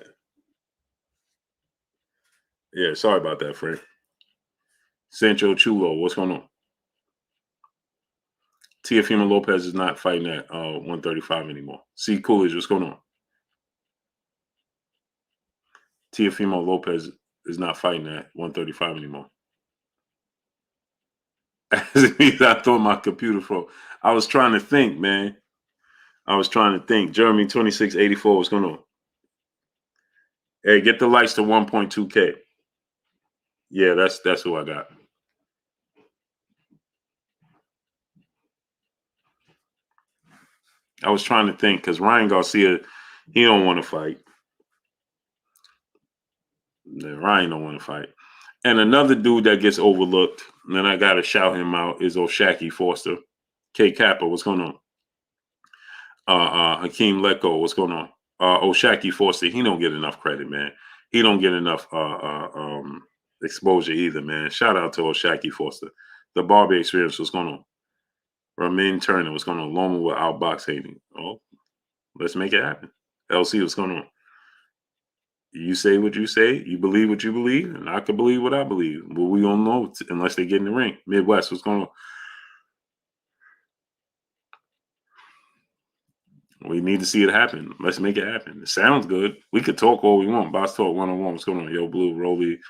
Yeah, sorry about that, Frank. Sancho Chulo, what's going on? Teofimo Lopez is not fighting at 135 anymore. C. Coolidge, what's going on? Teofimo Lopez is not fighting at 135 anymore. I thought my computer froze. I was trying to think, man. I was trying to think. Jeremy 2684, what's going on? Hey, get the lights to 1.2K. Yeah, that's who I got. I was trying to think because Ryan Garcia, he don't want to fight. Ryan don't want to fight. And another dude that gets overlooked, and then I got to shout him out, is O'Shaquie Foster. K Kappa, what's going on? Hakeem Lecco, what's going on? O'Shaquie Foster, he don't get enough credit, man. He don't get enough exposure either, man. Shout out to O'Shaquie Foster. The Barbie Experience, what's going on? Ramin Turner, what's going on? Loma with outbox hating. Oh, let's make it happen. LC, what's going on? You say what you say, you believe what you believe, and I can believe what I believe. But we don't know unless they get in the ring. Midwest, what's going on? We need to see it happen. Let's make it happen. It sounds good. We could talk all we want. Boss talk 1-on-1. What's going on? Yo, Blue, Roly,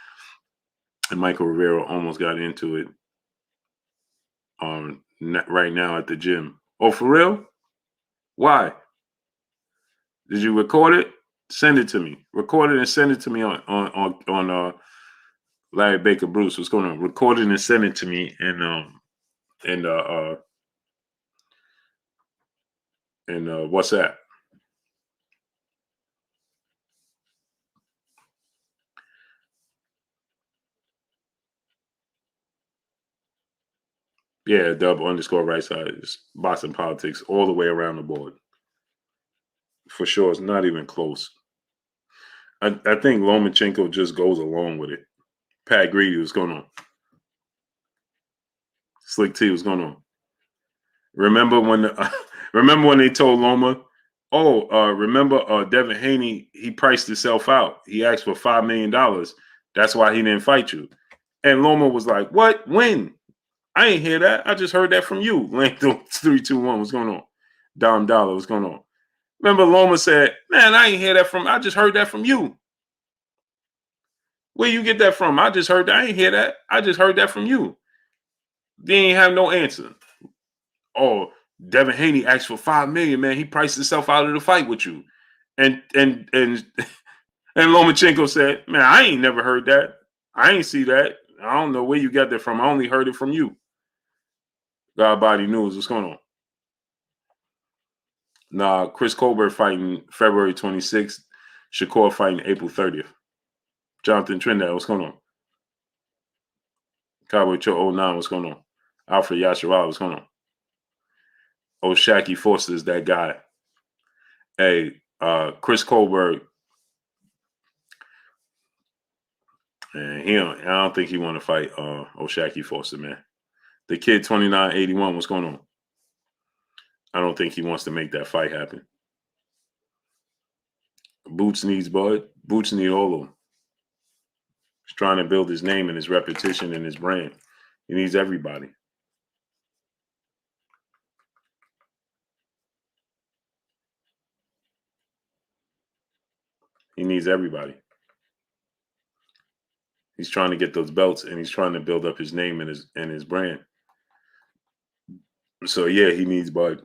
and Michael Rivera almost got into it right now at the gym. Oh, for real? Why? Did you record it? Send it to me. Record it and send it to me on Larry Baker Bruce. What's going on? Record it and send it to me and WhatsApp. Yeah, dub _ right side is boxing politics all the way around the board. For sure, it's not even close. I think Lomachenko just goes along with it. Pat Greedy, what's going on? Slick T, what's going on? Remember when they told Loma, remember Devin Haney, he priced himself out. He asked for $5 million. That's why he didn't fight you. And Loma was like, what? When? I ain't hear that. I just heard that from you. Langton 321, what's going on? Dom Dollar, what's going on? Remember Loma said, man, I ain't hear that I just heard that from you. Where you get that from? I just heard that. I ain't hear that. I just heard that from you. They ain't have no answer. Oh, Devin Haney asked for $5 million, man. He priced himself out of the fight with you. And Lomachenko said, man, I ain't never heard that. I ain't see that. I don't know where you got that from. I only heard it from you. God Body News, what's going on? Nah, Chris Colbert fighting February 26th. Shakur fighting April 30th. Jonathan Trinidad, what's going on? Cowboy Cho 09, what's going on? Alfred Yasharal, what's going on? O'Shaquie Foster is that guy. Hey, Chris Colbert, and I don't think he want to fight O'Shaquie Foster, man. The kid 2981, what's going on? I don't think he wants to make that fight happen. Boots needs Bud. Boots need all of them. He's trying to build his name and his repetition and his brand. He needs everybody. He needs everybody. He's trying to get those belts, and he's trying to build up his name and his brand. So yeah, he needs Bud.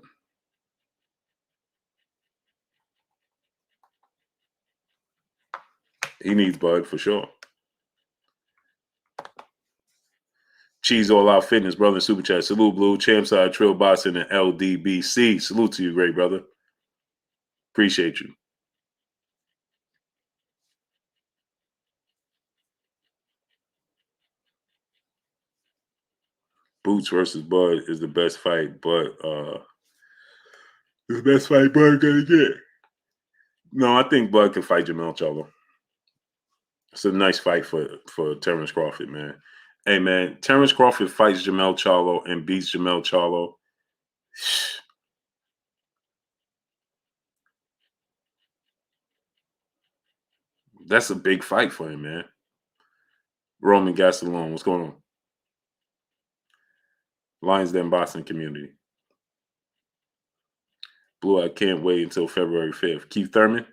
He needs Bud for sure. Cheese All Out Fitness, brother, in Super Chat. Salute, Blue. Champside, Trill Boxing, and LDBC. Salute to you, great brother. Appreciate you. Boots versus Bud is the best fight, but the best fight Bud gonna get. No, I think Bud can fight Jermell Charlo. It's a nice fight for Terence Crawford, man. Hey, man, Terence Crawford fights Jermell Charlo and beats Jermell Charlo. That's a big fight for him, man. Roman Gastelum, what's going on? Lions Den boxing community. Blue, I can't wait until February 5th. Keith Thurman.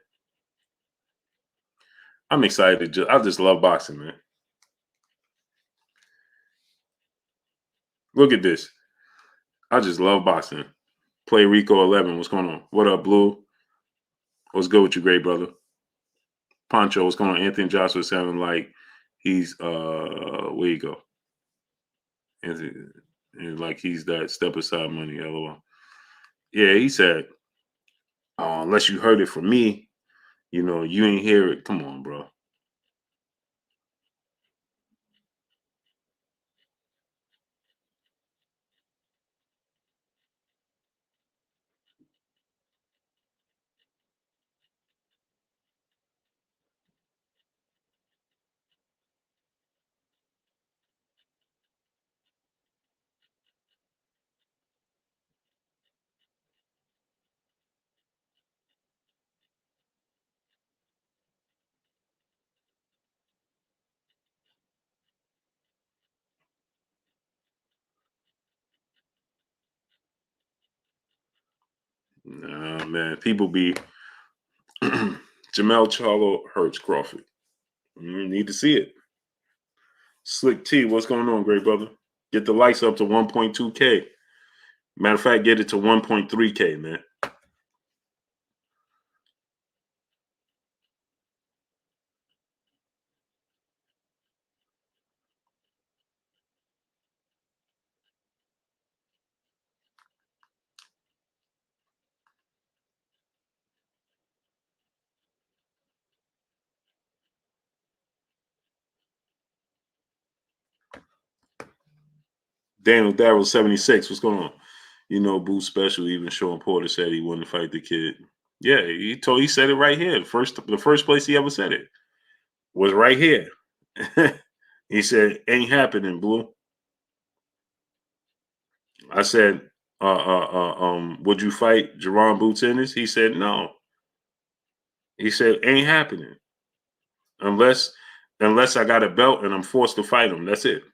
I'm excited. I just love boxing, man. Look at this. I just love boxing. Play Rico 11. What's going on? What up, Blue? What's good with you, great brother? Poncho, what's going on? Anthony Joshua sounding like he's where you go? And like he's that step aside money, LOL. Yeah, he said, unless you heard it from me, you ain't hear it. Come on, bro. Nah, man. People be Jermell Charlo hurts Crawford. You need to see it. Slick T, what's going on, great brother? Get the likes up to 1.2K. Matter of fact, get it to 1.3K, man. Daniel Darrell 76. What's going on? Boo Special, even Sean Porter said he wouldn't fight the kid. Yeah, he said it right here. The first place he ever said it was right here. He said, ain't happening, Blue. I said, would you fight Jerron Boots Ennis? He said no. He said, ain't happening. Unless I got a belt and I'm forced to fight him. That's it.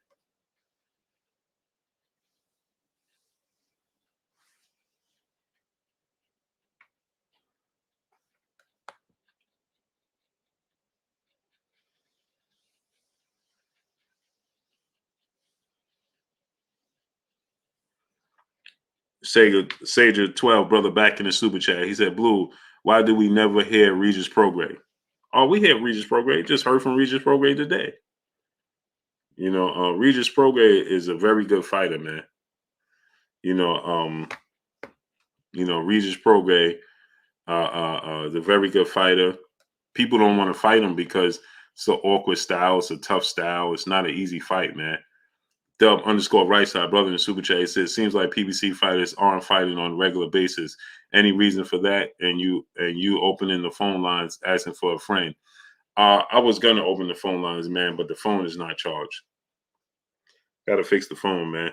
Sager 12, brother, back in the super chat. He said, Blue, why do we never hear Regis Prograde? Oh, we hear Regis Prograde. Just heard from Regis Prograde today. Regis Prograde is a very good fighter, man. Regis Prograde is a very good fighter. People don't want to fight him because it's an awkward style. It's a tough style. It's not an easy fight, man. Dub _ right side, brother in the super chat, says, seems like PBC fighters aren't fighting on a regular basis. Any reason for that? And you opening the phone lines asking for a friend. I was gonna open the phone lines, man, but the phone is not charged. Gotta fix the phone, man.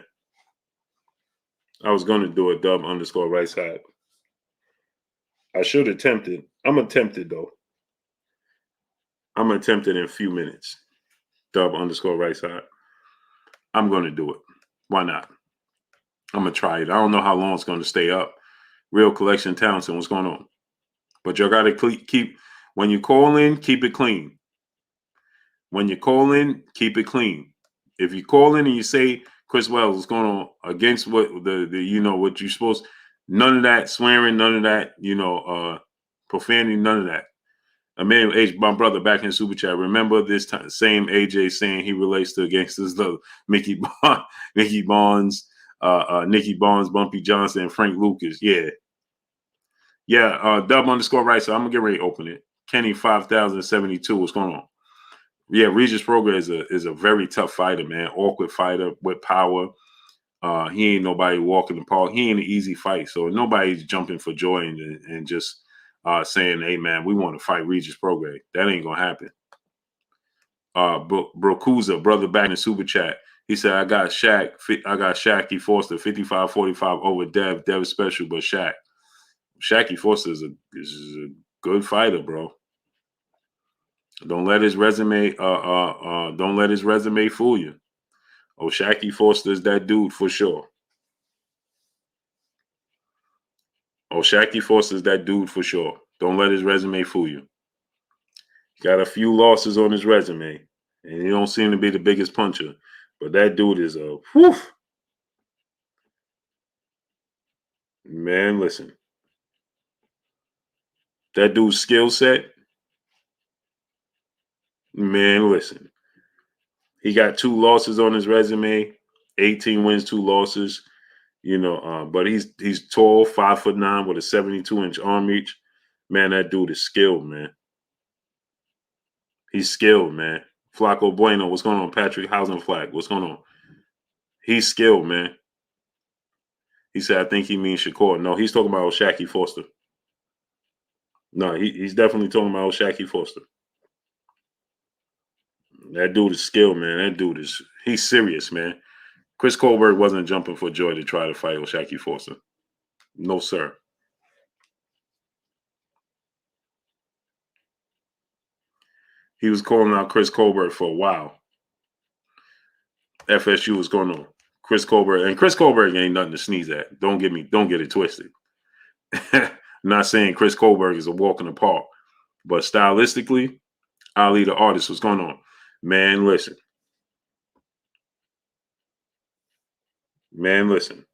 I was gonna do a Dub _ right side. I should attempt it. I'm gonna attempt it though. I'm gonna attempt it in a few minutes. Dub _ right side. I'm gonna do it. Why not? I'm gonna try it. I don't know how long it's gonna stay up. Real Collection Townsend, what's going on? But you gotta keep when you call in, keep it clean. When you call in, keep it clean. If you call in and you say Chris Wells is going on against what the what you're supposed, none of that swearing, none of that, profanity, none of that. Emmanuel H, my brother, back in Super Chat. Remember this time, same AJ saying he relates to gangsters, the Mickey Bond, Nicky Bonds, Bumpy Johnson, and Frank Lucas. Yeah. Dub _ right. So I'm gonna get ready to open it. Kenny 5072. What's going on? Yeah, Regis Prograis is a very tough fighter, man. Awkward fighter with power. He ain't nobody walking the park. He ain't an easy fight. So nobody's jumping for joy and just saying, hey, man, we want to fight Regis Prograis. That ain't going to happen. Brokuza, brother back in Super Chat. He said, I got Shacky Foster 55-45 over Dev. Dev special, but Shacky Foster is a good fighter, bro. Don't let his resume fool you. Oh, Shacky Foster is that dude for sure. Don't let his resume fool you. He got a few losses on his resume, and he don't seem to be the biggest puncher. But that dude is a whew. Man, listen. That dude's skill set, man, listen. He got 2 losses on his resume, 18 wins, 2 losses. But he's tall, 5'9" with a 72-inch arm reach. Man, that dude is skilled, man. He's skilled, man. Flaco Bueno, what's going on? Patrick Hausenflack, what's going on? He's skilled, man. He said, I think he means Shakur. No, he's talking about Shacky Foster. No, he's definitely talking about Shacky Foster. That dude is skilled, man. He's serious, man. Chris Colbert wasn't jumping for joy to try to fight Shacky Foster. No, sir. He was calling out Chris Colbert for a while. FSU was going on. Chris Colbert ain't nothing to sneeze at. Don't get it twisted. I'm not saying Chris Colbert is a walk in the park, but stylistically, Ali the artist, what's going on? Man, listen. Man, listen.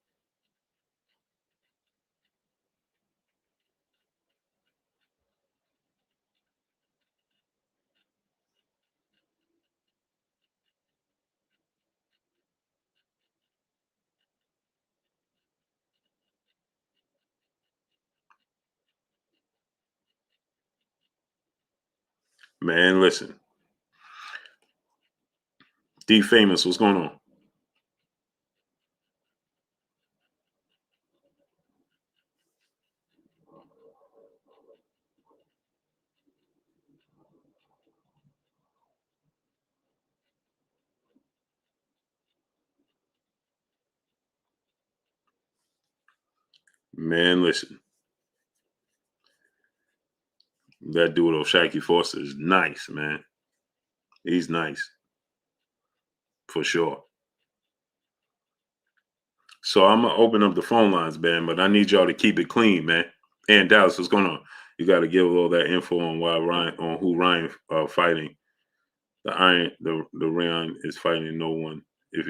Man, listen. D Famous, what's going on? Man, listen. That dude, Shacky Foster, is nice, man. He's nice. For sure. So I'm going to open up the phone lines, man, but I need y'all to keep it clean, man. And Dallas, what's going on? You got to give all that info on who Ryan fighting. The Ryan is fighting no one. If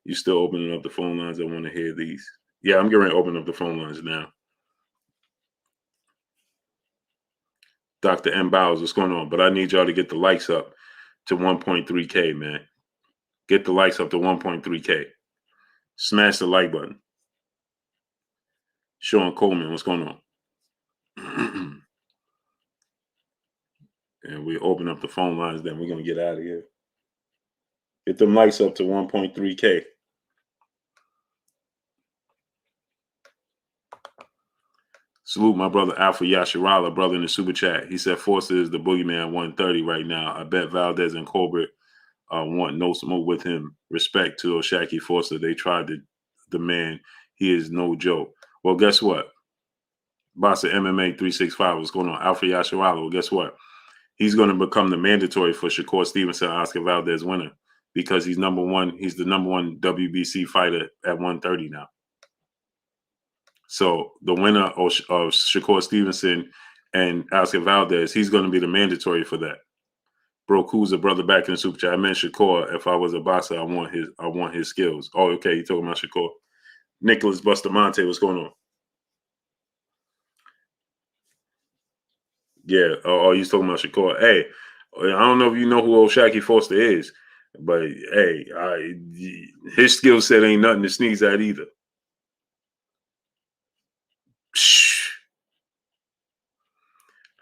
you still opening up the phone lines, I want to hear these. Yeah, I'm getting ready to open up the phone lines now. Dr. M. Bowers, what's going on? But I need y'all to get the likes up to 1.3K, man. Get the likes up to 1.3K. Smash the like button. Sean Coleman, what's going on? And we open up the phone lines, then we're going to get out of here. Get them likes up to 1.3K. Salute my brother Alpha Yashirala, brother in the super chat. He said Forster is the boogeyman 130 right now. I bet Valdez and Colbert want no smoke with him. Respect to Shacky Forster. They tried to demand. He is no joke. Well, guess what? Bossa MMA 365. What's going on? Alpha Yashirala. Well, guess what? He's going to become the mandatory for Shakur Stevenson, Oscar Valdez winner, because he's number one. He's the number one WBC fighter at 130 now. So the winner of Shakur Stevenson and Oscar Valdez, he's going to be the mandatory for that. Bro, Kuz, a brother back in the super chat. I meant Shakur. If I was a boxer, I want his skills. Oh, okay. You talking about Shakur? Nicholas Bustamante, what's going on? Yeah. Oh, you talking about Shakur? Hey, I don't know if you know who old Shaky Foster is, but hey, his skill set ain't nothing to sneeze at either.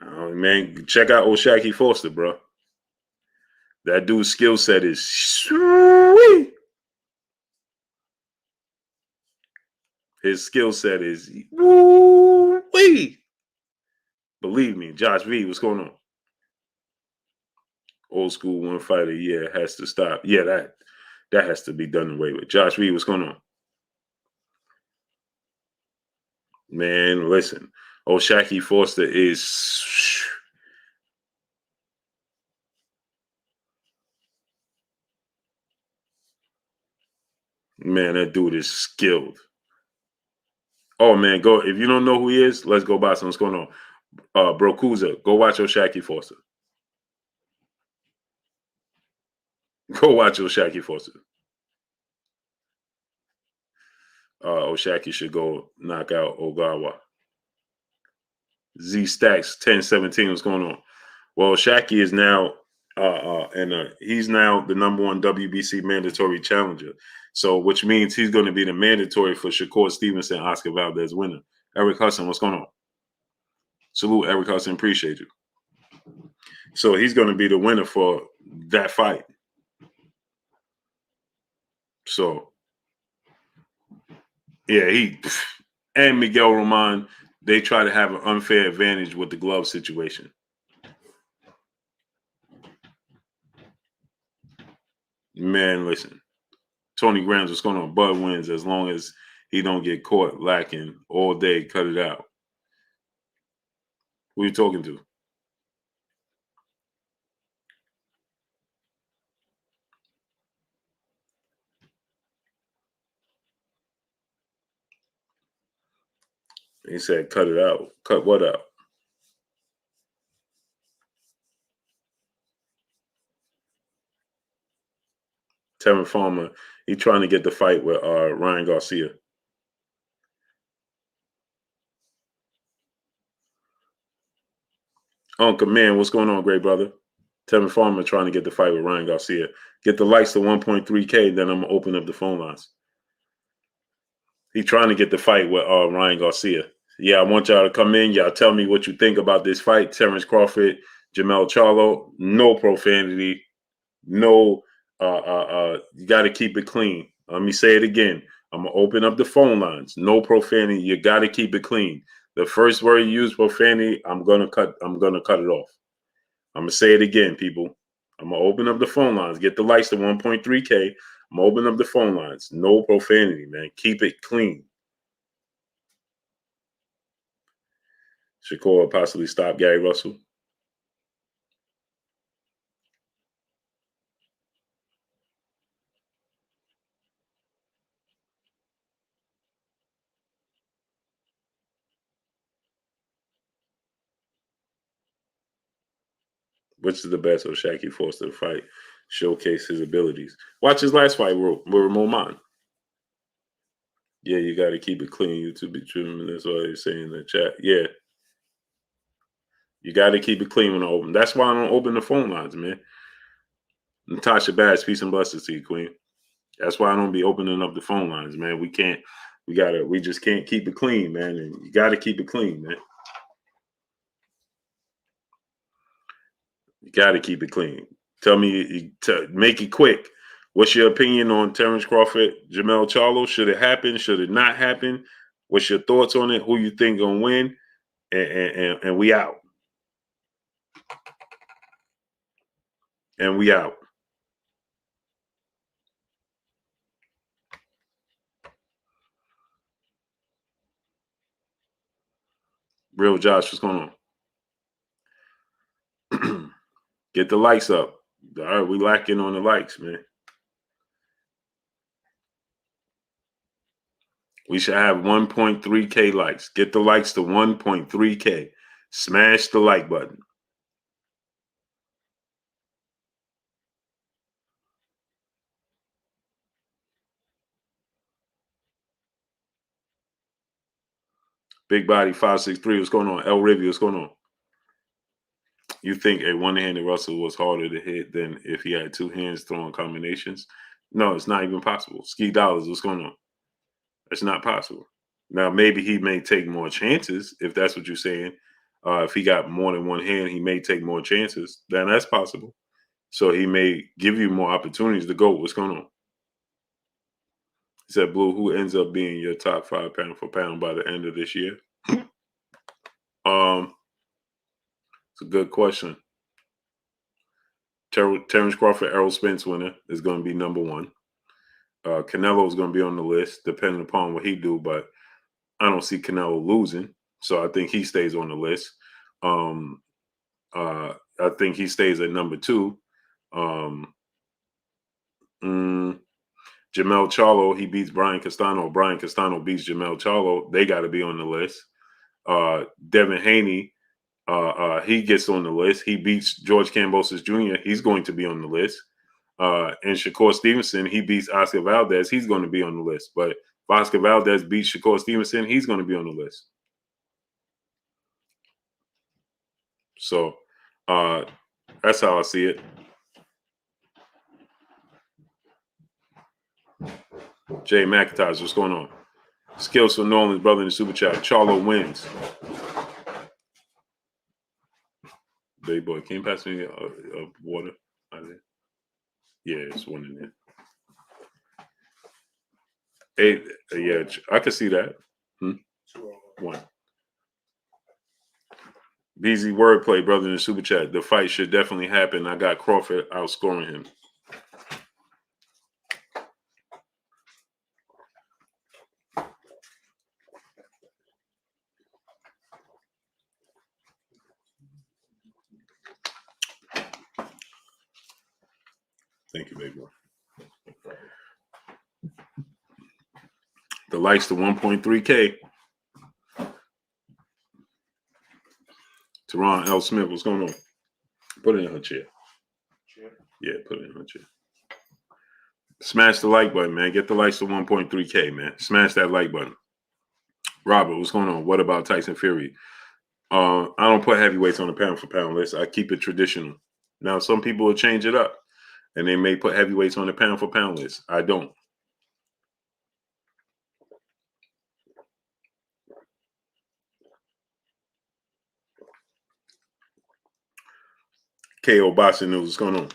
Oh, man, check out old Shaky Foster, bro. That dude's skill set is sweet. His skill set is woo-wee. Believe me, Josh V, what's going on? Old school one fighter, yeah, has to stop. Yeah, that has to be done away with. Josh V, what's going on? Man, listen. Old Shaky Foster is man, that dude is skilled. Oh man, go if you don't know who he is, let's go buy some. What's going on? Bro Kuza, go watch your Shaky Foster. Go watch your Shaky Foster. Oshaki should go knock out Ogawa. Z Stacks 1017. What's going on? Well, Shaki is now he's now the #1 WBC mandatory challenger. So, which means he's going to be the mandatory for Shakur Stevenson, Oscar Valdez winner. Eric Hudson, what's going on? Salute, Eric Hudson. Appreciate you. So he's going to be the winner for that fight. So, yeah, he and Miguel Roman, they try to have an unfair advantage with the glove situation. Man, listen. Tony Grams, what's going on? Bud wins as long as he don't get caught lacking all day. Cut it out. Who you talking to? He said, cut it out. Cut what out? Terence Farmer, he trying to get the fight with Ryan Garcia. Uncle Man, what's going on, great brother? Terence Farmer trying to get the fight with Ryan Garcia. Get the likes to 1.3K, then I'm going to open up the phone lines. He trying to get the fight with Ryan Garcia. Yeah, I want y'all to come in. Y'all tell me what you think about this fight. Terence Crawford, Jermell Charlo. No profanity. No, you got to keep it clean. Let me say it again. I'm going to open up the phone lines. No profanity. You got to keep it clean. The first word you use, profanity, I'm going to cut it off. I'm going to say it again, people. I'm going to open up the phone lines. Get the likes to 1.3K. I'm going to open up the phone lines. No profanity, man. Keep it clean. Shakur possibly stop Gary Russell. Which is the best of Shaky Foster to fight? Showcase his abilities. Watch his last fight with Ramon. Yeah, you got to keep it clean. YouTube be trimming. That's what they're saying in the chat. Yeah. You got to keep it clean when I open. That's why I don't open the phone lines, man. Natasha Bass, peace and blessings to you, Queen. That's why I don't be opening up the phone lines, man. We just can't keep it clean, man. And you got to keep it clean, man. You got to keep it clean. Tell me, make it quick. What's your opinion on Terence Crawford, Jermell Charlo? Should it happen? Should it not happen? What's your thoughts on it? Who you think gonna win? And we out. And we out. Real Josh, what's going on? Get the likes up. All right, we lacking on the likes, man. We should have 1.3K likes. Get the likes to 1.3K. Smash the like button. Big body 5'6'3". What's going on? El Rivy, what's going on? You think a one-handed Russell was harder to hit than if he had two hands throwing combinations? No, it's not even possible. Ski Dollars, what's going on? It's not possible. Now, maybe he may take more chances, if that's what you're saying. If he got more than one hand, he may take more chances. Then that's possible. So he may give you more opportunities to go. What's going on? He said, Blue, who ends up being your top 5 pound for pound by the end of this year? It's a good question. Terence Crawford, Errol Spence winner is going to be number 1. Canelo is going to be on the list, depending upon what he do, but I don't see Canelo losing, so I think he stays on the list. I think he stays at number 2. Jermell Charlo, he beats Brian Castano. Brian Castano beats Jermell Charlo. They got to be on the list. Devin Haney, he gets on the list. He beats George Kambosos Jr. He's going to be on the list. And Shakur Stevenson, he beats Oscar Valdez. He's going to be on the list. But if Oscar Valdez beats Shakur Stevenson, he's going to be on the list. So that's how I see it. Jay McIntosh, what's going on? Skills for Nolan's brother in the super chat. Charlo wins. Baby boy, can you pass me a water? Yeah, it's one in there. Yeah, I can see that. 1. BZ wordplay, brother in the super chat. The fight should definitely happen. I got Crawford outscoring him. Thank you, baby boy. The likes to 1.3K. Teron L. Smith, what's going on? Put it in her chair. Yeah, put it in her chair. Smash the like button, man. Get the likes to 1.3K, man. Smash that like button. Robert, what's going on? What about Tyson Fury? I don't put heavyweights on the pound for pound list. I keep it traditional. Now, some people will change it up, and they may put heavyweights on the pound for pound list. I don't. KO Boxing News, what's going on?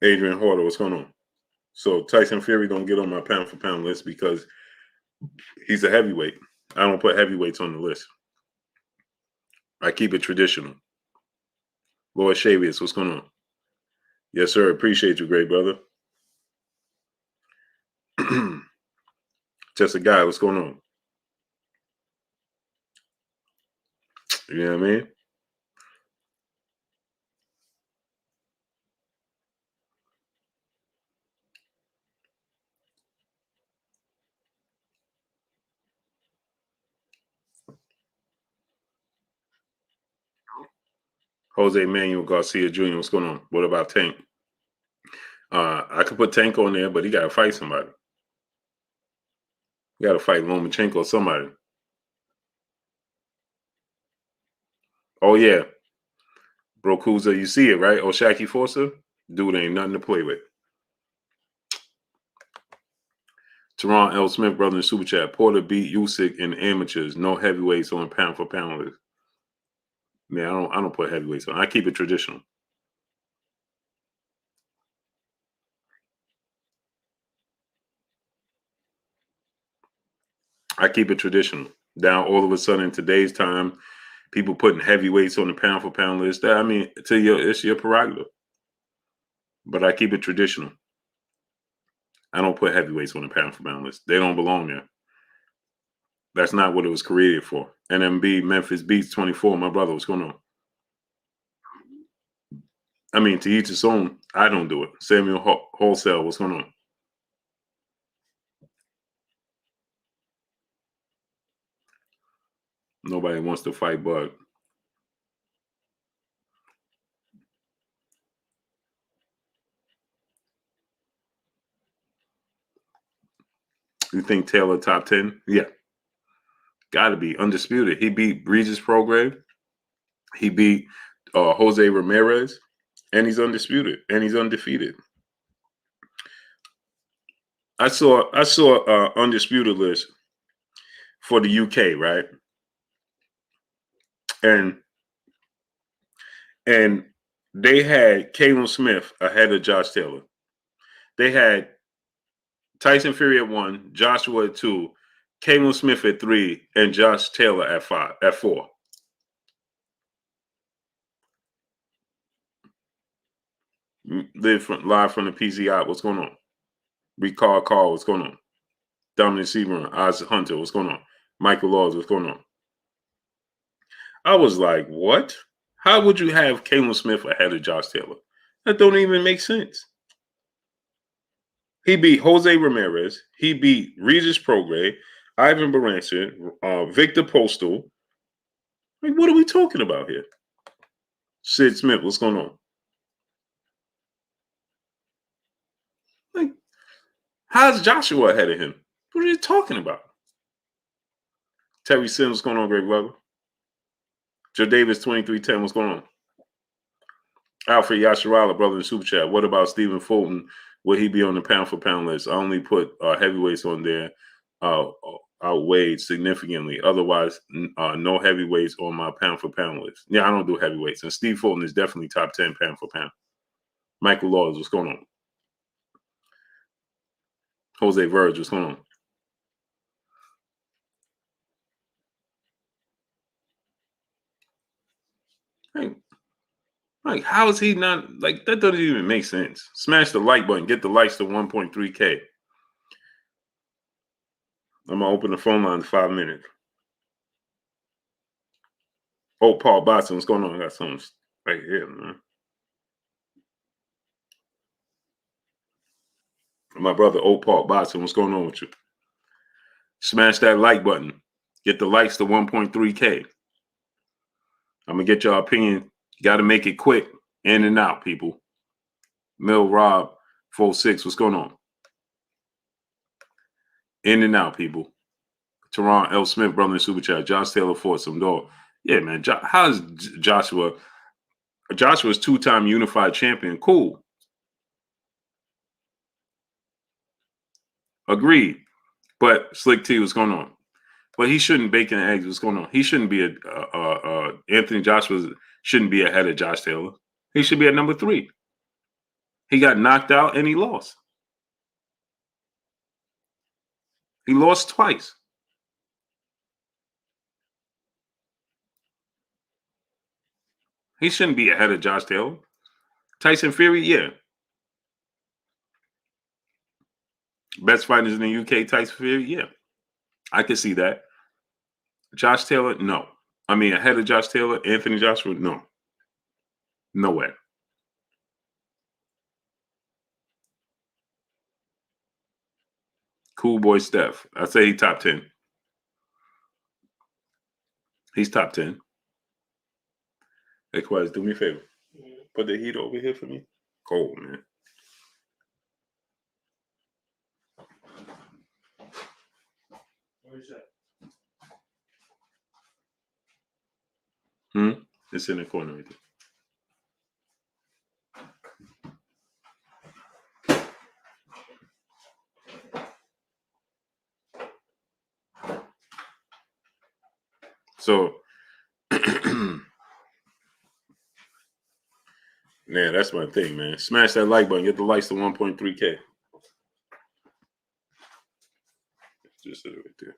Adrian Horder, what's going on? So Tyson Fury don't get on my pound for pound list because he's a heavyweight. I don't put heavyweights on the list. I keep it traditional. Lloyd Shavius, what's going on? Yes, sir. Appreciate you, great brother. Just a guy, what's going on? You know what I mean? Jose Manuel Garcia Jr., what's going on? What about Tank? I could put Tank on there, but he got to fight somebody. He got to fight Lomachenko or somebody. Oh, yeah. Brokuza, you see it, right? Oshaki Forza? Dude ain't nothing to play with. Teron L. Smith, brother in Super Chat. Porter beat Usyk in amateurs. No heavyweights on pound for pound list. Man, I don't put heavyweights on. I keep it traditional. I keep it traditional. Now, all of a sudden, in today's time, people putting heavyweights on the pound for pound list. I mean, it's your prerogative. But I keep it traditional. I don't put heavyweights on the pound for pound list. They don't belong there. That's not what it was created for. NMB Memphis Beats 24. My brother, what's going on? I mean, to each his own. I don't do it. Samuel Wholesale, what's going on? Nobody wants to fight Bud. You think Taylor top 10? Yeah. Got to be undisputed. He beat Regis Prograis. He beat Jose Ramirez. And he's undisputed. And he's undefeated. I saw undisputed list for the UK, right? And they had Caleb Smith ahead of Josh Taylor. They had Tyson Fury at 1, Joshua at 2, Caleb Smith at 3, and Josh Taylor at 4. Live from the PCI. What's going on? Recall Call. What's going on? Dominic Seaburn, Oz Hunter. What's going on? Michael Laws. What's going on? I was like, what? How would you have Caleb Smith ahead of Josh Taylor? That don't even make sense. He beat Jose Ramirez. He beat Regis Prograis, Ivan Baranson, Victor Postal. Like, what are we talking about here? Sid Smith, what's going on? Like, how's Joshua ahead of him? What are you talking about? Terry Sims, what's going on, Greg Weber? Joe Davis, 2310, what's going on? Alfred Yasharala, brother in the super chat. What about Stephen Fulton? Will he be on the pound for pound list? I only put heavyweights on there, outweighed significantly. Otherwise, no heavyweights on my pound for pound list. Yeah, I don't do heavyweights. And Steve Fulton is definitely top 10 pound for pound. Michael Laws, what's going on? Jose Verge, what's going on? Like, how is he not, like, that doesn't even make sense. Smash the like button. Get the likes to 1.3K. I'm going to open the phone line in 5 minutes. Oh, Paul Botson, what's going on? I got something right here, man. My brother, Paul Botson, what's going on with you? Smash that like button. Get the likes to 1.3K. I'm going to get your opinion. You got to make it quick. In and out, people. Mill Rob, 46, what's going on? In and out, people. Teron L. Smith, brother in super chat. Josh Taylor fought some dog. Yeah, man. How's Joshua? Joshua's 2-time unified champion. Cool. Agreed. But Slick T, what's going on? But he shouldn't bake in eggs. What's going on? He shouldn't be Anthony Joshua shouldn't be ahead of Josh Taylor. He should be at number 3. He got knocked out and he lost. He lost twice. He shouldn't be ahead of Josh Taylor. Tyson Fury, yeah. Best fighters in the UK, Tyson Fury, yeah. I can see that. Josh Taylor, no. I mean, ahead of Josh Taylor, Anthony Joshua, no. No way. Cool boy Steph. I say he top 10. He's top 10. Hey, Quaz, do me a favor. Put the heat over here for me. Cold, man. Where's that? It's in the corner right there. So, man, that's my thing, man. Smash that like button. Get the likes to 1.3K. Just right there.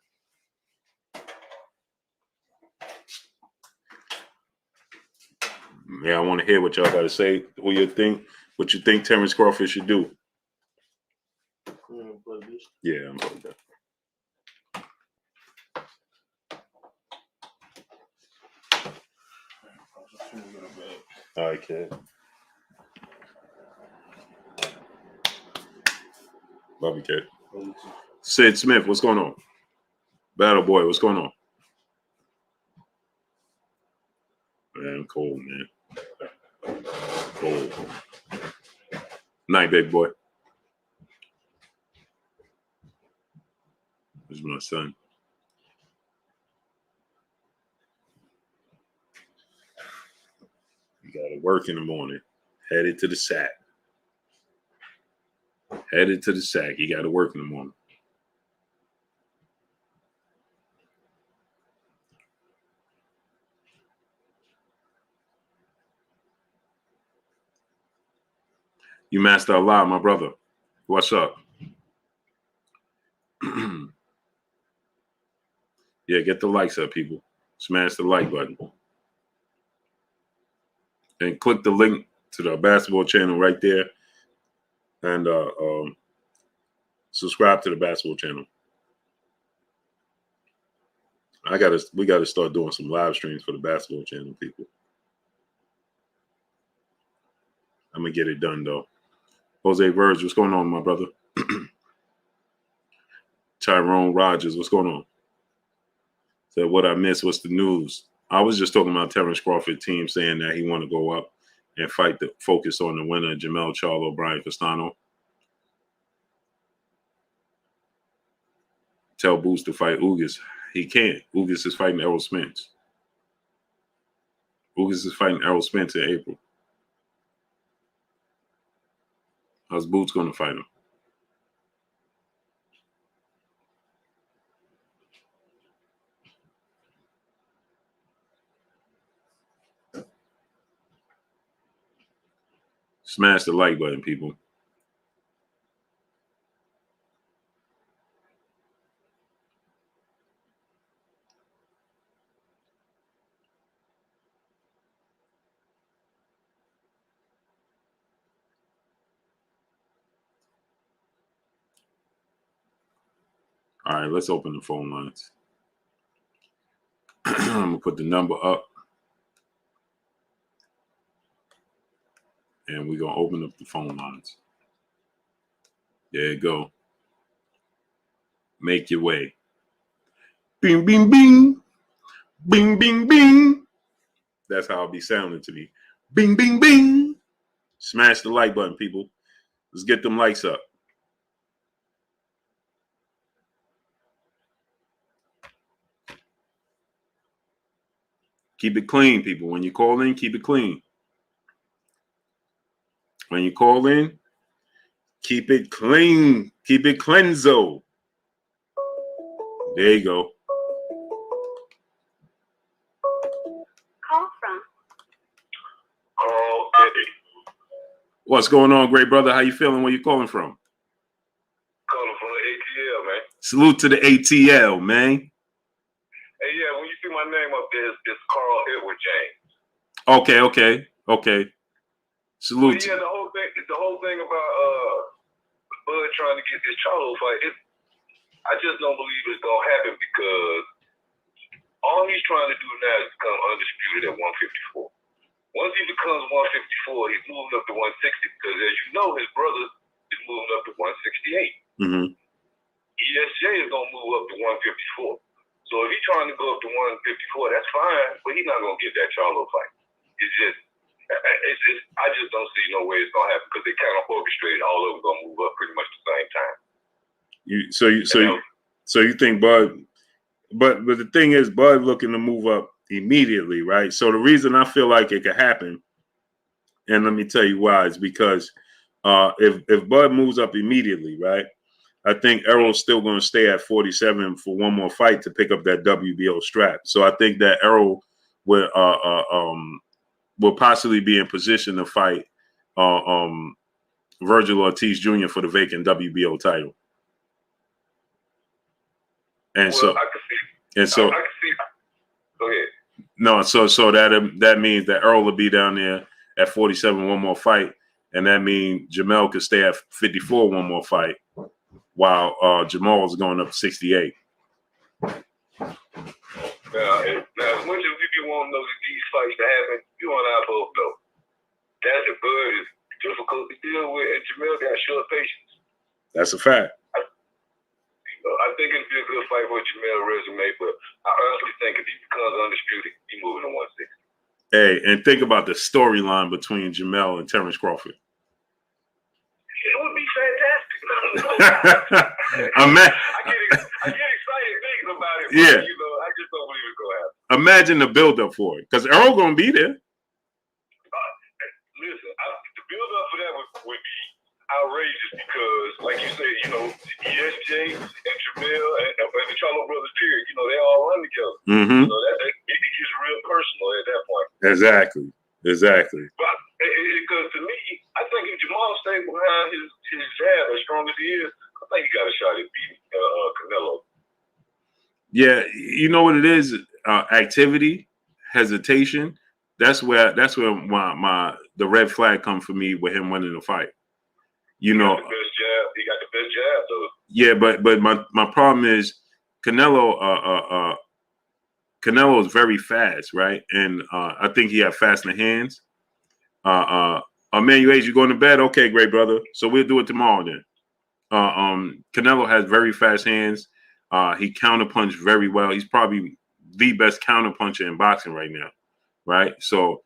Yeah, I want to hear what y'all got to say. What you think Terence Crawford should do? Yeah, I'm about that. All right, kid. Love you, kid. Sid Smith, what's going on? Battle Boy, what's going on? Man, I'm cold, man. Cold. Night, big boy. my son. You got to work in the morning. Headed to the sack. Headed to the sack. You got to work in the morning. You master a lot, my brother. What's up? Yeah, get the likes up, people. Smash the like button. And click the link to the basketball channel right there. And subscribe to the basketball channel. We gotta start doing some live streams for the basketball channel, people. I'm gonna get it done though. Jose Verge, what's going on, my brother? Tyrone Rogers, what's going on? Said what I missed, what's the news? I was just talking about Terence Crawford team saying that he want to go up and fight the focus on the winner, Jermell, Charlo, Brian Castano. Tell Boots to fight Ugas. He can't. Ugas is fighting Errol Spence. Ugas is fighting Errol Spence in April. How's Boots going to fight him? Smash the like button, people. All right, let's open the phone lines. I'm going to put the number up. And we're going to open up the phone lines. There you go. Make your way. Bing, bing, bing. Bing, bing, bing. That's how I'll be sounding to me. Bing, bing, bing. Smash the like button, people. Let's get them likes up. Keep it clean, people. When you call in, keep it clean. When you call in, keep it clean. Keep it cleanso. There you go. Call from Carl Eddie. What's going on, great brother? How you feeling? Where you calling from? Calling from the ATL, man. Salute to the ATL, man. Hey, yeah, when you see my name up there, it's Carl Edward James. Okay. Salute. But yeah, the whole thing about Bud trying to get this Charlo fight, I just don't believe it's gonna happen because all he's trying to do now is become undisputed at 154. Once he becomes 154, he's moving up to 160 because, as you know, his brother is moving up to 168. Mm-hmm. ESJ is gonna move up to 154. So if he's trying to go up to 154, that's fine, but he's not gonna get that Charlo fight. I just don't see no way it's gonna happen because they kind of orchestrated all of them gonna move up pretty much the same time. So you think Bud, but the thing is, Bud looking to move up immediately, right? So the reason I feel like it could happen, and let me tell you why, is because if Bud moves up immediately, right, I think Errol's still going to stay at 47 for one more fight to pick up that WBO strap. So I think that Errol will possibly be in position to fight Virgil Ortiz Jr. for the vacant WBO title. And well, so, I can see. Go ahead. No, so that means that Errol will be down there at 47 one more fight, and that means Jermell could stay at 54 one more fight, while Jamal is going up to 68. Now, as much as we do want to know that these fights to happen, you and I both know that's a Bud is difficult to deal with, and Jermell got short patience. That's a fact. I think it'd be a good fight for Jermell resume, but I honestly think if he becomes undisputed, he's moving to 160. Hey, and think about the storyline between Jermell and Terence Crawford. It would be fantastic. I get excited Yeah. You know, I just don't believe it's gonna happen. Imagine the build up for it, because Errol gonna be there. Listen, the build up for that would be outrageous because, like you said, you know, ESJ and Jermell and the Charlo brothers, period, you know, they all run together. Mm-hmm. So it gets real personal at that point. Exactly. But because to me, I think if Jamal stays behind his jab as strong as he is, I think he got a shot at beating Canelo. Yeah, you know what it is? Activity, hesitation. That's where the red flag come for me with him winning the fight. You know, He got the best jab though. Yeah, but my problem is Canelo is very fast, right? And I think he had faster hands. Emmanuel, you going to bed? Okay, great brother. So we'll do it tomorrow then. Canelo has very fast hands. He counterpunched very well. He's probably the best counterpuncher in boxing right now, right? So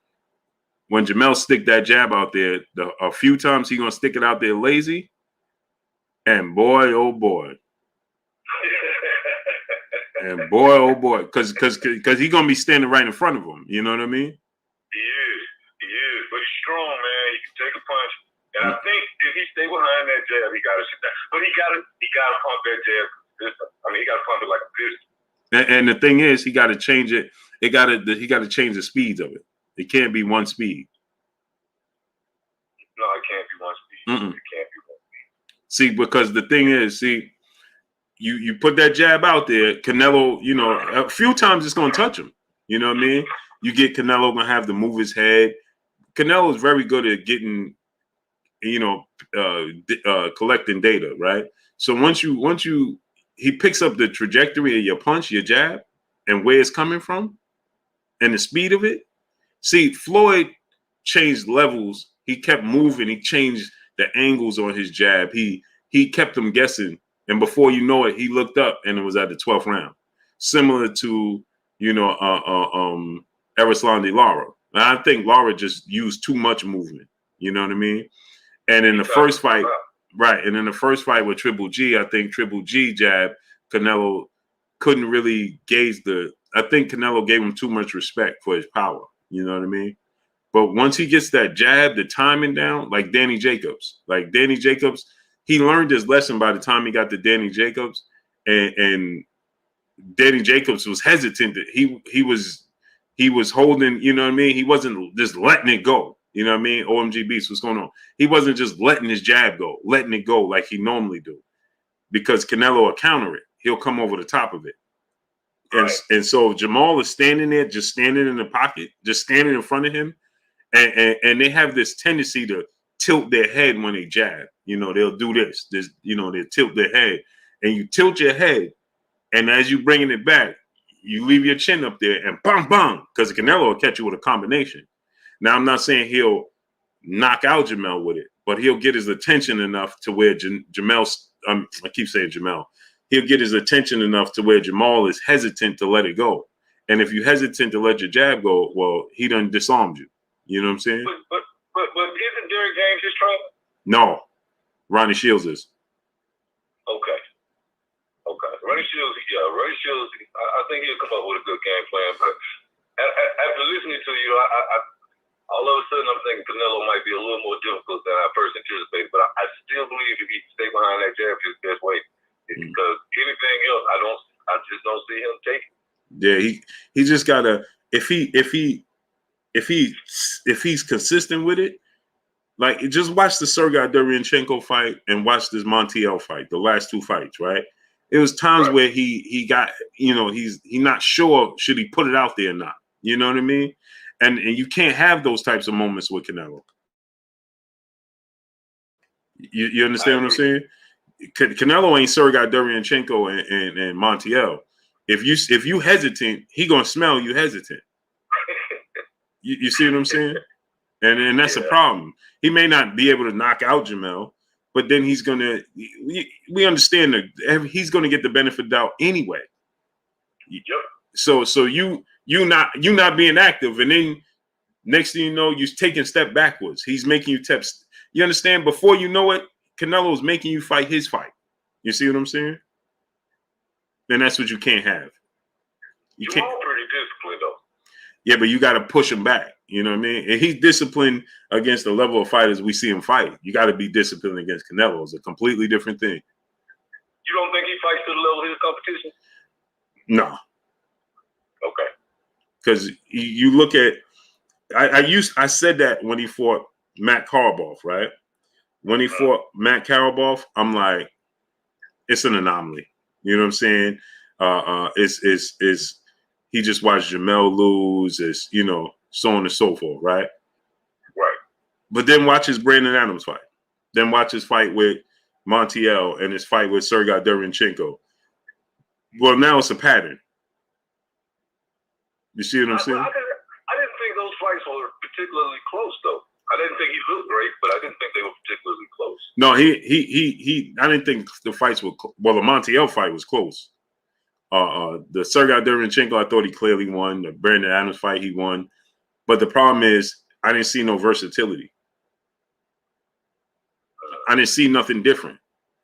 when Jermell stick that jab out there, a few times he gonna stick it out there lazy, and boy, oh boy, and boy, oh boy, because he gonna be standing right in front of him. You know what I mean? He is, but he's strong, man. He can take a punch, and I think if he stay behind that jab, he gotta sit down. But he gotta pump that jab. I mean, he gotta pump it like a pistol. And the thing is, he got to change it. He got to change the speeds of it. It can't be one speed. No, it can't be one speed. Mm-mm. It can't be one speed. See, because the thing is, you put that jab out there, Canelo, you know, a few times it's going to touch him. You know what I mean? You get Canelo going to have to move his head. Canelo is very good at getting, you know, collecting data, right? So once he picks up the trajectory of your punch, your jab, and where it's coming from, and the speed of it. See, Floyd changed levels. He kept moving. He changed the angles on his jab. He kept them guessing. And before you know it, he looked up and it was at the 12th round. Similar to, you know, Errol Lara. And I think Lara just used too much movement. You know what I mean? And in the first fight, right. And in the first fight with Triple G, I think Triple G jab, Canelo couldn't really gauge I think Canelo gave him too much respect for his power. You know what I mean? But once he gets that jab, the timing down, like Danny Jacobs, he learned his lesson by the time he got to Danny Jacobs. And Danny Jacobs was hesitant. He was holding, you know what I mean? He wasn't just letting it go. You know what I mean? OMG Beast, what's going on? He wasn't just letting his jab go, letting it go like he normally do. Because Canelo will counter it. He'll come over the top of it. And so Jamal is standing there, just standing in the pocket, just standing in front of him. And they have this tendency to tilt their head when they jab. You know, they'll do this, you know, they tilt their head. And you tilt your head. And as you bringing it back, you leave your chin up there and bang, bang, because Canelo will catch you with a combination. Now, I'm not saying he'll knock out Jermell with it, but he'll get his attention enough to where I keep saying Jermell. He'll get his attention enough to where Jamal is hesitant to let it go. And if you're hesitant to let your jab go, well, he done disarmed you. You know what I'm saying? But isn't Derrick James his trainer? No. Ronnie Shields is. Okay. Ronnie Shields, I think he'll come up with a good game plan. But after listening to you, I all of a sudden I'm thinking Canelo might be a little more difficult than I first anticipated. But I still believe if he stay behind that jab, his best way. Because anything else, I just don't see him taking. Yeah, he just gotta if he's consistent with it, like just watch the Sergey Derevyanchenko fight and watch this Montiel fight, the last two fights, right? It was times where he got, you know, he's not sure should he put it out there or not. You know what I mean? And you can't have those types of moments with Canelo. You understand what I'm saying? Canelo ain't Sergey Derevyanchenko and Montiel. If you hesitant, he gonna smell you hesitant. You see what I'm saying? And that's a problem. He may not be able to knock out Jermell, but then he's gonna. We understand that he's gonna get the benefit of the doubt anyway. Yep. So you not being active, and then next thing you know, you're taking a step backwards. He's making you steps. You understand? Before you know it, Canelo's making you fight his fight. You see what I'm saying? And that's what you can't have. You can't. Jermell pretty disciplined though. Yeah, but you got to push him back. You know what I mean? And he's disciplined against the level of fighters we see him fight. You got to be disciplined against Canelo. It's a completely different thing. You don't think he fights to the level of his competition? No. Okay. Because you look at, I said that when he fought Matt Karaboff, right? When he fought Matt Karaboff, I'm like, it's an anomaly. You know what I'm saying? It's he just watched Jermell lose, is, you know, so on and so forth, right? Right. But then watch his Brandon Adams fight. Then watch his fight with Montiel and his fight with Sergey Derevyanchenko. Well, now it's a pattern. You see what I'm saying? I didn't think those fights were particularly close, though. I didn't think he looked great, but I didn't think they were particularly close. No, he. I didn't think the fights were well. The Montiel fight was close. The Sergey Derevyanchenko, I thought he clearly won. The Brandon Adams fight, he won. But the problem is, I didn't see no versatility. I didn't see nothing different.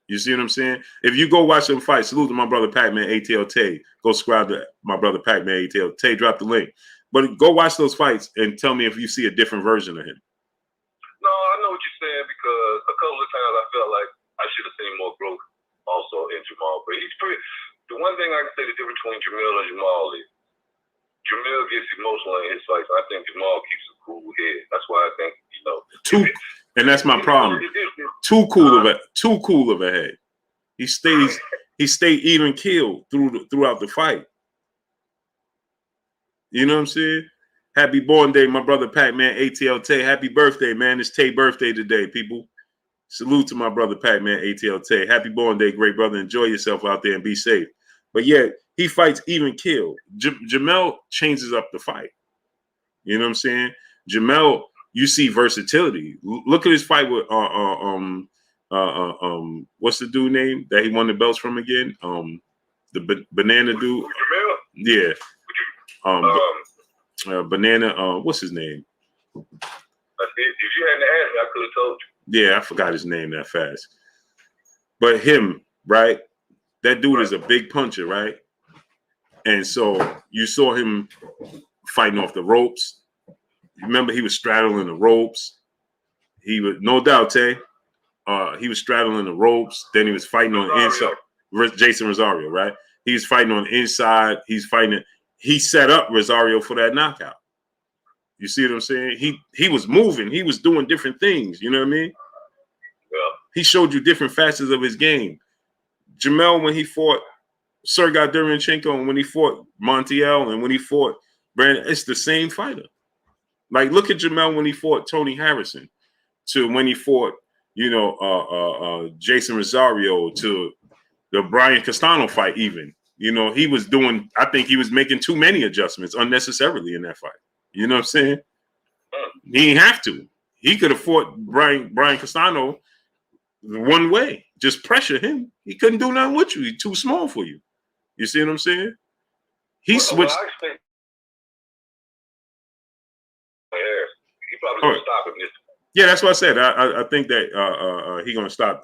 You see what I'm saying? If you go watch them fight, salute to my brother Pac-Man ATL Tay. Go subscribe to my brother Pac-Man ATL Tay. Drop the link. But go watch those fights and tell me if you see a different version of him. No, I know what you're saying, because a couple of times I felt like I should have seen more growth also in Jermell. But he's pretty. The one thing I can say the difference between Jermell and Jermell is Jermell gets emotional in his fights. I think Jermell keeps a cool head. That's why I think, you know. And that's my problem. Too cool of a head. He stayed even keeled throughout the fight. You know what I'm saying? Happy born day, my brother Pac-Man ATL Tay. Happy birthday, man. It's Tay birthday today, people. Salute to my brother Pac-Man ATL Tay. Happy born day, great brother. Enjoy yourself out there and be safe. But yeah, he fights even kill. Jermell changes up the fight. You know what I'm saying? Jermell, you see versatility. Look at his fight with what's the dude name that he won the belts from again? The banana dude. Jermell? Yeah. Banana. What's his name? If you hadn't asked me, I could have told you. Yeah, I forgot his name that fast. But him, right? That dude is a big puncher, right? And so you saw him fighting off the ropes. Remember, he was straddling the ropes. He was, no doubt, Tay. He was straddling the ropes. Then he was fighting on the inside. Jason Rosario, right? He was fighting on the inside. He set up Rosario for that knockout. You see what I'm saying? He was moving. He was doing different things. You know what I mean? Yeah. He showed you different facets of his game. Jermell, when he fought Sergey Derevyanchenko, and when he fought Montiel, and when he fought Brandon, it's the same fighter. Like, look at Jermell when he fought Tony Harrison, to when he fought, you know, Jason Rosario, to the Brian Castano fight even. You know, he was doing, I think he was making too many adjustments unnecessarily in that fight. You know what I'm saying? He didn't have to. He could have fought Brian Castano one way. Just pressure him. He couldn't do nothing with you. He's too small for you. You see what I'm saying? He switched. I expect he probably going to stop him this. Yeah, that's what I said. I think that he's gonna stop.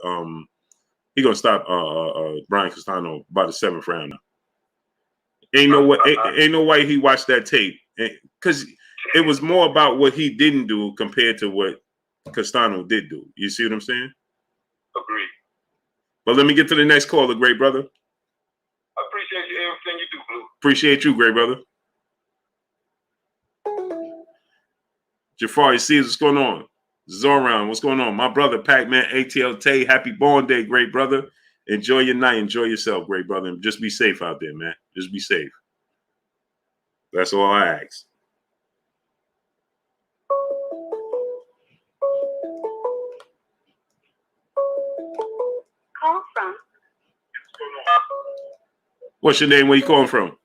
He's gonna stop Brian Castano by the 7th round. Ain't no way he watched that tape, because it was more about what he didn't do compared to what Castano did do. You see what I'm saying? Agreed. But let me get to the next caller, great brother. I appreciate you, everything you do, Blue. Appreciate you, great brother. Jafari sees what's going on. Zoran, what's going on? My brother Pac-Man ATL Tay, happy born day, great brother. Enjoy your night. Enjoy yourself, great brother. And just be safe out there, man. Just be safe. That's all I ask. Call from. What's your name? Where you calling from?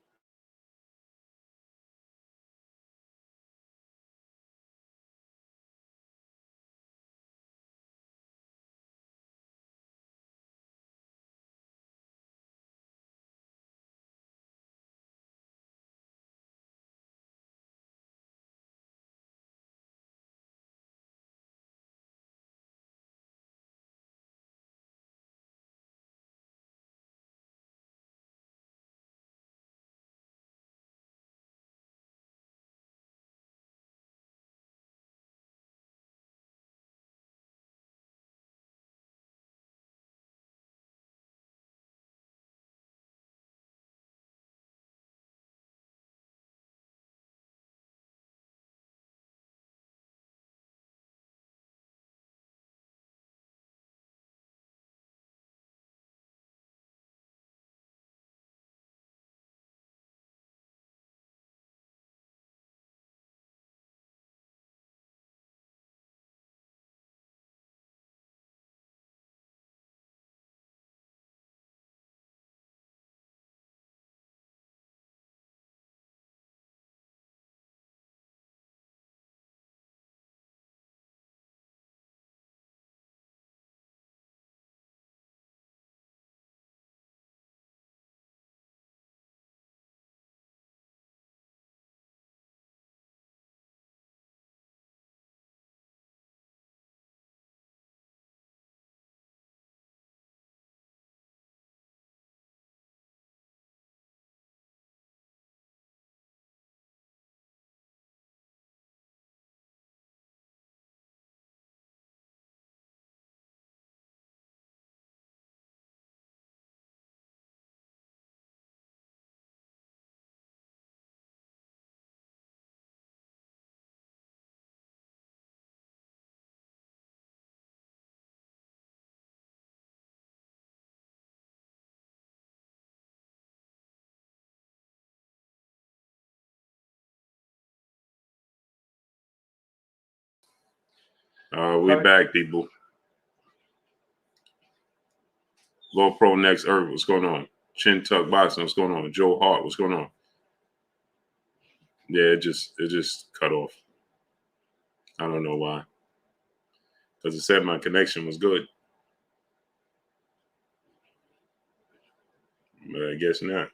We back, people. Low Pro Next Earth, what's going on? Chin Tuck Boxing, what's going on? Joe Hart, what's going on? Yeah, it just cut off. I don't know why. Because it said my connection was good. But I guess not.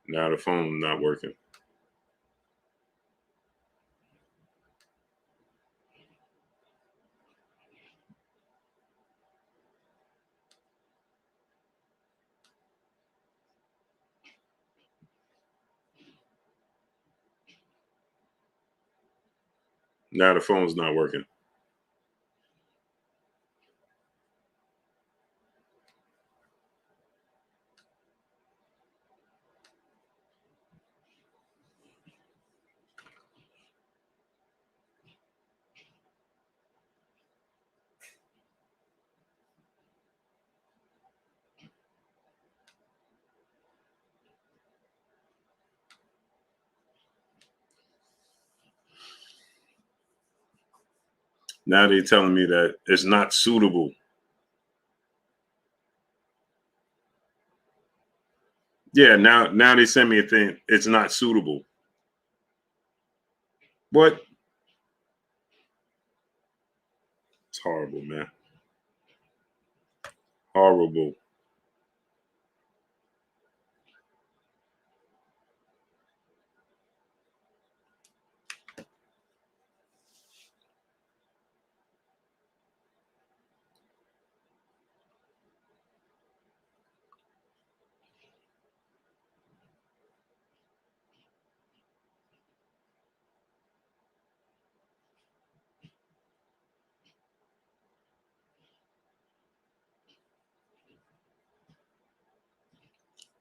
Now the phone's not working. Now the phone's not working. Now they're telling me that it's not suitable. Yeah, now they send me a thing. It's not suitable. What? It's horrible, man. Horrible.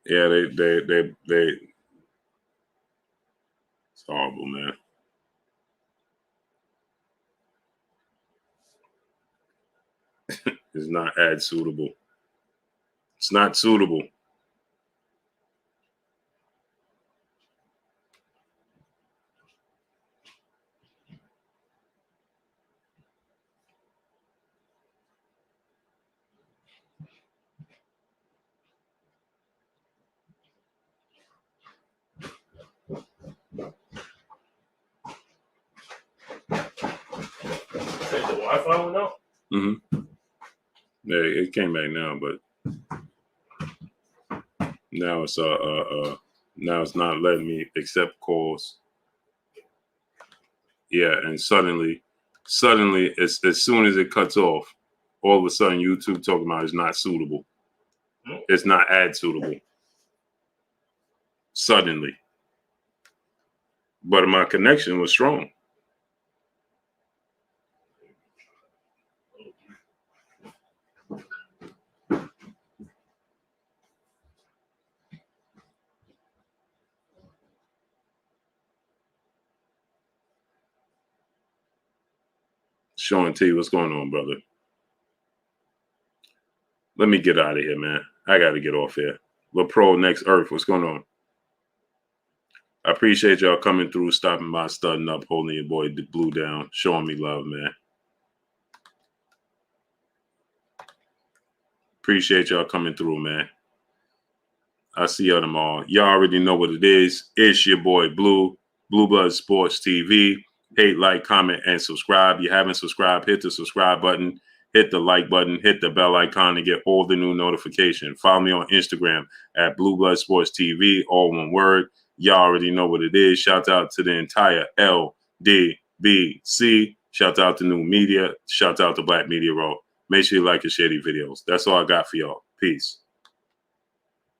Yeah, they it's horrible, man. It's not ad suitable. It's not suitable. The Wi-Fi went out? Mm-hmm. Yeah, it came back now, but now it's now it's not letting me accept calls. Yeah, and suddenly, as soon as it cuts off, all of a sudden YouTube talking about it's not suitable. It's not ad suitable. Suddenly. But my connection was strong. Sean T, what's going on, brother? Let me get out of here, man. I got to get off here. LaPro Next Earth, what's going on? I appreciate y'all coming through, stopping by, studding up, holding your boy Blue down, showing me love, man. Appreciate y'all coming through, man. I'll see y'all tomorrow. Y'all already know what it is. It's your boy Blue Blood Sports TV. Hate, like, comment, and subscribe. If you haven't subscribed, hit the subscribe button, hit the like button, hit the bell icon to get all the new notifications. Follow me on Instagram at Blue Blood Sports TV, all one word. Y'all already know what it is. Shout out to the entire LDBC. Shout out to New Media. Shout out to Black Media Row. Make sure you like and share these videos. That's all I got for y'all. Peace.